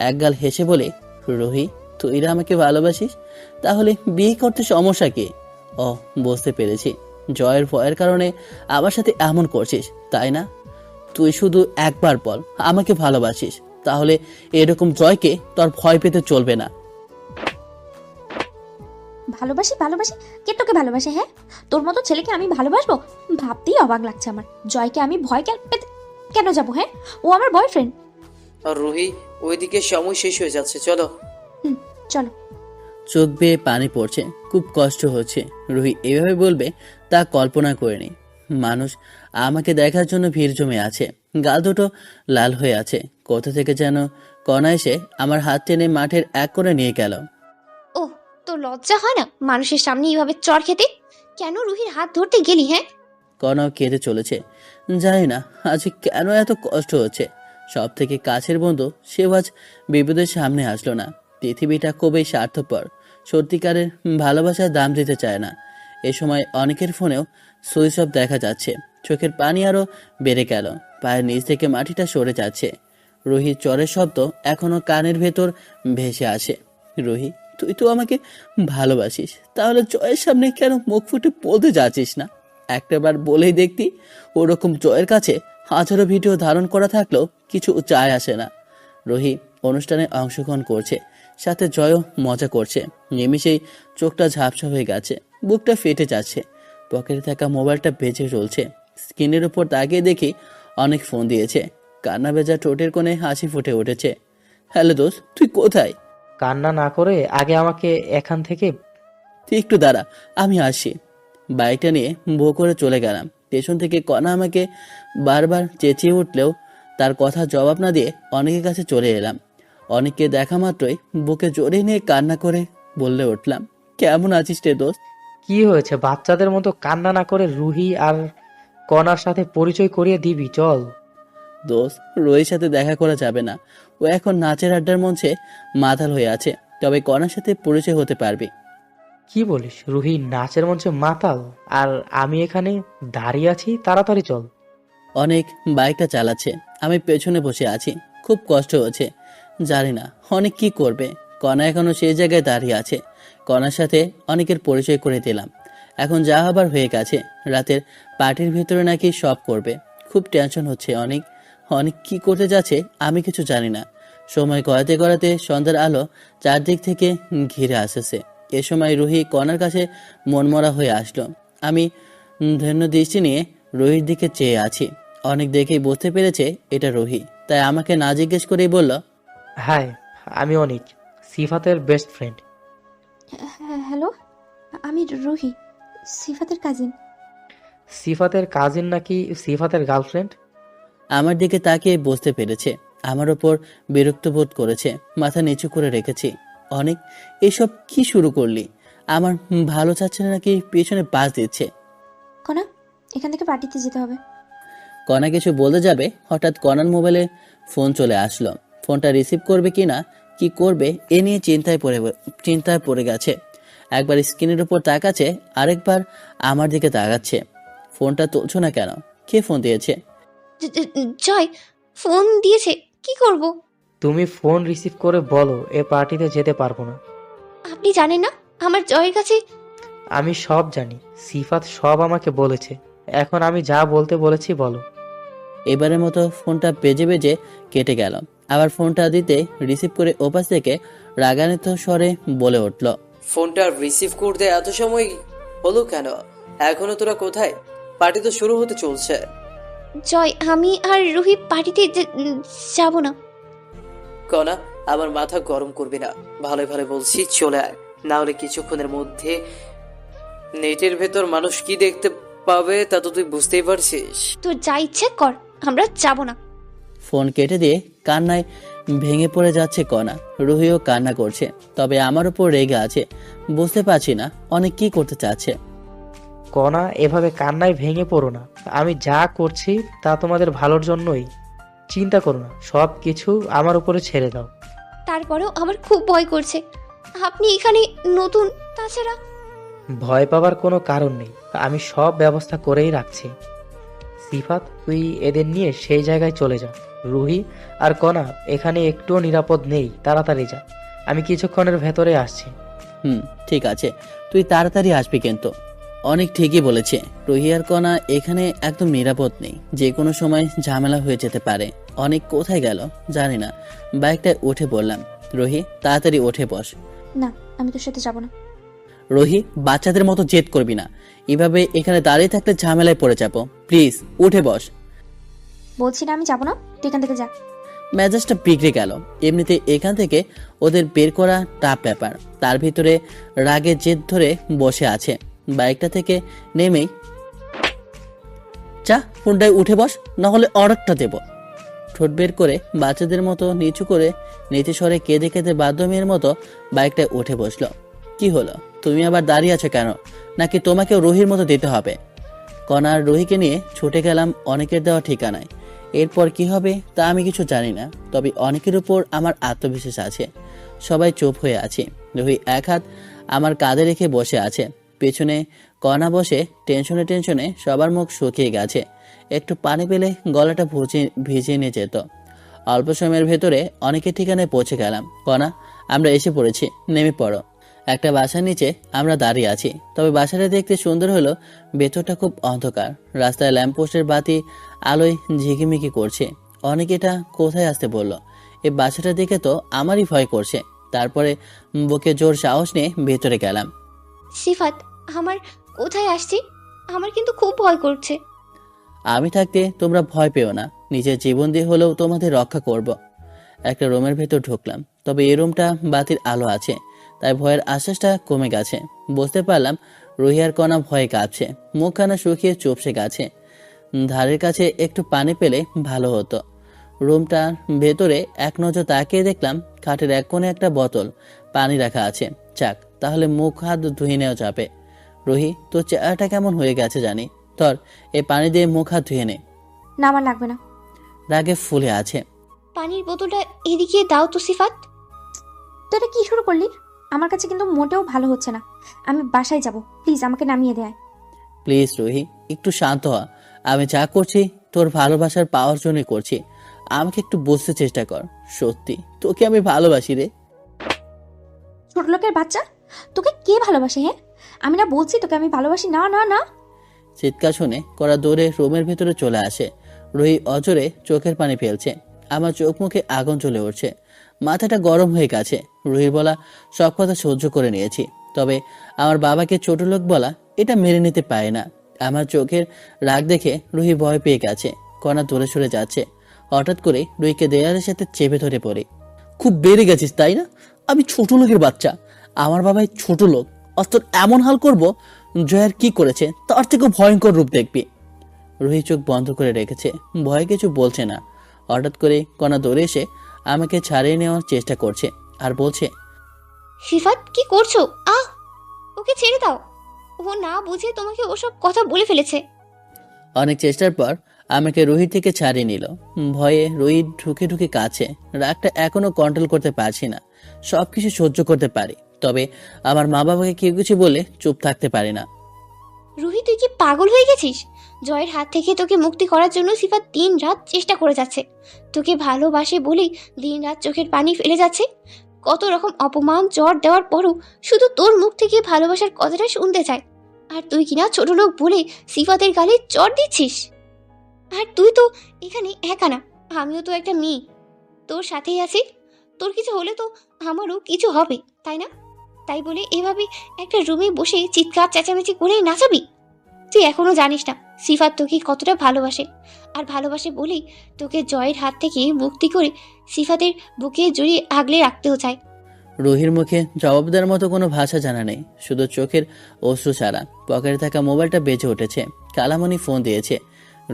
একগাল হেসে বলে, রুহি, তুই আমাকে ভালোবাসিস? তাহলে বিয়ে করতে সমস্যা কি? ও, বুঝতে পেরেছি, জয়ের ভয়ের কারণে আমার সাথে এমন করছিস, তাই না? তুই শুধু একবার বল আমাকে ভালোবাসিস, তাহলে এরকম জয়কে তোর ভয় পেতে চলবে না। ভালোবাসি ভালোবাসি, কে তোকে ভালোবাসে? হ্যাঁ, তোর মতো ছেলেকে আমি ভালোবাসবো? ভাবতেই অবাক লাগছে আমার। জয়কে আমি ভয় কেন যাবো? হ্যাঁ, ও আমার বয়ফ্রেন্ড। আর রুহি, ওইদিকে সময় শেষ হয়ে যাচ্ছে, চলো। চলো। চোখ বেয়ে পানি পড়ছে, খুব কষ্ট হচ্ছে। রুহি এভাবে বলবে তা কল্পনা করিনি। মানুষ আমাকে দেখার জন্য ভিড় জমে আছে, গাল দুটো লাল হয়ে আছে। কোথা থেকে যেন কণা এসে আমার হাত টেনে মাঠের এক করে নিয়ে গেল। ও, তো লজ্জা হয় না মানুষের সামনে এইভাবে চড় খেতে? কেন রুহির হাত ধরতে গেলি? হ্যাঁ, কণাও কেঁদে চলেছে। জানি না আজ কেন এত কষ্ট হচ্ছে। সব থেকে কাছের বন্ধু সেও আজ বিপদের সামনে আসলো না। পৃথিবীটা খুবই স্বার্থপর, সত্যিকারের ভালোবাসার দাম দিতে চায় না। এ সময় অনেকের ফোনেও সুইচ অফ দেখা যাচ্ছে। চোখের পানি আরো বেড়ে গেল, পায়ের নিচ থেকে মাটিটা সরে যাচ্ছে। রুহির চরের শব্দ এখনো কানের ভেতর ভেসে আসে। রুহি, তুই তো আমাকে ভালোবাসিস, তাহলে জয়ের সামনে কেন মুখ ফুটে বলতে যাচ্ছিস না? একটাবার বলেই দেখতি। ওরকম জয়ের কাছে হাজারো ভিডিও ধারণ করা থাকলেও কিছু যায় আসে না। রুহি অনুষ্ঠানে অংশগ্রহণ করছে, সাথে জয়ও মজা করছে। নিমিষেই চোখটা ঝাপসা হয়ে গেছে, বুকটা ফেটে যাচ্ছে। পকেটে থাকা মোবাইলটা বেজে চলছে। স্ক্রিনের উপর তাকিয়ে দেখি অনেক ফোন দিয়েছে। কান্না ভেজা ঠোঁটের কোণে হাসি ফুটে উঠেছে। হ্যালো দোস্ত, তুই কোথায়? কান্না না করে আগে আমাকে এখান থেকে। তুই একটু দাঁড়া, আমি আসি। বাইকটা নিয়ে বো করে চলে গেলাম। পেছন থেকে কণা আমাকে বারবার চেঁচিয়ে উঠলেও তার কথা জবাব না দিয়ে অনেকের কাছে চলে এলাম। অনেককে দেখা মাত্রই বুকে জড়িয়ে নিয়ে কান্না করে বললে উঠলাম, কেমন আছিস রে দোস্ত? কি হয়েছে? বাচ্চাদের মতো কান্না না করে রুহি আর কণার সাথে পরিচয় করিয়ে দিবি, চল। দোস্ত, রোহির সাথে দেখা করা যাবে না। ও এখন নাচের আড্ডার মঞ্চে মাতাল হয়ে আছে, তবে কণার সাথে পরিচয় হতে পারবি। কি বলিস? রুহি নাচের মঞ্চে মাতাল, আর আমি এখানে দাঁড়িয়ে আছি? তাড়াতাড়ি চল। অনেক বাইকটা চালাচ্ছে, আমি পেছনে বসে আছি। খুব কষ্ট হচ্ছে, জানি না অনেক কি করবে। কণা এখনো সেই জায়গায় দাঁড়িয়ে আছে। কণার সাথে অনেকের পরিচয় করে দিলাম। এখন যা হবার হয়ে গেছে। রাতের পার্টির ভিতরে নাকি সব করবে। খুব টেনশন হচ্ছে। অনেক অনেক কি করতে যাচ্ছে আমি কিছু জানি না। সময় গড়াতে গড়াতে সন্ধ্যার আলো চারদিক থেকে ঘিরে আসছে। এ সময় রুহি কণার কাছে মনমরা হয়ে আসলো। আমি ধন্য দৃষ্টি নিয়ে রুহির দিকে চেয়ে আছি। অনেক দেখেই বুঝতে পেরেছে এটা রুহি, তাই আমাকে না জিজ্ঞেস করেই বলল, হাই, আমি অনিক, সিফাতের বেস্ট ফ্রেন্ড। হ্যালো, আমি রুহি, সিফাতের কাজিন। সিফাতের কাজিন নাকি সিফাতের গার্লফ্রেন্ড? আমার দিকে তাকিয়ে বুঝতে পেরেছে। আমার ওপর বিরক্ত বোধ করেছে। মাথা নিচু করে রেখেছি। অনেক, এসব কি শুরু করলি? আমার ভালো চাচ্ছে না নাকি পেছনে বাস দিচ্ছে? কণা, এখান থেকে পার্টিতে যেতে হবে। কণা কিছু বলতে যাবে, হঠাৎ কণার মোবাইলে ফোন চলে আসলো। ফোনটা রিসিভ করবে কি না, কি করবে এ নিয়ে চিন্তায় পড়ে গেছে। একবার স্ক্রিনের উপর তাকাচ্ছে, আরেকবার আমার দিকে তাকাচ্ছে। ফোনটা তুলছো না কেন? কে ফোন দিয়েছে? জয় ফোন দিয়েছে, কি করব? তুমি ফোন রিসিভ করে বলো এ পার্টিতে যেতে পারবো না। আপনি জানেন না আমার জয়ের কাছে? আমি সব জানি, সিফাত সব আমাকে বলেছে। এখন আমি যা বলতে বলেছি বলো। এবারের মতো ফোনটা বেজে বেজে কেটে গেল। আবার ফোনটা দিতে রিসিভ করে ওপাশ থেকে রাগান্বিত স্বরে বলে উঠল, ফোনটা রিসিভ করতে এত সময় হলো কেন? এখনো তোরা কোথায়? পার্টি তো শুরু হতে চলছে। জয় আমি আর রুহি পার্টিতে যাব না। কনা, আমার মাথা গরম করবি না। ভালো ভালো বলছি, চলে আয়, না হলে কিছুক্ষণের মধ্যে নেটের ভেতর মানুষ কি দেখতে পাবে তা তো তুই বুঝতেই পারছিস। তোর যা ইচ্ছে কর, আমরা যাব না। ফোন কেটে দিয়ে কান্নায় ভেঙে পড়ে যাচ্ছে কণা। রুহিও কান্না করছে, তবে আমার উপর রেগে আছে। বুঝতে পারছি না অনেক কি করতে চাচ্ছে। কণা, এভাবে কান্নায় ভেঙে পড়ো না। আমি যা করছি তা তোমাদের ভালোর জন্যই। চিন্তা করো না, সব কিছু আমার উপরে ছেড়ে দাও। তারপরেও আমার খুব ভয় করছে। আপনি এখানে নতুন, তাছাড়া ভয় পাবার কোনো কারণ নেই, আমি সব ব্যবস্থা করেই রাখছি। সিফাত, তুই এদের নিয়ে সেই জায়গায় চলে যা। রুহি আর কণা এখানে একটুও নিরাপদ নেই, তাড়াতাড়ি যা। আমি কিছুক্ষণের ভেতরে আসছি। ঠিক আছে, তুই তাড়াতাড়ি আসবি কিন্তু। অনেক ঠিকই বলেছে, রুহি আর কণা এখানে একদম নিরাপদ নেই, যে কোনো সময় ঝামেলা হয়ে যেতে পারে। অনেক কোথায় গেল জানি না। বাইকটায় উঠে বললাম, রুহি তাড়াতাড়ি উঠে বস। না, আমি তোর সাথে যাব না। রুহি, বাচ্চাদের মতো জেদ করবি না। এভাবে এখানে দাঁড়িয়ে থাকলে ঝামেলায় পড়ে যাবো। প্লিজ উঠে বস। বলছি না আমি যাব না, তুই এখান থেকে যা। মেজাজটা বিগড়ে গেল। এমনিতে এখান থেকে ওদের বের করা টাফ ব্যাপার, তার ভিতরে রাগে জেদ ধরে বসে আছে। বাইকটা থেকে নেমেই, চা ফোনটায় উঠে বস, না হলে অর্ডারটা দেব। ঠোঁট বের করে বাচ্চাদের মতো নিচু করে নিচু স্বরে কেঁদে কেঁদে বাধ্য মেয়ের মতো বাইকটায় উঠে বসলো। কি হলো, তুমি আবার দাঁড়িয়ে আছো কেন? নাকি তোমাকেও রুহির মতো দিতে হবে? কণা আর রুহিকে নিয়ে ছুটে গেলাম অনেকের দেওয়া ঠিকানায়। এরপর কি হবে তা আমি কিছু জানি না, তবে অনেকের উপর আমার আত্মবিশ্বাস আছে। সবাই চুপ হয়ে আছে। রুহি এক হাত আমার কাঁধে রেখে বসে আছে, পেছনে কণা বসে টেনশনে টেনশনে সবার মুখ শুকিয়ে গেছে। একটু পানি পেলে গলাটা ভিজিয়ে নিয়ে যেত। অল্প সময়ের ভেতরে অনেকের ঠিকানায় পৌঁছে গেলাম। কণা, আমরা এসে পড়েছি, নেমে পড়ো। একটা বাসার নিচে আমরা দাঁড়িয়ে আছি, তবে বাসাটা দেখতে সুন্দর হলো ভেতরটা খুব অন্ধকার। রাস্তায় ল্যাম্পপোস্টের বাতি আলোয় ঝিকিমিকি করছে। অনেকে এটা কোথায় আসতে বলল? এই বাসাটা দেখে তো আমারই ভয় করছে। তারপরে বুকে জোর সাহস নিয়ে ভেতরে গেলাম। সিফাত, আমার কোথায় আসছি? আমার কিন্তু খুব ভয় করছে। আমি থাকতে তোমরা ভয় পেও না, নিজের জীবন দিয়ে হলেও তোমাদের রক্ষা করব। একটা রুমের ভেতর ঢুকলাম, তবে এই রুমটা বাতির আলো আছে, তাই ভয়ের আশ্বাসটা কমে গেছে। বুঝতে পারলাম রুহিয়ার কণা ভয়ে কাঁপছে, মুখখানা শুকিয়ে চুপসে গেছে। ধারের কাছে একটু পানি পেলে ভালো হতো। রুমটার ভেতরে এক নজর তাকিয়ে দেখলাম খাটের এক কোণে একটা বোতল পানি রাখা আছে। যাক, তাহলে মুখ হাত ধুয়ে নেওয়া যাবে। রুহি, তোর চেহারাটা কেমন হয়ে গেছে জানি, ধর এই পানি দিয়ে মুখ হাত ধুয়ে নে। না, আমার লাগবে না। রাগে ফুলে আছে। পানির বোতলটা এদিকে দাও তো সিফাত। তো এটা কি শুরু করলি? আমার কাছে কিন্তু মোটেও ভালো হচ্ছে না। আমি বাসায় যাব, প্লিজ আমাকে নামিয়ে দেয়। প্লিজ রুহি, একটু শান্ত হ। আমি যা করছি তোর ভালোবাসার পাওয়ার জন্যই করছি। আমাকে একটু বুঝতে চেষ্টা কর। সত্যি তোকে আমি ভালোবাসি রে। ছোট লোকের বাচ্চা, তোকে কে ভালোবাসে? হ্যাঁ, আমি না বলছি তোকে আমি ভালোবাসি। না না না। চিৎকার শুনে করা দৌড়ে রুমের ভেতরে চলে আসে। রুহি অজরে চোখের পানি ফেলছে। আমার চোখ মুখে আগুন জ্বলে উঠছে, মাথাটা গরম হয়ে গেছে। রুহির বলা সব কথা সহ্য করে নিয়েছি, তবে আমার বাবাকে ছোট লোক বলা এটা মেনে নিতে পারে না। আমার চোখের রাগ দেখে রুহি ভয় পেয়ে গেছে, কণা দূরে সরে যাচ্ছে। হঠাৎ করে রুহিকে দেয়ালের সাথে চেপে ধরে পড়ে। খুব বেড়ে গেছিস তাই না? আমি ছোট লোকের বাচ্চা, আমার বাবাই ছোট লোক, অস্তর এমন হাল করব জয়ার কি করেছে তার থেকেও ভয়ঙ্কর রূপ দেখবি। রুহি চোখ বন্ধ করে রেখেছে, ভয় কিছু বলছে না। হঠাৎ করে কণা দৌড়ে এসে আমাকে ছাড়িয়ে নেওয়ার চেষ্টা করছে আর বলছে, সিফাত কি করছো? ওকে ছেড়ে দাও। ও না বুঝে তোমাকে ওসব কথা বলে ফেলেছে। অনেক চেষ্টার পর আমাকে রুহির থেকে ছাড়িয়ে নিল। ভয়ে রুহি ঢুকে ঢুকে কাছে। রাগটা এখনো কন্ট্রোল করতে পারছি না। সবকিছু সহ্য করতে পারি, তবে আমার মা বাবাকে কেউ কিছু বলে চুপ থাকতে পারি না। রুহি, তুই কি পাগল হয়ে গেছিস? জয়ের হাত থেকে তোকে মুক্তি করার জন্য সিফাত দিন রাত চেষ্টা করে যাচ্ছে। তোকে ভালোবাসে বলেই দিন রাত চোখের পানি ফেলে যাচ্ছে। কত রকম অপমান চড় দেওয়ার পরও শুধু তোর মুখ থেকে ভালোবাসার কথাটা শুনতে চায়। আর তুই কিনা ছোট লোক বলে সিফাতের গালে চড় দিচ্ছিস। আর তুই তো এখানে একা না, আমিও তো একটা মেয়ে তোর সাথেই আছি। তোর কিছু হলে তো আমারও কিছু হবে, তাই না? তাই বলে এভাবে একটা রুমে বসে চিৎকার চেঁচামেচি করে নাচাবি? তুই এখনো জানিস না সিফাত তোকে কতটা ভালোবাসে। আর ভালোবাসে বলেই তোকে জয়ের হাত থেকে মুক্তি করে সিফাতের বুকে জড়িয়ে আগলে রাখতেও চায়। রুহির মুখে জবাব দেওয়ার মতো কোনো ভাষা জানা নেই, শুধু চোখের অশ্রু ছাড়া। পকেটে থাকা মোবাইলটা বেজে উঠেছে। কালামণি ফোন দিয়েছে।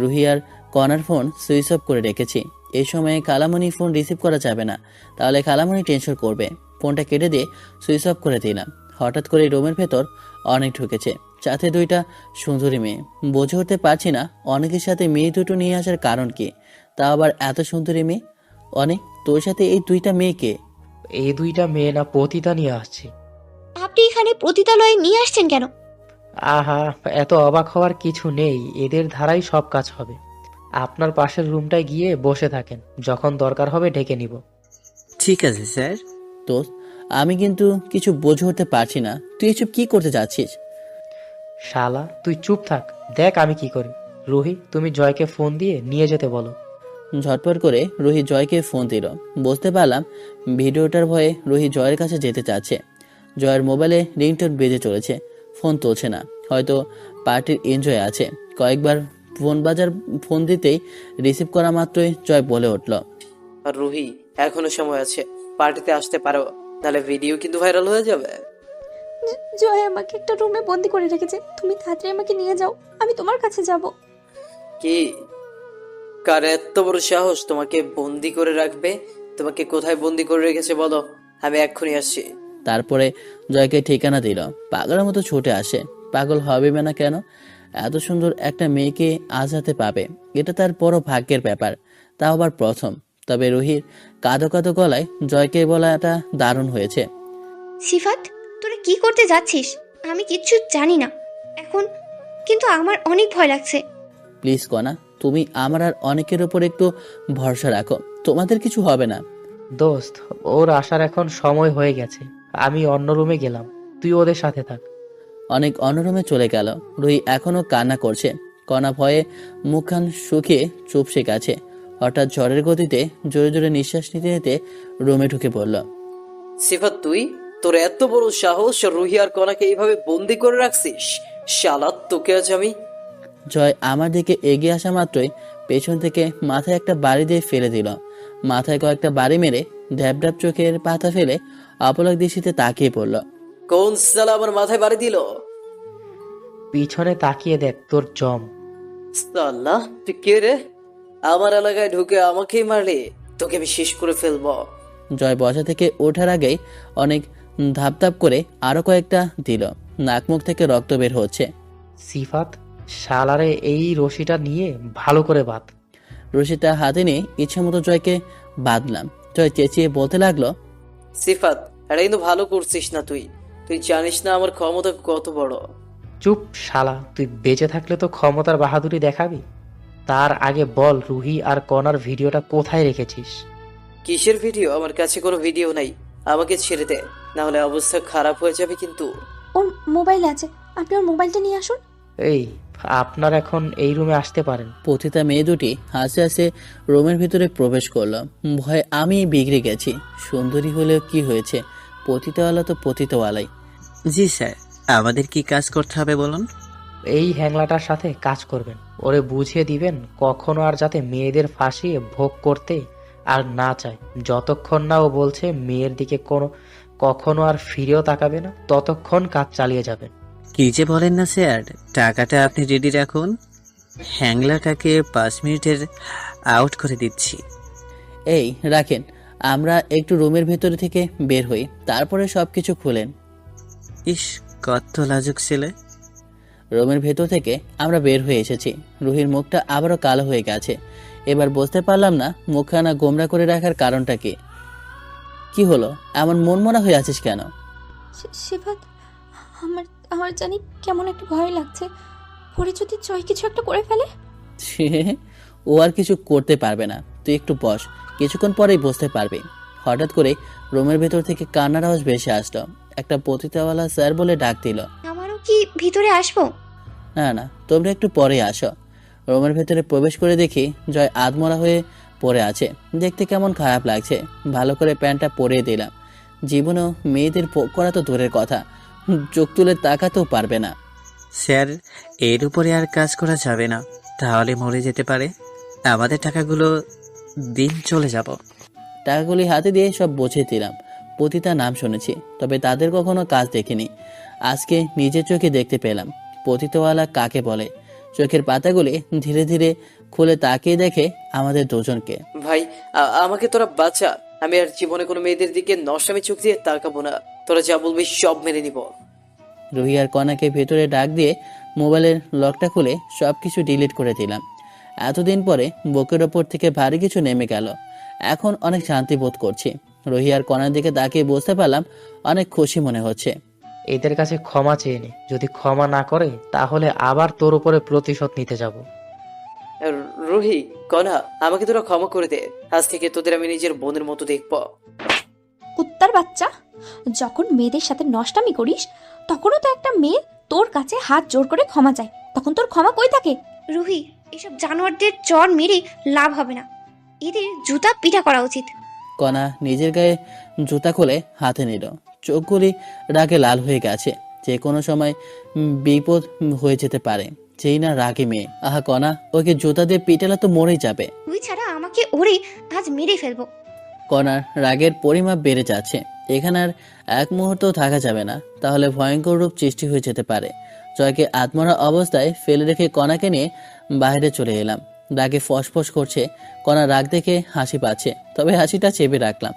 রুহি আর কনার ফোন সুইচ অফ করে রেখেছি। এই সময়ে কালামণি ফোন রিসিভ করা যাবে না, তাহলে কালামণি টেনশন করবে। ফোনটা কেটে দিয়ে সুইচ অফ করে দিলাম। হঠাৎ করে রুমের ভেতর অনেক ঢুকেছে, সাথে দুইটা সুন্দরী মেয়ে। বুঝে উঠতে পারছি না অনেকের সাথে মেয়ে দুটো নিয়ে আসার কারণ কি, তা আবার এত সুন্দরী মেয়ে। অনেক, তোর সাথে এই দুইটা মেয়েকে? এই দুইটা মেয়ে না পতিতা নিয়ে আসছি। আপনি এখানে পতিতালয়ে নিয়ে আসছেন কেন? আহা, এত অবাক হওয়ার কিছু নেই, এদের ধারাই সব কাজ হবে। আপনার পাশের রুমটায় গিয়ে বসে থাকেন, যখন দরকার হবে ডেকে নিব। ঠিক আছে স্যার। তো আমি কিন্তু কিছু বুঝে উঠতে পারছি না, তুই এসব কি করতে যাচ্ছিস? শালা তুই চুপ থাক, দেখ আমি কি করি। রুহি, তুমি জয়কে ফোন দিয়ে নিয়ে যেতে বলো। ঝটপট করে রুহি জয়কে ফোন দিল। বুঝতে পারলাম ভিডিওটার ভয়ে রুহি জয়ের কাছে যেতে চাচ্ছে। জয়ের মোবাইলে রিংটোন বেজে চলেছে, ফোন তুলছে না, হয়তো পার্টির এনজয় আছে। কয়েকবার ফোন দিতেই রিসিভ করা মাত্রই জয় বলে উঠল, আর রুহি, এখনো সময় আছে, পার্টিতে আসতে পারো, নাহলে ভিডিও কিন্তু ভাইরাল হয়ে যাবে। জয় আমাকে একটা রুমে বন্দি করে রেখেছে, তুমি তাড়াতাড়ি আমাকে নিয়ে যাও, আমি তোমার কাছে যাব। কি? কার এত বড় সাহস তোমাকে বন্দি করে রাখবে? তোমাকে কোথায় বন্দি করে রেখেছে বলো, আমি এক্ষুনি আসছি। তারপরে জয়কে ঠিকানা দিল। পাগলের মতো ছুটে আসে। পাগল হবে না কেন? এত সুন্দর একটা মেয়েকে আজ হাতে পাবে, এটা তার বড় ভাগ্যের ব্যাপার, তাও আবার প্রথম। তবে রুহির কাঁদো কাঁদো গলায় জয়কে বলাটা দারুণ হয়েছে। সিফাত, তোরা কি করতে যাচ্ছিস? আমি কিচ্ছু জানি না এখন, কিন্তু আমার অনেক ভয় লাগছে। প্লিজ কনা, তুমি আমার আর অনেকের ওপর একটু ভরসা রাখো, তোমাদের কিছু হবে না। দোস্ত, ওর আসার এখন সময় হয়ে গেছে, আমি অন্য রুমে গেলাম, তুই ওদের সাথে থাক। অনেক অন্যরুমে চলে গেল। রুহি এখনো কান্না করছে। কণা ভয়ে মুখখান শুকিয়ে চুপসে গেছে। হঠাৎ ঝড়ের গতিতে জোরে জোরে নিঃশ্বাস নিতে নিতে রুমে ঢুকে পড়ল। সিফাত, তুই, তোর এত বড় সাহস রুহি আর কনাকে এইভাবে বন্দি করে রাখছিস? শালা, তোকে আজ আমি। জয় আমার দিকে এগিয়ে আসা মাত্রই পেছন থেকে মাথায় একটা বাড়ি দিয়ে ফেলে দিল। মাথায় কয়েকটা বাড়ি মেরে ঢ্যাপ ঢ্যাপ চোখের পাতা ফেলে অপলক দৃষ্টিতে তাকিয়ে পড়ল। কোন সালা আমার মাথায় বাড়ি দিল? পিছনে তাকিয়ে দেখ তোর জম। সালা, তুই কে রে? আমার এলাকায় ঢুকে আমাকেই মারলি, তোকে আমি শেষ করে ফেলবো। জয় বসা থেকে ওঠার আগেই অনেক ধাপ ধাপ করে আরো কয়েকটা দিল। নাক মুখ থেকে রক্ত বের হচ্ছে। সিফাত, শালারে এই রশিটা নিয়ে ভালো করে বাঁধ। রশিটা হাতে নিয়ে ইচ্ছে মতো জয়কে বাঁধলাম। জয় চেঁচিয়ে বলতে লাগলো, সিফাত, এটা কিন্তু ভালো করছিস না। তুই তুই জানিস না আমার ক্ষমতা কত বড়। চুপ শালা, তুই বেঁচে থাকলে তো ক্ষমতার বাহাদুরি দেখাবি। তার আগে বল, রুহি আর কনার ভিডিওটা কোথায় রেখেছিস? কিসের ভিডিও? আমার কাছে কোনো ভিডিও নাই, আমাকে ছেড়ে দে, না হলে অবস্থা খারাপ হয়ে যাবে কিন্তু। ওর মোবাইল আছে, আপনি ওর মোবাইলটা নিয়ে আসুন। এই, আপনার এখন এই রুমে আসতে পারেন। পতিতা মেয়ে দুটি হাসে হাসে রুমের ভিতরে প্রবেশ করলো। ভয়ে আমি বিগড়ে গেছি। সুন্দরী হলেও কি হয়েছে, পতিতওয়ালা তো পতিতওয়ালাই। জি স্যার, আমাদের কি কাজ করতে হবে বলুন? এই হ্যাংলাটার সাথে কাজ করবেন, ওরে বুঝিয়ে দিবেন কখনো আর যাতে মেয়েদের ফাঁসিয়ে ভোগ করতে আর না চায়। যতক্ষণ না ও বলছে মেয়ের দিকে কখনো আর ফিরেও তাকাবে না, ততক্ষণ কাজ চালিয়ে যাবেন। কি যে বলেন না স্যার, টাকাটা আপনি রেডি রাখুন, হ্যাংলাটাকে 5 মিনিটের আউট করে দিচ্ছি। এই রাখেন, আমরা একটু রুমের ভেতরে থেকে বের হই, তারপরে সবকিছু খুলেন। ইস, কত লাজুক ছেলে। রুমের ভেতর থেকে আমরা বের হয়ে এসেছি। রুহির মুখটা আবারও কালো হয়ে গেছে। এবার বুঝতে পারলাম না মুখখানা গোমরা করে রাখার কারণটা কি। কি হলো, এমন মনমরা হয়ে আছিস কেন? সিফাত, আমার আমার জানি কেমন একটা ভয় লাগছে। পরে যদি জয় কিছু একটা করে ফেলে। ও আর কিছু করতে পারবে না, তুই একটু বস, কিছুক্ষণ পরেই বুঝতে পারবি। হঠাৎ করে রুমের ভেতর থেকে কান্নার আওয়াজ ভেসে আসলো। একটা পতিতাওয়ালা স্যার বলে ডাক দিল। আমারও কি ভিতরে আসবো? না না, তোমরা একটু পরে আসো। রুমের ভেতরে প্রবেশ করে দেখি জয় আধমরা হয়ে পড়ে আছে। দেখতে কেমন খারাপ লাগছে। ভালো করে প্যান্টটা পরিয়ে দিলাম। জীবনেও মেয়েদের পোক করা তো দূরের কথা, চোখ তুলে তাকাতেও পারবে না। স্যার, এর উপরে আর কাজ করা যাবে না, তাহলে মরে যেতে পারে। আমাদের টাকাগুলো দিন, চলে যাব। টাকাগুলি হাতে দিয়ে সব বুঝিয়ে দিলাম। পতিতা নাম শুনেছি, তবে তাদের কখনো কাজ দেখিনি। আজকে নিজের চোখে দেখতে পেলাম পতিতওয়ালা কাকে বলে। চোখের পাতাগুলি ধীরে ধীরে খুলে তাকিয়ে দেখে আমাদের দুজনকে। ভাই, আমাকে তোরা বাঁচা। আমি আর জীবনে কোনো মেয়েদের দিকে নষ্টামি চোখ দিয়ে তাকাবো না। তোরা যা বলবি সব মেনে নিব। রুহি আর কনাকে ভেতরে ডাক দিয়ে মোবাইলের লকটা খুলে সবকিছু ডিলিট করে দিলাম। এতদিন পরে বুকের ওপর থেকে ভারী কিছু নেমে গেল। এখন অনেক শান্তি বোধ করছি। রুহি আর কনার দিকে তাকিয়ে বুঝতে পারলাম অনেক খুশি মনে হচ্ছে। এদের কাছে ক্ষমা চেয়ে নে, যদি ক্ষমা না করে তাহলে আবার তোর উপরে প্রতিশোধ নিতে যাব। রুহি, কনা, আমাকে তোরা ক্ষমা করে দে। আজ থেকে তোদের আমি নিজের বোনের মতো দেখবো। কুত্তার বাচ্চা, যখন মেয়েদের সাথে নষ্টামি করিস তখনও তো একটা মেয়ে তোর কাছে হাত জোর করে ক্ষমা চায়, তখন তোর ক্ষমা কই থাকে? রুহি, এসব জানোয়ারদের চর মেরে লাভ হবে না, এদের জুতা পিটা করা উচিত। কণা নিজের গায়ে জুতা খুলে হাতে নিল। চোখগুলি রাগে লাল হয়ে গেছে। যে কোনো সময় বিপদ হয়ে যেতে পারে। যেই না রাগে মেয়ে। আহা কণা, ওকে জুতা দিয়ে পিটালে তো মরেই যাবে। তুই ছাড়া আমাকে ওরে আজ মেরে ফেলবো। কণার রাগের পরিমাপ বেড়ে যাচ্ছে। এখানে আর এক মুহূর্ত থাকা যাবে না, তাহলে ভয়ঙ্কর রূপ সৃষ্টি হয়ে যেতে পারে। জয়কে আত্মরা অবস্থায় ফেলে রেখে কণাকে নিয়ে বাইরে চলে এলাম। রাগে ফসফস করছে। কণা রাগ দেখে হাসি পাচ্ছে, তবে হাসিটা চেপে রাখলাম।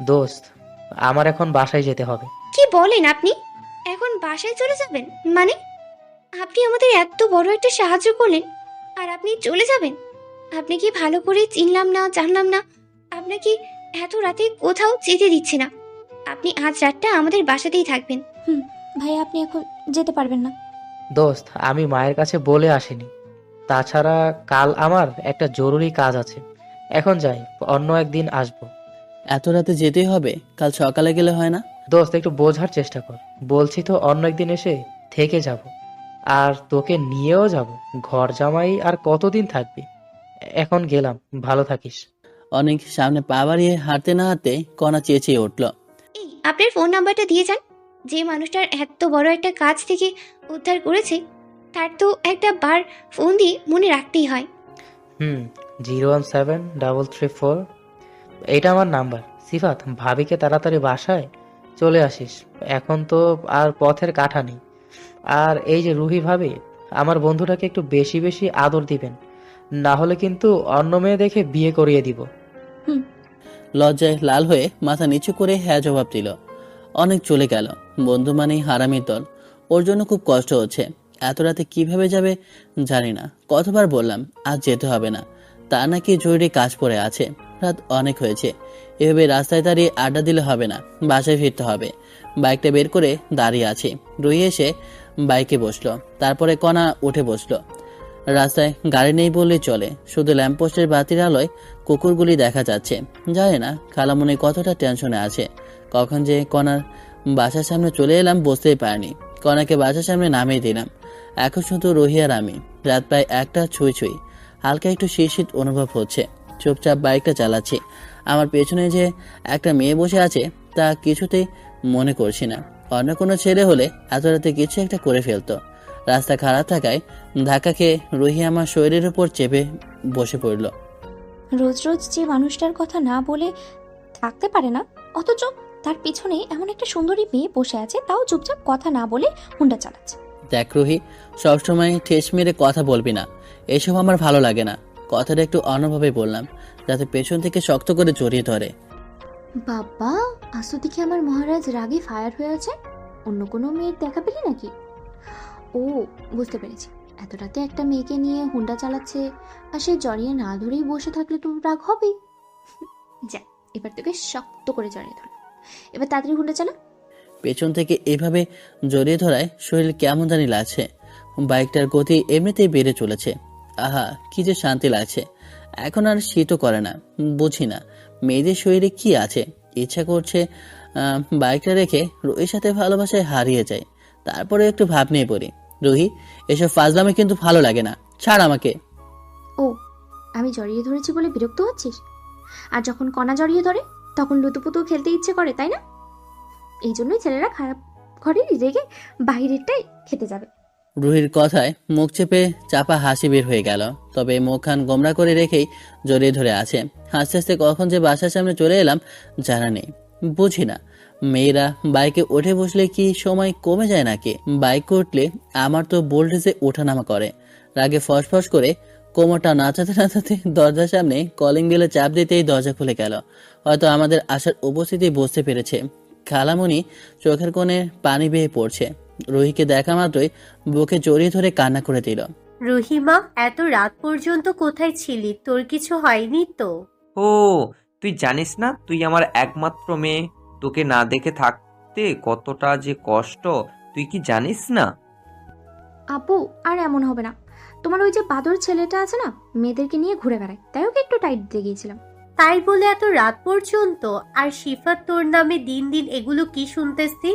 দোস্ত, আমার এখন বাসায় যেতে হবে। কি বলেন আপনি? এখন বাসায় চলে যাবেন মানে? আপনি আমাদের এত বড় একটা সাহায্য করলেন আর আপনি চলে যাবেন? আপনি কি ভালো করে চিনলাম না, জানলাম না। আপনাকে এত রাতে কোথাও যেতে দিচ্ছি না। আপনি আজ রাতটা আমাদের বাসাতেই থাকবেন। ভাই, আপনি এখন যেতে পারবেন না। দোস্ত, আমি মায়ের কাছে বলে আসিনি। তাছাড়া কাল আমার একটা জরুরি কাজ আছে। এখন যাই, অন্য একদিন আসবো। এত রাতে যেতেই হবে? কাল সকালে গেলে হয় না? দোস্ত, একটু বোঝার চেষ্টা কর। বলছি তো অন্য একদিন এসে থেকে যাব, আর তোকে নিয়েও যাব। ঘর জামাই আর কতদিন থাকবি? এখন গেলাম, ভালো থাকিস। অনেক সামনে পা বাড়িয়ে হাঁটতে না হাঁটতে কণা চেঁচিয়ে উঠল। এই, আপনার ফোন নাম্বারটা দিয়ে যান। যে মানুষটার এত বড় একটা কাজ থেকে উদ্ধার করেছে তার তো একটা বার ফোন দিয়ে মনে রাখতেই হয়। 0173334, এটা আমার নাম্বার। সিফাত, ভাবিকে তাড়াতাড়ি বাসায় চলে আসিস। এখন তো আর পথের কাঁটা নেই। আর এই যে রুহি ভাবি, আমার বন্ধুটাকে একটু বেশি বেশি আদর দিবেন, না হলে কিন্তু অন্য মেয়ে দেখে বিয়ে করিয়ে দিব। লজ্জায় লাল হয়ে মাথা নিচু করে হ্যাঁ জবাব দিল। অনেক চলে গেল। বন্ধু মানেই হারামির দল। ওর জন্য খুব কষ্ট হচ্ছে। এত রাতে কিভাবে যাবে জানি না। কতবার বললাম আজ যেতে হবে না, তা নাকি জরুরি কাজ পড়ে আছে। রাত অনেক হয়েছে। এভাবে রাস্তায় দাঁড়িয়ে আড্ডা দিলে হবে না, বাসায় ফিরতে হবে। বাইকটা বের করে দাঁড়িয়ে আছি। রুহি এসে বাইকে বসলো, তারপরে কণা উঠে বসলো। রাস্তায় গাড়ি নেই বললেই চলে, শুধু ল্যাম্পপোস্টের বাতির আলোয় কুকুরগুলি দেখা যাচ্ছে। জানে না খালামুনি কতটা টেনশনে আছে। কখন যে কণার বাসার সামনে চলে এলাম বুঝতেই পারিনি। কণাকে বাসার সামনে নামিয়ে দিলাম। এখন শুধু রুহি আর আমি। রাত প্রায় 1টা ছুঁই। হালকা একটু শীত অনুভব হচ্ছে। চুপচাপ বাইকটা চালাচ্ছি। আমার পেছনে যে একটা মেয়ে বসে আছে তা কিছুতেই মনে করছি না। অন্য কোনো ছেলে হলে এত রাতে কিছু একটা করে ফেলতো। রাস্তা খারাপ থাকায় ধাক্কা খেয়ে রুহি আমার শরীরের উপর চেপে বসে পড়ল। রোজ রোজ যে মানুষটার কথা না বলে থাকতে পারে না, অথচ তার পিছনে এমন একটা সুন্দরী মেয়ে বসে আছে, তাও চুপচাপ কথা না বলে হুন্ডা চালাচ্ছে। দেখ রুহি, সবসময় ঠেস মেরে কথা বলবি না, এসব আমার ভালো লাগে না। কথাটা একটু অন্যভাবে বললাম, যাতে পেছন থেকে শক্ত করে জড়িয়ে ধরে। বাবা, আসো দেখি আমার মহারাজ রাগে ফায়ার হয়ে আছে। অন্য কোনো মেয়ের দেখা পেলি নাকি? ও, বুঝতে পেরেছি। এত রাতে একটা মেয়েকে নিয়ে হুন্ডা চালাচ্ছে আর সে জড়িয়ে না ধরেই বসে থাকলে তো রাগ হবেই। যা, এবার তোকে শক্ত করে জড়িয়ে ধর। এবার তাড়াতাড়ি হুন্ডা চালা। পেছন থেকে এভাবে জড়িয়ে ধরায় শরীর কেমন জানি লাগছে। বাইকটার গতি এমনিতেই বেড়ে চলেছে। আহা, কি যে শান্তি লাগছে। এখন আর শীতও করে না। বুঝি না মেয়েদের শরীরে কি আছে, ইচ্ছা করছে বাইকটা রেখে রুহির সাথে ভালোবাসায় হারিয়ে যায়। তারপরে একটু ভাব নিয়ে পড়ি, রুহি এসব ফাজলামে কিন্তু ভালো লাগে না, ছাড় আমাকে। ও, আমি জড়িয়ে ধরেছি বলে বিরক্ত হচ্ছিস? আর যখন কণা জড়িয়ে ধরে তখন লুতুপুতু খেলতে ইচ্ছে করে, তাই না? এই জন্যই ছেলেরা খারাপ ঘরে রেগে বাইরেরটাই খেতে যাবে। রুহির কথায় মুখ চেপে চাপা হাসি বের হয়ে গেল, তবে মুখখান গোমরা করে রেখেই জড়িয়ে ধরে আছে। হাসতে হাসতে কখন যে বাসার সামনে চলে এলাম জানা নেই। বুঝি না মেয়েরা বাইকে উঠে বসলে কি সময় কমে যায় নাকি? বাইক উঠলে আমার তো ভোল্টেজে ওঠানামা করে। রাগে ফসফস করে কোমরটা নাচাতে নাচাতে দরজার সামনে কলিং বেলে চাপ দিতেই দরজা খুলে গেল। হয়তো আমাদের আসার উপস্থিতি বুঝতে পেরেছে। খালামণি চোখের কোণে পানি বেয়ে পড়ছে। রুহিকে দেখা মাত্রই বুকে জড়িয়ে ধরে কান্না করে দিল। রুহিমা, এত রাত পর্যন্ত কোথায় ছিলি? তোর কিছু হয়নি তো? ও, তুই জানিস না তুই আমার একমাত্র মেয়ে। তোকে না দেখে থাকতে কতটা যে কষ্ট তুই কি জানিস না? আপু, আর এমন হবে না। তোমার ওই যে বাদর ছেলেটা আছে না, মেয়েদেরকে নিয়ে ঘুরে বেড়ায়, তাই ওকে একটু টাইট দিয়ে গিয়েছিলাম। তাই বলে এত রাত পর্যন্ত? আর শিফাত, তোর নামে দিন দিন এগুলো কি শুনতেছি?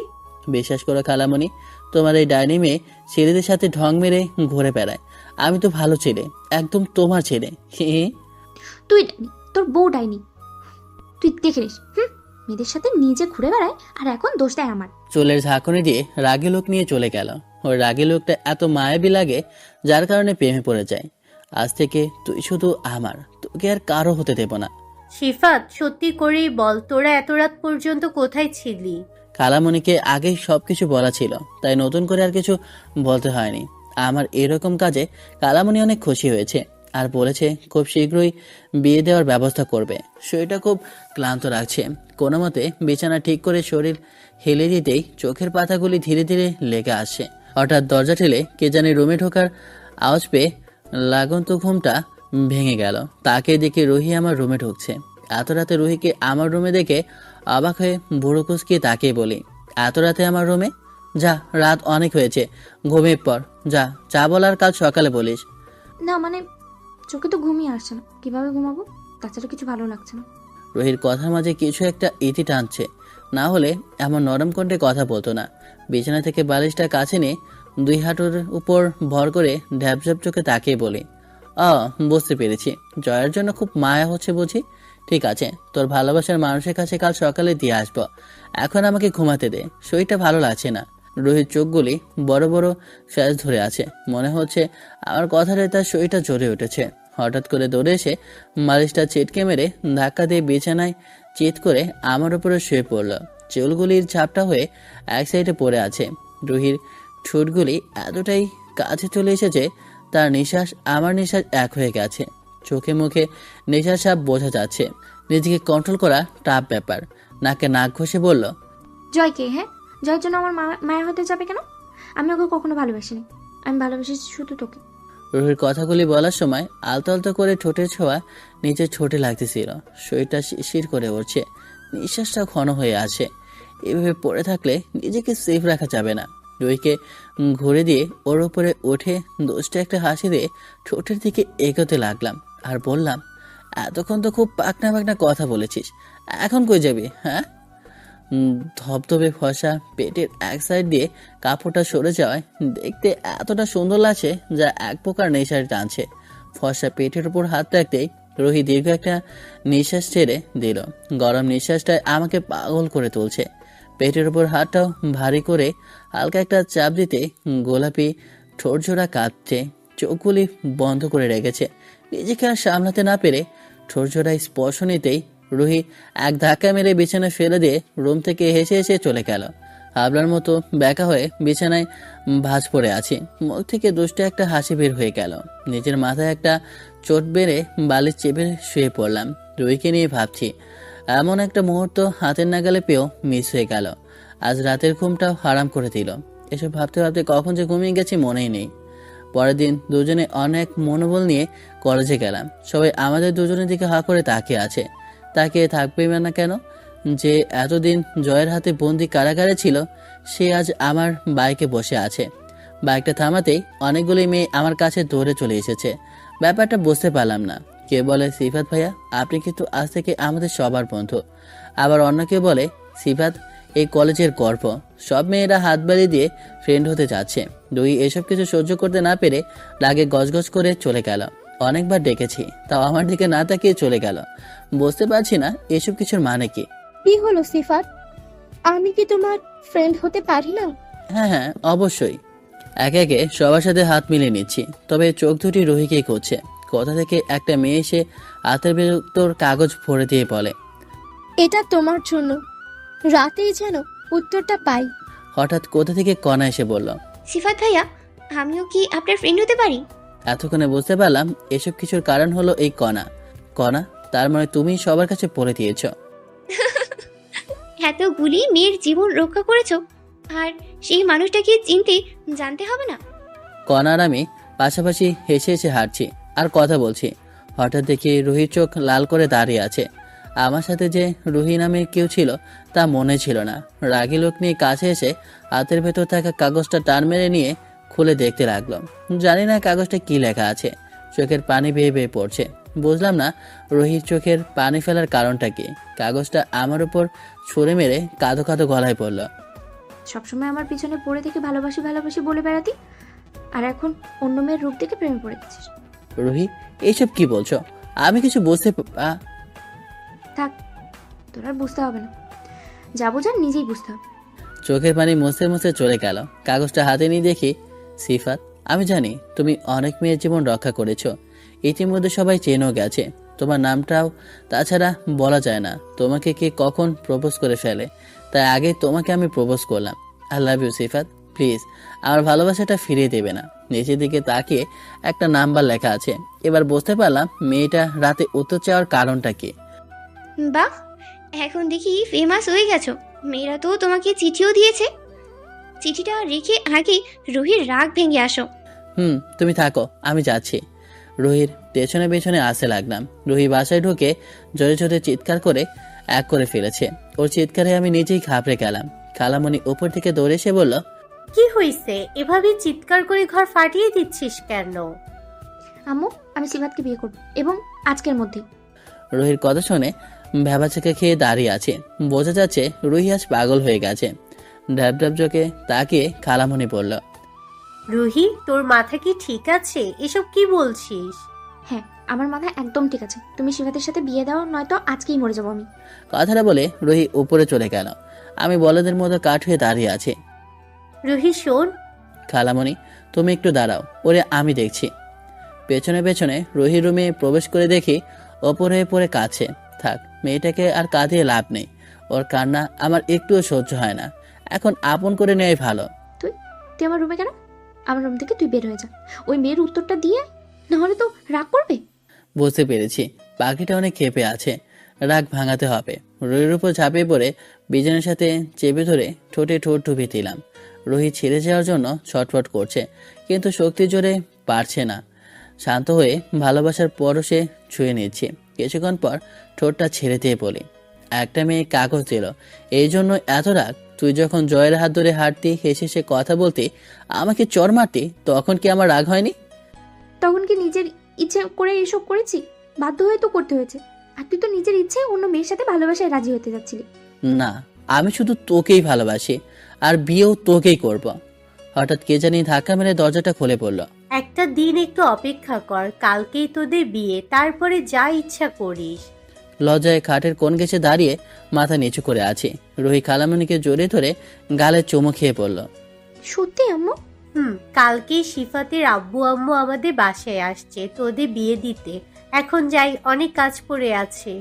বিশ্বাস করো খালামণি, তোমার এই ডাইনি মেয়ে ছেলেদের সাথে ঢং মেরে ঘুরে বেড়ায়। আমি তো ভালো ছেলে, একদম তোমার ছেলে। তুই ডাইনি, তোর বউ ডাইনি, তুই দেখে নিস। মেয়েদের সাথে নিজে ঘুরে বেড়ায় আর এখন দোষ দেয় আমার। চুলের ঝাঁকুনি দিয়ে রাগী লোক নিয়ে চলে গেল। ওই রাগী লোকটা এত মায়াবী লাগে যার কারণে প্রেমে পড়ে যায়। আজ থেকে তুই শুধু আমার, তোকে আর কারো হতে দেব না। শিফাত, সত্যি করেই বল, তোরা এত রাত পর্যন্ত কোথায় ছিলি? খালামণিকে আগেই সবকিছু বলা ছিল, তাই নতুন করে আর কিছু বলতে হয়নি। আমার এরকম কাজে খালামণি অনেক খুশি হয়েছে আর বলেছে খুব শীঘ্রই বিয়ে দেওয়ার ব্যবস্থা করবে। শরীরটা খুব ক্লান্ত লাগছে। কোনো মতে বিছানা ঠিক করে শরীর হেলে দিতেই চোখের পাতাগুলি ধীরে ধীরে লেগে আসছে। হঠাৎ দরজা ঠেলে কে জানি রুমে ঢোকার আওয়াজ পেয়ে লাগন্ত ঘুমটা ভেঙে গেল। তাকে দেখে রুহি আমার রুমে ঢুকছে। এত রাতে রুহিকে আমার রুমে দেখে অবাক হয়ে বুড়ো কুচকিয়ে তাকিয়ে বলি, এত রাতে আমার রুমে? যা, রাত অনেক হয়েছে, ঘুমিয়ে পর। যা, চা বলার কাল সকালে বলিস। না মানে, চোখে তো ঘুমিয়ে আসছে না, কিভাবে ঘুমাবো? তাছাড়া কিছু ভালো লাগছে না। রুহির কথার মাঝে কিছু একটা ইতি টানছে, না হলে এমন নরম কণ্ঠে কথা বলতো না। বিছানা থেকে বালিশটা কাছে নিয়ে দুই হাঁটুর উপর ভর করে ঢ্যাপঝাপ চোখে তাকিয়ে বলি, বুঝতে পেরেছি, জয়ের জন্য খুব মায়া হচ্ছে বুঝি। ঠিক আছে, তোর ভালোবাসার মানুষের কাছে কাল সকালে দিয়ে আসবো। এখন আমাকে ঘুমাতে দে, শরীরটা ভালো লাগছে না। রোহিত চোখগুলি বড় বড় শ্বাস ধরে আছে। মনে হচ্ছে আমার কথাটা তার শরীরটা জ্বরে উঠেছে। হঠাৎ করে দৌড়ে এসে মালিশটা চিটকে মেরে ধাক্কা দিয়ে বিছানায় চিৎ করে আমার উপরে শুয়ে পড়ল। চুলগুলির ঝাপটা হয়ে এক সাইডে পড়ে আছে। রুহির ঠোঁটগুলি এতটাই কাছে চলে এসেছে তার নিঃশ্বাস আমার নিঃশ্বাস এক হয়ে গেছে। চোখে মুখে নিঃশ্বাস সাপ বোঝা যাচ্ছে। নিজেকে কন্ট্রোল করা টাফ ব্যাপার। নাকে নাক ঘষে বলল, জয়কে? হ্যাঁ, জয়ের জন্য আমার মায়া হতে যাবে কেন? আমি ওকে কখনো ভালোবাসিনি, আমি ভালোবেসেছি শুধু তোকে। রুহির কথাগুলি বলার সময় আলতো আলতো করে ঠোঁটের ছোঁয়া নিচে ঠোঁটে লাগতেছিল। শরীরটা শিরশির করে উঠছে, নিঃশ্বাসটা ঘন হয়ে আছে। এভাবে পড়ে থাকলে নিজেকে সেফ রাখা যাবে না। রুহিকে ঘুরে দিয়ে ওর উপরে উঠে দোষটা একটা হাসি দিয়ে ঠোঁটের দিকে এগোতে লাগলাম আর বললাম, এতক্ষণ তো খুব পাকনা পাকনা কথা বলেছিস, এখন কই যাবি? হ্যাঁ? ধবধবে ফসা পেটের এক সাইড দিয়ে কাপড়টা সরে যাওয়ায় দেখতে এতটা সুন্দর লাগছে যা এক প্রকার নেশার টানছে। ফসা পেটের উপর হাত রাখতেই রুহি দীর্ঘ একটা নিঃশ্বাস ছেড়ে দিল। গরম নিঃশ্বাসটায় আমাকে পাগল করে তুলছে। পেটের উপর হাতটাও ভারী করে হালকা একটা চাপ দিতে গোলাপি ঠোঁটজোড়া কাঁপছে। চোখগুলি বন্ধ করে রেখেছে। নিজেকে আর সামলাতে না পেরে ঠোঁটজোড়ায় স্পর্শ নিতেই রুহি এক ধাক্কা মেরে বিছানায় ফেলে দিয়ে রুম থেকে হেসে হেসে চলে গেল। হাবলার মতো ব্যাকা হয়ে বিছানায় ভাঁজ পড়ে আছি। মুখ থেকে দুষ্ট একটা হাসি বের হয়ে গেল। নিজের মাথায় একটা চোট বেড়ে বালিশ চেপে শুয়ে পড়লাম। রুহিকে নিয়ে ভাবছি। এমন একটা মুহূর্ত হাতের নাগালে পেয়েও মিস হয়ে গেল। আজ রাতের ঘুমটাও হারাম করে দিল। এসব ভাবতে ভাবতে কখন যে ঘুমিয়ে গেছি মনেই নেই। পরের দিন দুজনে অনেক মনোবল নিয়ে কলেজে গেলাম। সবাই আমাদের দুজনের দিকে হা করে তাকিয়ে আছে। তাকিয়ে থাকবেই না কেন? যে এতদিন জয়ের হাতে বন্দি কারাগারে ছিল, সে আজ আমার বাইকে বসে আছে। বাইকটা থামাতেই অনেকগুলি মেয়ে আমার কাছে দৌড়ে চলে এসেছে। ব্যাপারটা বুঝতে পারলাম না। কে বলে, সিফাত ভাইয়া আপনি কিন্তু আজ থেকে আমাদের সবার বন্ধু। আবার অন্য কেউ বলে, সিফাত এই কলেজের গর্ব। সব মেয়েরা হাত বাড়িয়ে দিয়ে ফ্রেন্ড হতে যাচ্ছে। দুই এসব কিছু সহ্য করতে না পেরে রাগে গজগজ করে চলে গেল। অনেকবার ডেকেছি, তাও আমার দিকে না তাকিয়ে চলে গেল। বুঝতে পারছি না এসব কিছুর মানে কি। কি হলো সিফাত, আমি কি তোমার ফ্রেন্ড হতে পারি না? হ্যাঁ হ্যাঁ অবশ্যই। একে একে সবার সাথে হাত মিলিয়ে নিচ্ছি, তবে চোখ দুটি রুহিকেই করছে। কোথা থেকে একটা মেয়ে এসে হাতের ভেতর কাগজ ভরে দিয়ে বলে, এটা তোমার জন্য। রাতেই যেন উত্তরটা পাই। হঠাৎ কোথা থেকে কণা এসে বলল, সিফাত ভাইয়া, আমিও কি আপনার ফ্রেন্ড হতে পারি? এতক্ষণে বুঝতে পারলাম এসব কিছুর কারণ হলো এই কণা। কণা, তার মানে তুমি সবার কাছে পড়ে দিয়েছ। এতগুলি মেয়ের জীবন রক্ষা করেছো, আর সেই মানুষটাকে চিনতে জানতে হবে না? কণা আর আমি পাশাপাশি হেসে হেসে হাঁটছি আর কথা বলছি। হঠাৎ দেখি রুহির চোখ লাল করে দাঁড়িয়ে আছে। আমার সাথে যে রুহি নামে কেউ ছিল তা মনে ছিল না। রাগী লোক নিয়ে কাছে এসে হাতের ভেতর থাকা কাগজটা টান মেরে নিয়ে খুলে দেখতে লাগলো। জানি না কাগজটা কি লেখা আছে। চোখের পানি বেয়ে বেয়ে পড়ছে। বুঝলাম না রুহির চোখের পানি ফেলার কারণটা কি। কাগজটা আমার উপর ছুঁড়ে মেরে কাঁদো কাঁদো গলায় পড়ল, সবসময় আমার পিছনে পড়ে থেকে ভালোবাসি ভালোবাসি বলে বেড়াতি, আর এখন অন্য মেয়ের রূপ দেখে প্রেমে পড়ে গেছিস। রুহি এইসব কি বলছো? আমি কিছু বুঝতে থাক, তোর আর বুঝতে হবে না, যা বোঝার নিজেই বুঝতে হবে। চোখের পানি মুছতে মুছতে চলে গেল। কাগজটা হাতে নিয়ে দেখি, সিফাত আমি জানি তুমি অনেক মেয়ের জীবন রক্ষা করেছো। ইতিমধ্যে সবাই চেনেও গেছে তোমার নামটাও। তাছাড়া বলা যায় না তোমাকে কে কখন প্রপোজ করে ফেলে, তাই আগে তোমাকে আমি প্রপোজ করলাম। I love you Sifat, please আমার ভালোবাসাটা ফিরিয়ে দেবে না। নিচের দিকে তাকিয়ে একটা নাম্বার লেখা আছে। এবার বুঝতে পারলাম মেয়েটা রাতে উত্তর চাওয়ার কারণটা কি। বাহ, এখন দেখি ফেমাস হয়ে গেছো। মেয়েরা তো তোমাকে চিঠিও দিয়েছে। চিঠিটা রেখে আগে রুহির রাগ ভেঙে আসো। তুমি থাকো, আমি যাচ্ছি। রুহির পেছনে পেছনে আসতে লাগলাম। রুহি বাসায় ঢুকে জোরে জোরে চিৎকার করে এক করে ফেলেছে। ওর চিৎকারে আমি নিজেই ঘাবড়ে গেলাম। খালামণি উপর থেকে দৌড়ে এসে বলল, কি হয়েছে? এভাবে চিৎকার করে ঘর ফাটিয়ে দিচ্ছিস কেন? আম্মু, আমি সিফাতকে বিয়ে করব, এবং আজকের মধ্যেই। রুহির কথা শুনে ভ্যাবাচাকা খেয়ে দাঁড়িয়ে আছে। বোঝা যাচ্ছে রুহি আজ পাগল হয়ে গেছে। ড্যাব ড্যাব চোখে তাকিয়ে খালামণি বলল, রুহি, তোর মাথা কি ঠিক আছে? এসব কি বলছিস? হ্যাঁ, আমার মাথা একদম ঠিক আছে। তুমি সিফাতের সাথে বিয়ে দাও, নয়তো আজকেই মরে যাবো আমি। কথাটা বলে রুহি উপরে চলে গেল। আমি বলদের মতো কাঠ হয়ে দাঁড়িয়ে আছি। রুহি শোন। খালামণি তুমি একটু দাঁড়াও, ওরে আমি দেখছি। পেছনে পেছনে রুহির রুমে প্রবেশ করে দেখি ওপর হয়ে পড়ে কাছে। থাক, মেয়েটাকে আর কাঁদিয়ে লাভ নেই। ওর কান্না আমার একটুও সহ্য হয় না। এখন আপন করে নেওয়াই ভালো। তুই আমার রুমে কেন? আমার রুম থেকে তুই বের হয়ে যা। ওই মেয়ের উত্তরটা দিয়ে, নাহলে তো রাগ করবে। বুঝতে পেরেছি পাখিটা অনেক ক্ষেপে আছে, রাগ ভাঙাতে হবে। রুহির উপর ঝাঁপিয়ে পড়ে বিজনের সাথে চেপে ধরে ঠোঁটে ঠোঁট ডুবিয়ে দিলাম। রুহি ছেড়ে যাওয়ার জন্য ছটফট করছে, কিন্তু শক্তি জোরে পারছে না। শান্ত হয়ে ভালোবাসার পরশে ছুঁয়ে নিচ্ছি। কিছুক্ষণ পর ঠোঁটটা ছেড়ে দিয়ে বলি, একটা মেয়ে কাগজ দিল, এই জন্য এত রাগ? তুই যখন জয়ের হাত ধরে হাঁটতি, হেসে হেসে কথা বলতি, আমাকে চড় মারতি, তখন কি আমার রাগ হয়নি? তখন কি নিজের ইচ্ছে করে এসব করেছি? বাধ্য হয়ে তো করতে হয়েছে। আর তুই তো নিজের ইচ্ছে অন্য মেয়ের সাথে ভালোবাসায় রাজি হতে যাচ্ছিলি। না, আমি শুধু তোকেই ভালোবাসি, আর বিয়েও তোকেই করব। হঠাৎ কে জানি ধাক্কা মেরে দরজাটা খুলে পড়ল। একটা দিন একটু অপেক্ষা কর, কালকেই তোদের বিয়ে, তারপরে যা ইচ্ছা করিস। লজ্জায় খাটের কোণ ঘেঁষে দাঁড়িয়ে মাথা নিচু করে আছি। রুহি খালামণিকে জড়িয়ে ধরে গালে চুমু খেয়ে পড়ল, সত্যি আম্মু? কালকেই সিফাতের আব্বু আম্মু আমাদের বাসায় আসছে তোদের বিয়ে দিতে। এখন যাই, অনেক কাজ পড়ে আছে।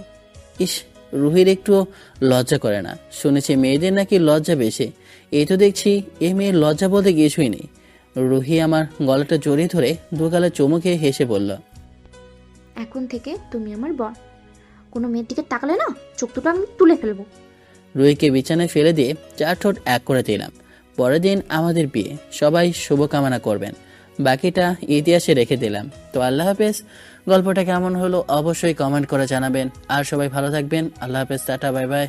ইস, রুহির একটু লজ্জা করে না। শুনেছি মেয়েদের নাকি লজ্জা বেশি। এই তো দেখছি এই মেয়ের লজ্জা বলতে কিছুই নেই। রুহি আমার গলাটা জড়িয়ে ধরে দু গালে চুমু খেয়ে হেসে বলল, এখন থেকে তুমি আমার বর। কোনো মেয়ের দিকে তাকালে না, চোখ দুটো আমি তুলে ফেলবো। রুহিকে বিছানায় ফেলে দিয়ে চার ঠোঁট এক করে দিলাম। পরের দিন আমাদের বিয়ে, সবাই শুভকামনা করবেন। বাকিটা ইতিহাসে রেখে দিলাম। তো আল্লাহ হাফেজ। গল্পটা কেমন হলো অবশ্যই কমেন্ট করে জানাবেন। আর সবাই ভালো থাকবেন। আল্লাহ হাফেজ, টাটা, বাই বাই।